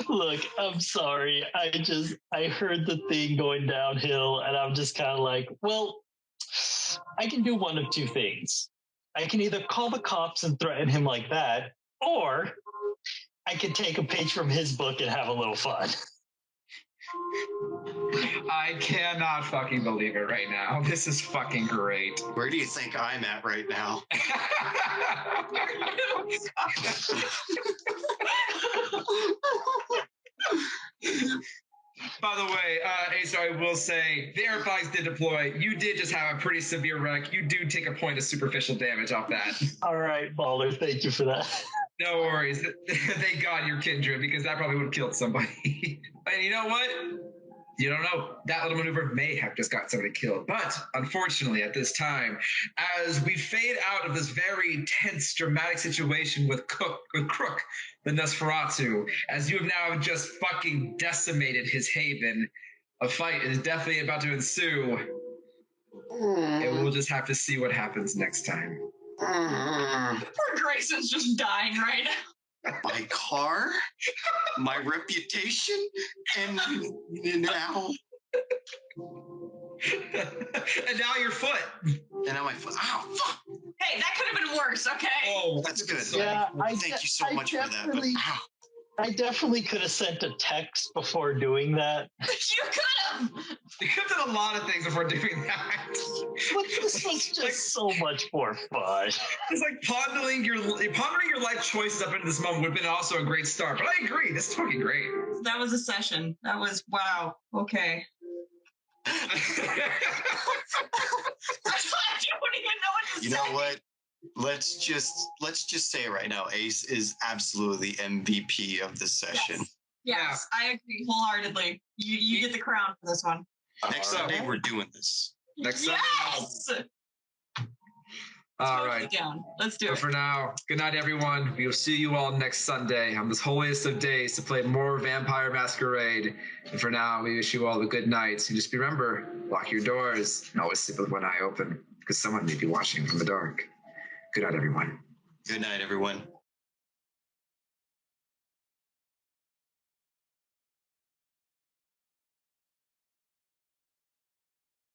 Look, I'm sorry. I heard the thing going downhill, and I'm just kind of like, well, I can do one of two things. I can either call the cops and threaten him like that, or I can take a page from his book and have a little fun. I cannot fucking believe it right now. This is fucking great. Where do you think I'm at right now? By the way, Acer, I will say, the airbags did deploy. You did just have a pretty severe wreck. You do take a point of superficial damage off that. All right, Baller, thank you for that. No worries. Thank God you're kindred, because that probably would have killed somebody. And you know what? You don't know. That little maneuver may have just got somebody killed. But unfortunately, at this time, as we fade out of this very tense, dramatic situation with Crook, the Nosferatu, as you have now just fucking decimated his haven, a fight is definitely about to ensue. And we'll just have to see what happens next time. Poor Grayson's just dying right now. My car, my reputation, and now. And now your foot. And now my foot. Ow, fuck. Hey, that could have been worse, okay? Oh, That's good. Yeah, Thank you so much for that. But, ow. I definitely could have sent a text before doing that. You could have! You could have done a lot of things before doing that. But this was just so much more fun. It's like pondering your life choices up into this moment would have been also a great start. But I agree, this is fucking great. That was a session. That was, wow, okay. I don't even know what to say. You know what? Let's just say it right now. Ace is absolutely MVP of this session. Yes, I agree wholeheartedly. You get the crown for this one. Next Sunday, we're doing this. Next Sunday. Yes! All right. Down. Let's do But it. for now, good night, everyone. We will see you all next Sunday on this holiest of days to play more Vampire Masquerade. And for now, we wish you all a good night. And just remember, lock your doors and always sleep with one eye open because someone may be watching from the dark. Good night, everyone. Good night, everyone.